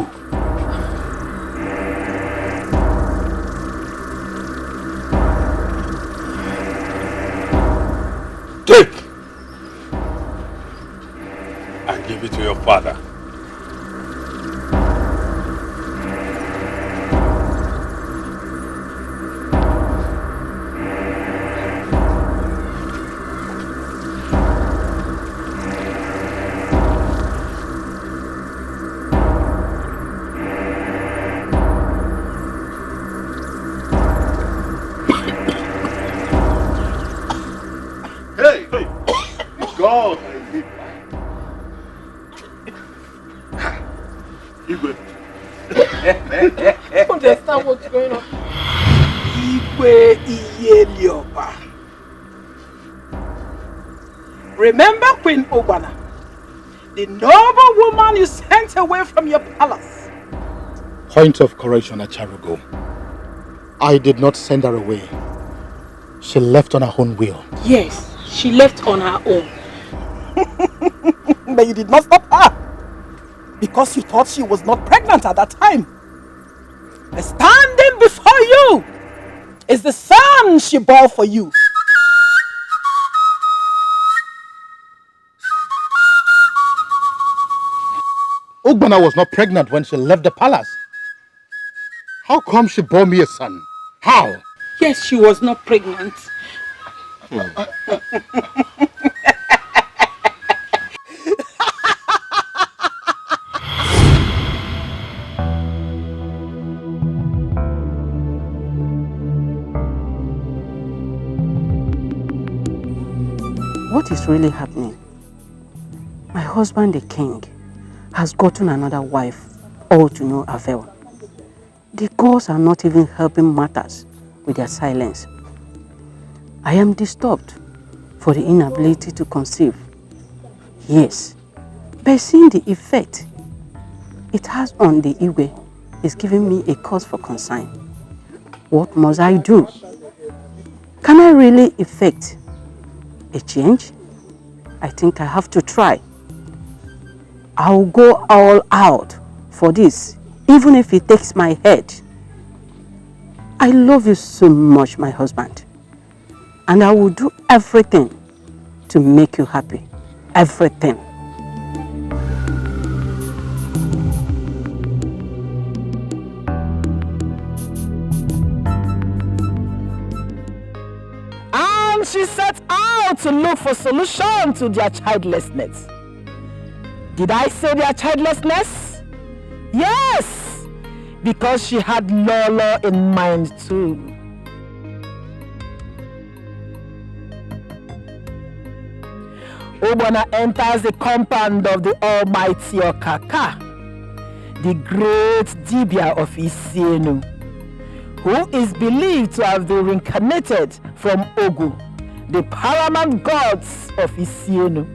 Take and give it to your father. God, I live by. I don't understand what's going on. Igwe Iyelioba. Remember Queen Ogwana? The noble woman you sent away from your palace. Point of correction, Acharugo. I did not send her away. She left on her own will. Yes, she left on her own. But you did not stop her. Because you thought she was not pregnant at that time. And standing before you is the son she bore for you. Ugbana was not pregnant when she left the palace. How come she bore me a son? How? Yes, she was not pregnant. What is really happening? My husband, the king, has gotten another wife, all to no avail. The gods are not even helping matters with their silence. I am disturbed for the inability to conceive. Yes, by seeing the effect it has on the Igwe is giving me a cause for concern. What must I do? Can I really effect a change? I think I have to try. I'll go all out for this, even if it takes my head. I love you so much, my husband. And I will do everything to make you happy. Everything. And she set out to look for solution to their childlessness. Did I say their childlessness? Yes, because she had Lolo in mind too. Obana enters the compound of the almighty Okaka, the great Dibia of Isienu, who is believed to have been reincarnated from Ogu, the paramount gods of Isienu.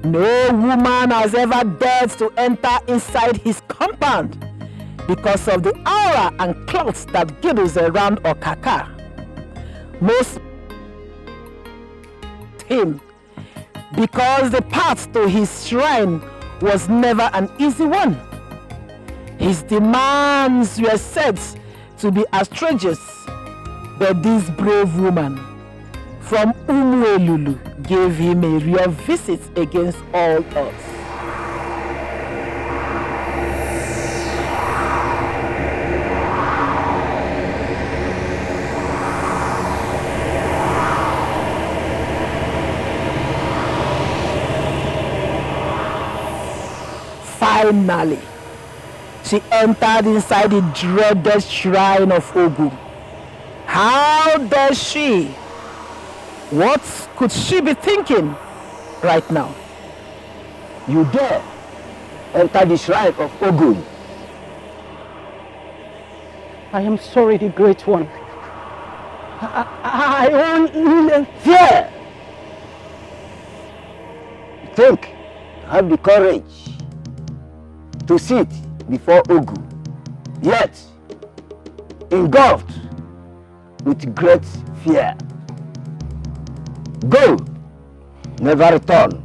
No woman has ever dared to enter inside his compound because of the aura and clouds that girdles around Okaka. Most him because the path to his shrine was never an easy one. His demands were said to be outrageous, but this brave woman from Umuelulu gave him a real visit against all odds. Finally, she entered inside the dreaded shrine of Ogu. How does she? What could she be thinking right now? You dare enter the shrine of Ogun? I am sorry, the great one. I only fear. Think, have the courage to sit before Ogu, yet engulfed with great fear. Go, never return.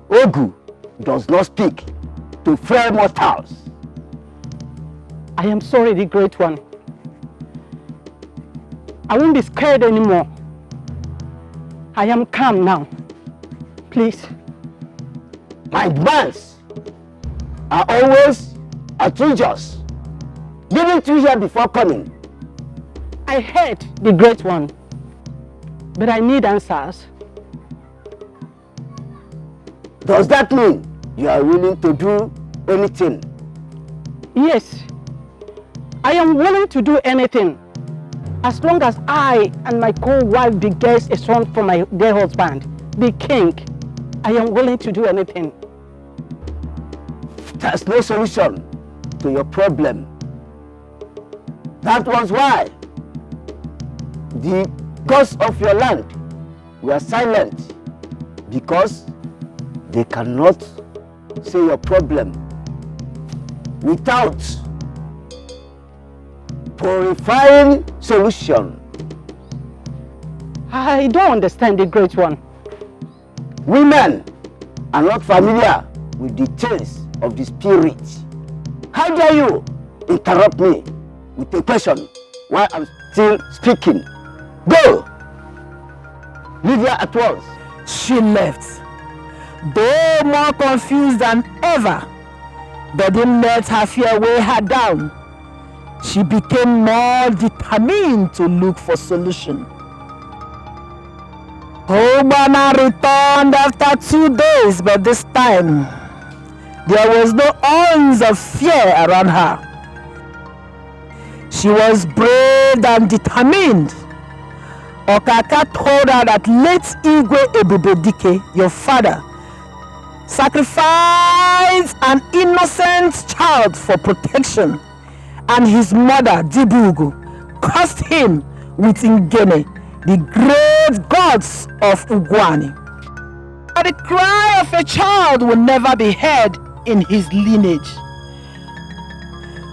Ogu does not speak to frail mortals. I am sorry, the great one. I won't be scared anymore. I am calm now. Please. My demands are always outrageous. Didn't you hear before coming? I heard, the great one. But I need answers. Does that mean you are willing to do anything? Yes. I am willing to do anything. As long as I and my co-wife beget a son for my dear husband, the king, I am willing to do anything. There's no solution to your problem. That was why the gods of your land were silent, because They cannot say your problem without purifying solution. I don't understand the great one. Women are not familiar with the things of the spirit. How dare you interrupt me with a question while I'm still speaking? Go! Leave her at once. She left, though more confused than ever. But didn't let her fear weigh her down. She became more determined to look for solution. Obana returned after 2 days, but this time there was no ounce of fear around her. She was brave and determined. Okaka told her that late Igwe Ebube Dikeh, your father, sacrificed an innocent child for protection, and his mother, Dibugu, cursed him with Ngene, the great gods of Ugwani. But the cry of a child will never be heard in his lineage,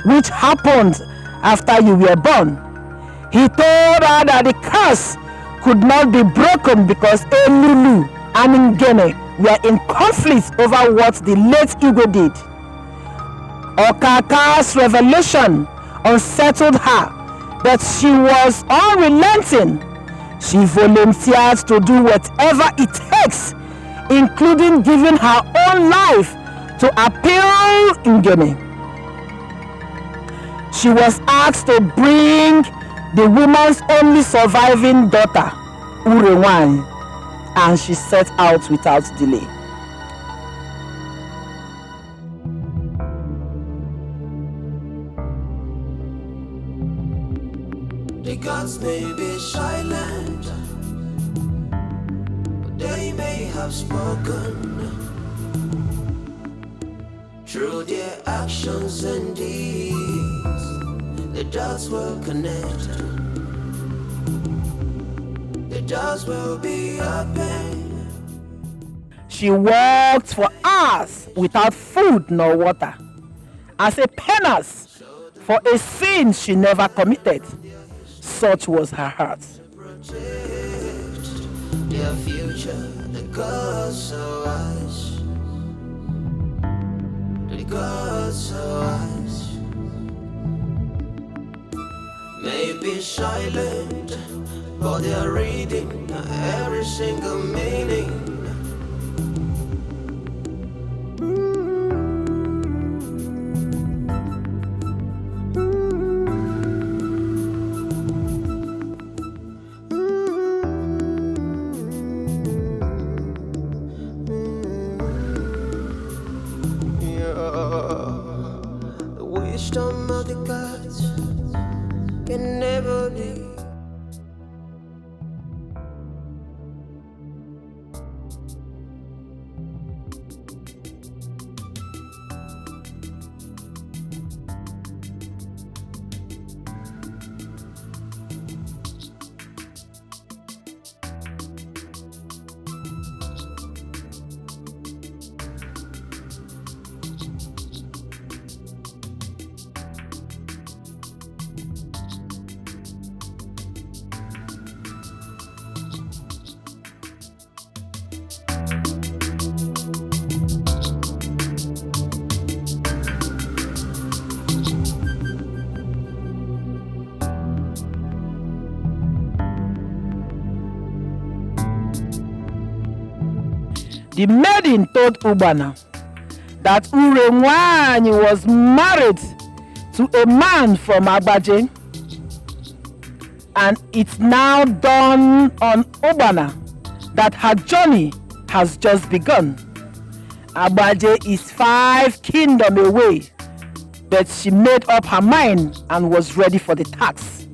which happened after you were born. He told her that the curse could not be broken because Elulu and Ngene were in conflict over what the late Igwe did. Okaka's revelation unsettled her, but she was unrelenting. She volunteered to do whatever it takes, including giving her own life to appeal Ngene. She was asked to bring the woman's only surviving daughter, Urewani, and she set out without delay. The gods may be silent, but they may have spoken. Through their actions and deeds, the dots will connect. The dots will be open. She walked for hours without food nor water, as a penance for a sin she never committed. Such was her heart. Their future, the gods are wise. The gods are wise. May be silent, but they are reading every single meaning. The wisdom of the gods can never be. The maiden told Ubana that Urewani was married to a man from Agbaje, and it's now dawned on Ubana that her journey has just begun. Agbaje is 5 kingdoms away, but she made up her mind and was ready for the task.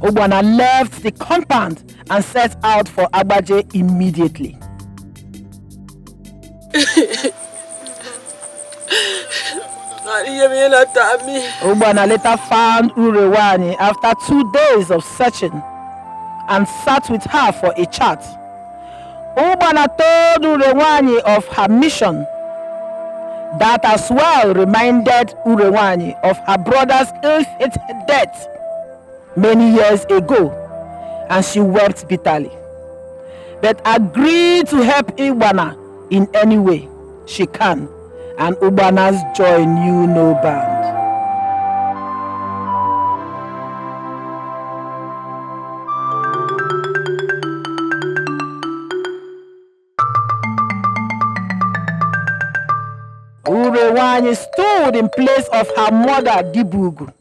Ubana left the compound and set out for Agbaje immediately. Ubana later found Urewani after 2 days of searching and sat with her for a chat. Ubana told Urewani of her mission. That as well reminded Urewani of her brother's ill-fated death many years ago, and she wept bitterly, but agreed to help Ubana in any way she can, and Ubana's joy knew no bound. Urewani stood in place of her mother Dibugu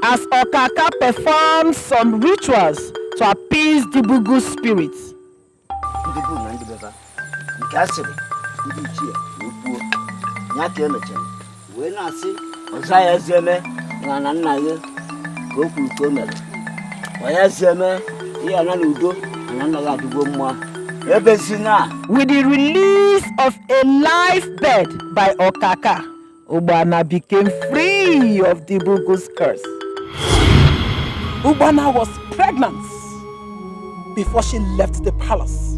as Okaka performed some rituals to appease Dibugu's spirits. With the release of a life bed by Okaka, Ubana became free of Dibugu's curse. Ubana was pregnant before she left the palace,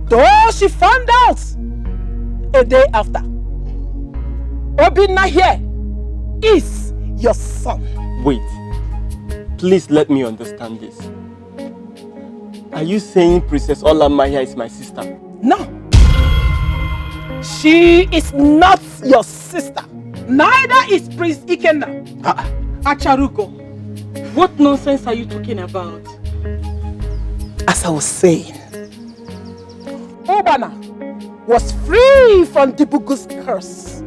though she found out a day after. Obinna here is your son. Wait, please let me understand this. Are you saying Princess Olamaya is my sister? No. She is not your sister. Neither is Prince Ikenna. Acharuko, what nonsense are you talking about? As I was saying, Ubana was free from Dibugu's curse.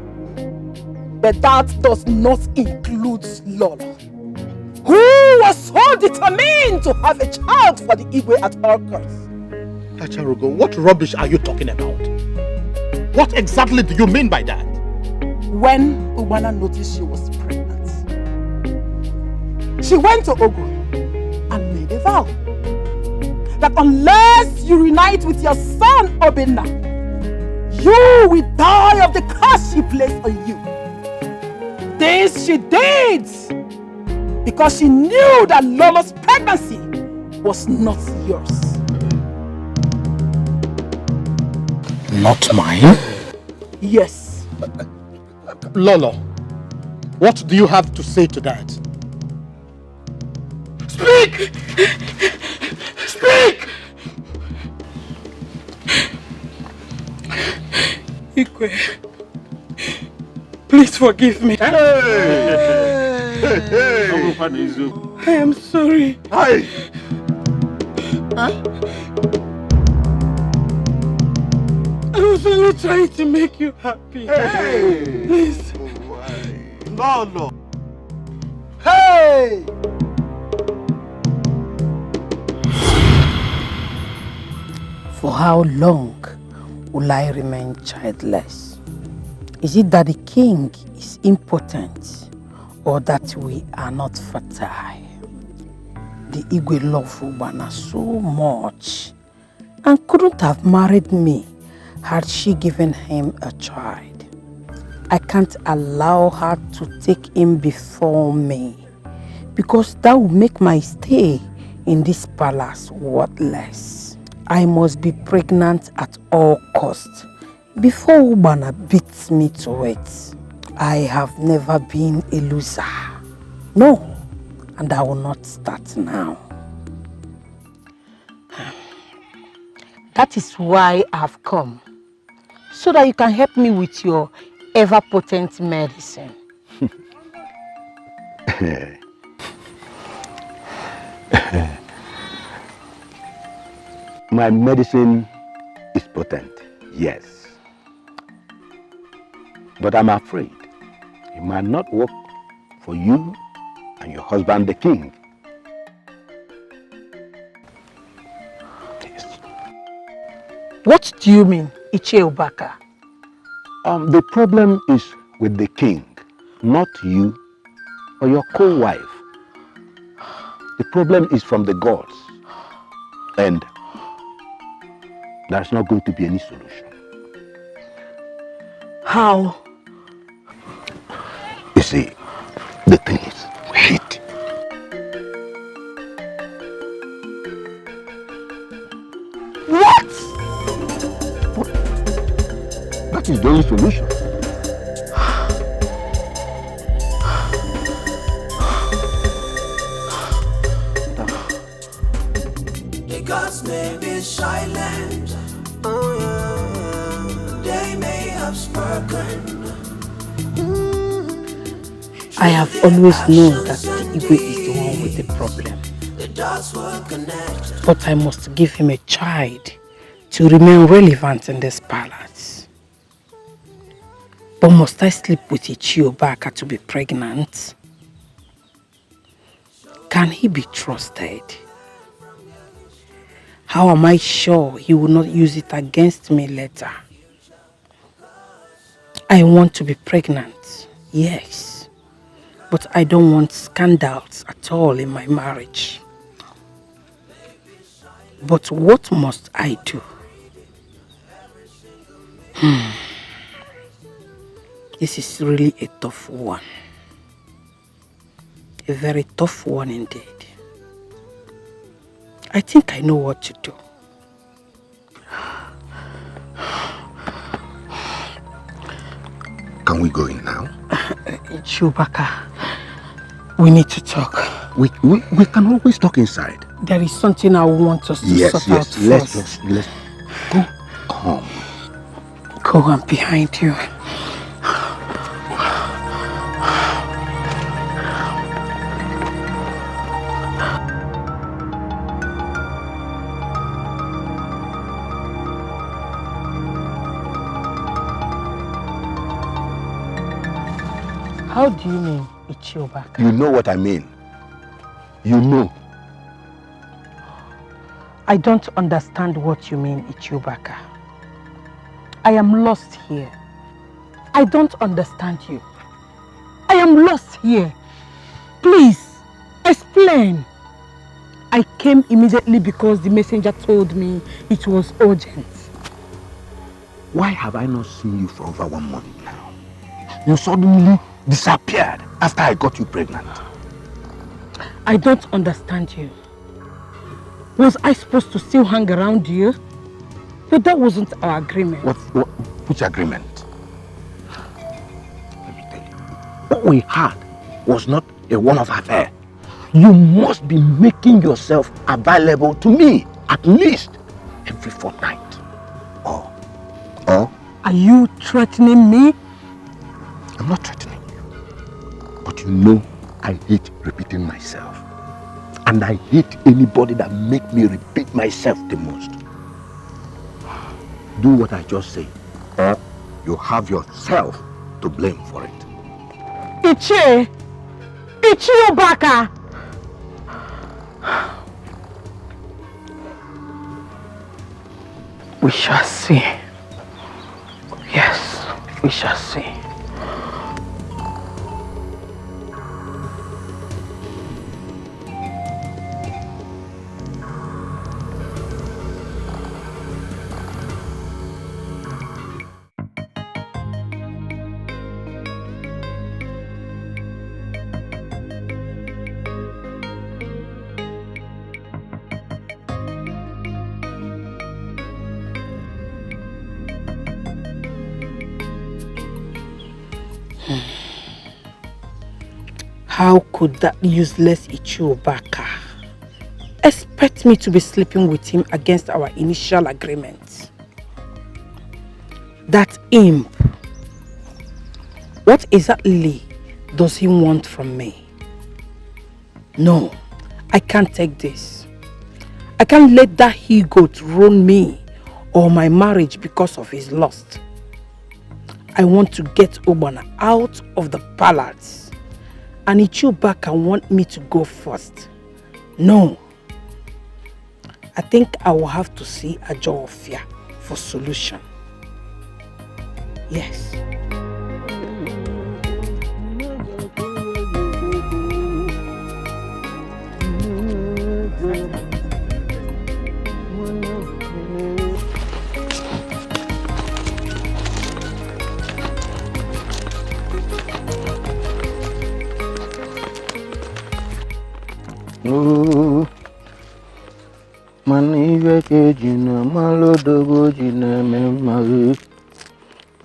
But that does not include Lola, who was so determined to have a child for the Igwe at all costs. Acharugo, what rubbish are you talking about? What exactly do you mean by that? When Ubana noticed she was pregnant, she went to Ogu and made a vow that unless you reunite with your son Obinna, you will die of the curse she placed on you. This she did because she knew that Lola's pregnancy was not yours. Not mine? Yes. Lolo, what do you have to say to that? Speak! Speak! Ikwe, please forgive me. I am sorry. Hi. I was only trying to make you happy. Please. No. Hey! For how long will I remain childless? Is it that the king is impotent or that we are not fertile? The Igwe love Ubana so much and couldn't have married me had she given him a child. I can't allow her to take him before me because that will make my stay in this palace worthless. I must be pregnant at all costs before Ubana beats me to it. I have never been a loser. No, and I will not start now. That is why I've come, so that you can help me with your ever-potent medicine. My medicine is potent, yes. But I'm afraid it might not work for you and your husband, the king. What do you mean, Iche Ubaka? The problem is with the king, not you or your co-wife. The problem is from the gods, and there's not going to be any solution. How? You see, the thing is, wait. is the only solution. The gods may be silent, oh yeah, they may have spoken. I have always known that the Igwe is the one with the problem. But I must give him a child to remain relevant in this palace. But must I sleep with Ichiobaka to be pregnant? Can he be trusted? How am I sure he will not use it against me later? I want to be pregnant, yes. But I don't want scandals at all in my marriage. But what must I do? This is really a tough one. A very tough one indeed. I think I know what to do. Can we go in now? Chewbacca, we need to talk. We can always talk inside. There is something I want us to sort out first. Let's go calm. Go on behind you. How do you mean, Ichiobaka? You know what I mean. You know. I don't understand what you mean, Ichiobaka. I am lost here. I don't understand you. I am lost here. Please, explain. I came immediately because the messenger told me it was urgent. Why have I not seen you for over 1 month now? You suddenly disappeared after I got you pregnant. I don't understand you. Was I supposed to still hang around you? But that wasn't our agreement. Which agreement? Let me tell you. What we had was not a one-off affair. You must be making yourself available to me at least every fortnight. Or? Are you threatening me? I'm not threatening you. But you know I hate repeating myself. And I hate anybody that make me repeat myself the most. Do what I just say, or you have yourself to blame for it. Ichiobaka! We shall see. Yes, we shall see. How could that useless Ichiobaka expect me to be sleeping with him against our initial agreement? That imp, what exactly does he want from me? No, I can't take this. I can't let that he-goat ruin me or my marriage because of his lust. I want to get Obana out of the palace. And Ichiobaka want me to go first. No. I think I will have to see Ajofia for solution. Yes. Manive ke jina malodogo jina memawe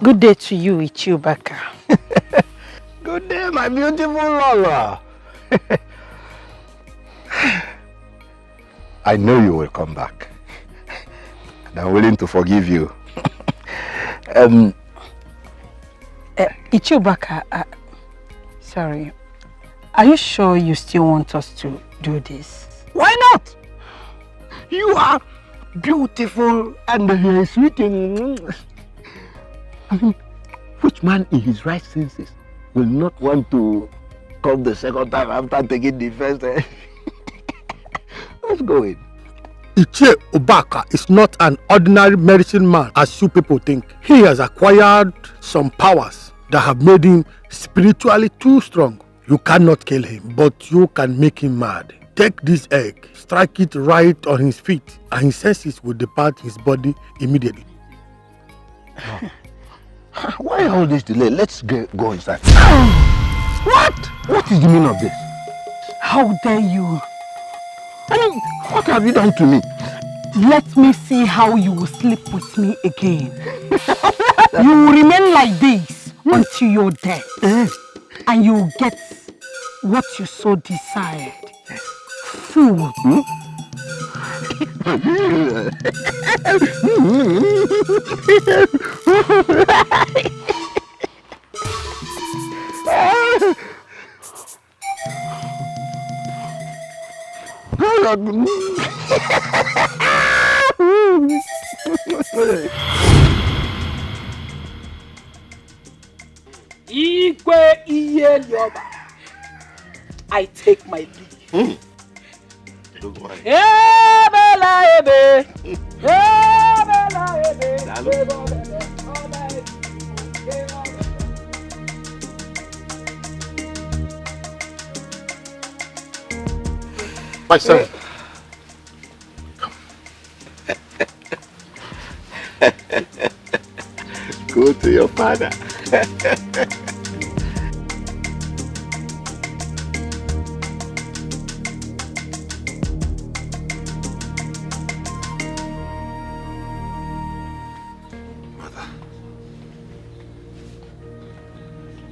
Good day to you, Ichiubaka. Good day, my beautiful Lola. I know you will come back. And I'm willing to forgive you. Ichiubaka, sorry. Are you sure you still want us to do this? Why not? You are beautiful and sweet. I mean, which man in his right senses will not want to come the second time after taking the first? Let's go in. Ichie Obaka is not an ordinary medicine man as you people think. He has acquired some powers that have made him spiritually too strong. You cannot kill him, but you can make him mad. Take this egg, strike it right on his feet, and his senses will depart his body immediately. Why all this delay? Let's go inside. What? What is the meaning of this? How dare you? I mean, what have you done to me? Let me see how you will sleep with me again. You will remain like this until you're dead. And you will get what you so desired. Food. Igwe Iye Lioba. I take my leave. My son. Go to your father.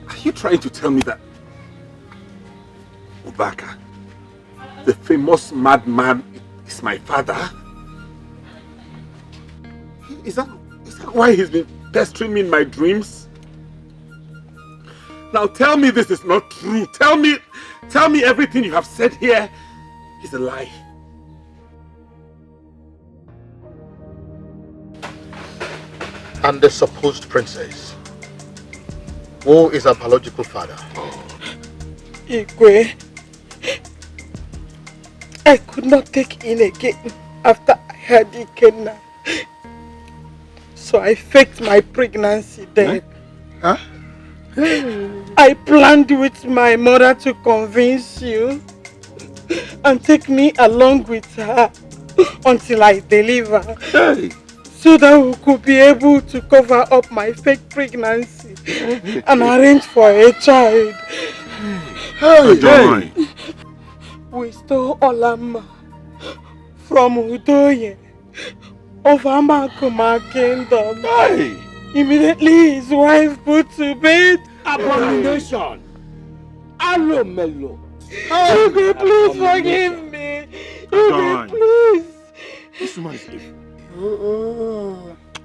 Are you trying to tell me that Obaka, the famous madman, is my father? Is that why he's been pestering me in my dreams? Now tell me this is not true. Tell me everything you have said here is a lie. And the supposed princess, who is her biological father? Igwe, I could not take in again after I had Ikenna. So I faked my pregnancy then. Huh? I planned with my mother to convince you and take me along with her until I deliver. Hey. So that we could be able to cover up my fake pregnancy and arrange for a child. Hey. We stole Olama from Udoye of Amakuma Kingdom. Hey. Immediately his wife put to bed. Abomination. Alomelo. Igwe, please forgive me. Igwe, please. This woman is evil.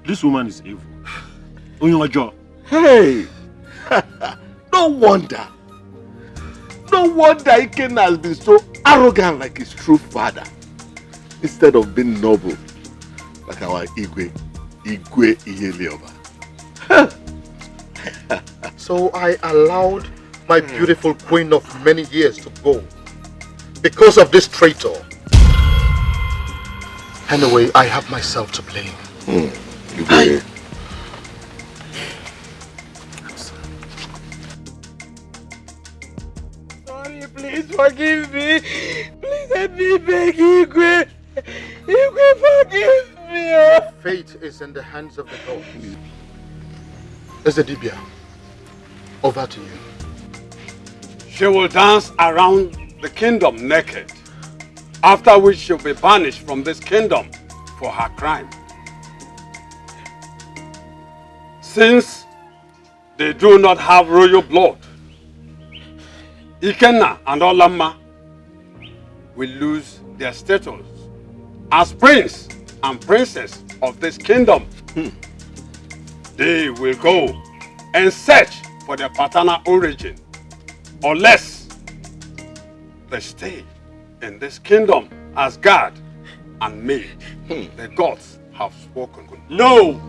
This woman is evil. Onyojo. Hey! No wonder Ikenna has been so arrogant like his true father, instead of being noble like our Igwe Iyelioba. So I allowed my beautiful queen of many years to go because of this traitor. Anyway, I have myself to blame. Sorry, please forgive me. Please let me beg Igwe. Igwe, forgive me. Fate is in the hands of the gods. Ezedibia, over to you. She will dance around the kingdom naked, after which she'll be banished from this kingdom for her crime. Since They do not have royal blood. Ikenna and Olamma will lose their status as prince and princess of this kingdom. They will go and search for their paternal origin, unless they stay in this kingdom as God and me. The gods have spoken. No!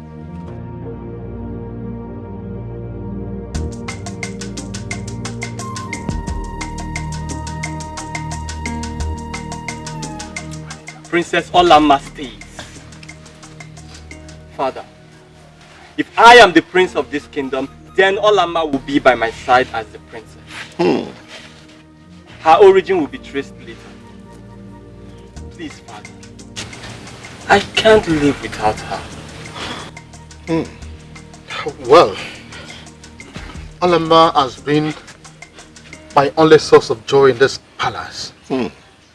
Princess Olamma stays. Father, if I am the prince of this kingdom, then Olamma will be by my side as the princess. Her origin will be traced later. Please, Father. I can't live without her. Well, Olamma has been my only source of joy in this palace.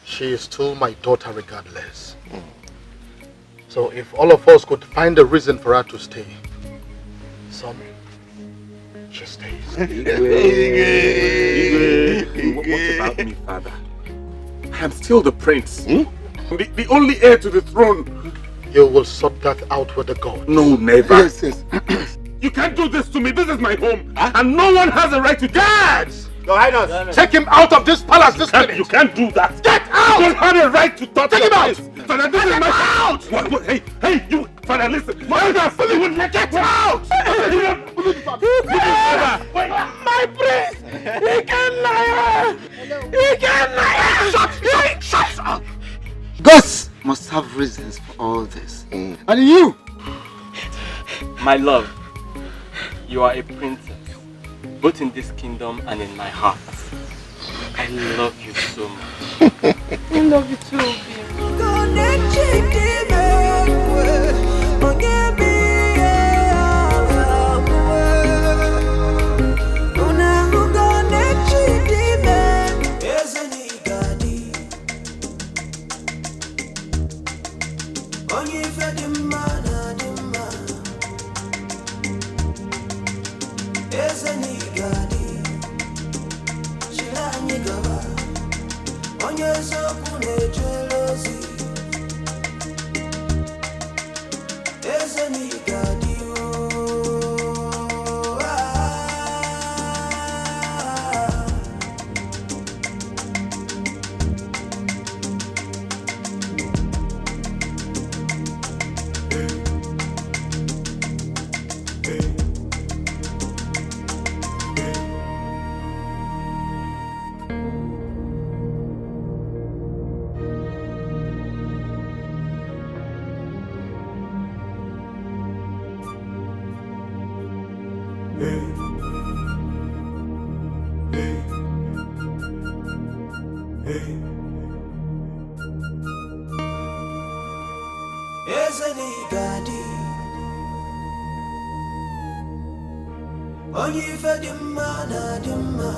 She is still my daughter regardless. So if all of us could find a reason for her to stay, some, she stays. What about me, father? I am still the prince. The only heir to the throne. You will sort that out with the gods. No, never. Yes, yes. You can't do this to me. This is my home. And no one has a right to guards. Your Highness, take him out of this palace this minute. You can't do that. Get out! You don't have a right to touch Take him out! Father, this is my house. What? Hey, you. Father, listen. You would let get out. My prince! He can lie! He can lie! Shut up! Gods must have reasons for all this. And you? My love, you are a princess, both in this kingdom and in my heart. I love you so much. I love you too, baby. Onye ife dị mma na dị mma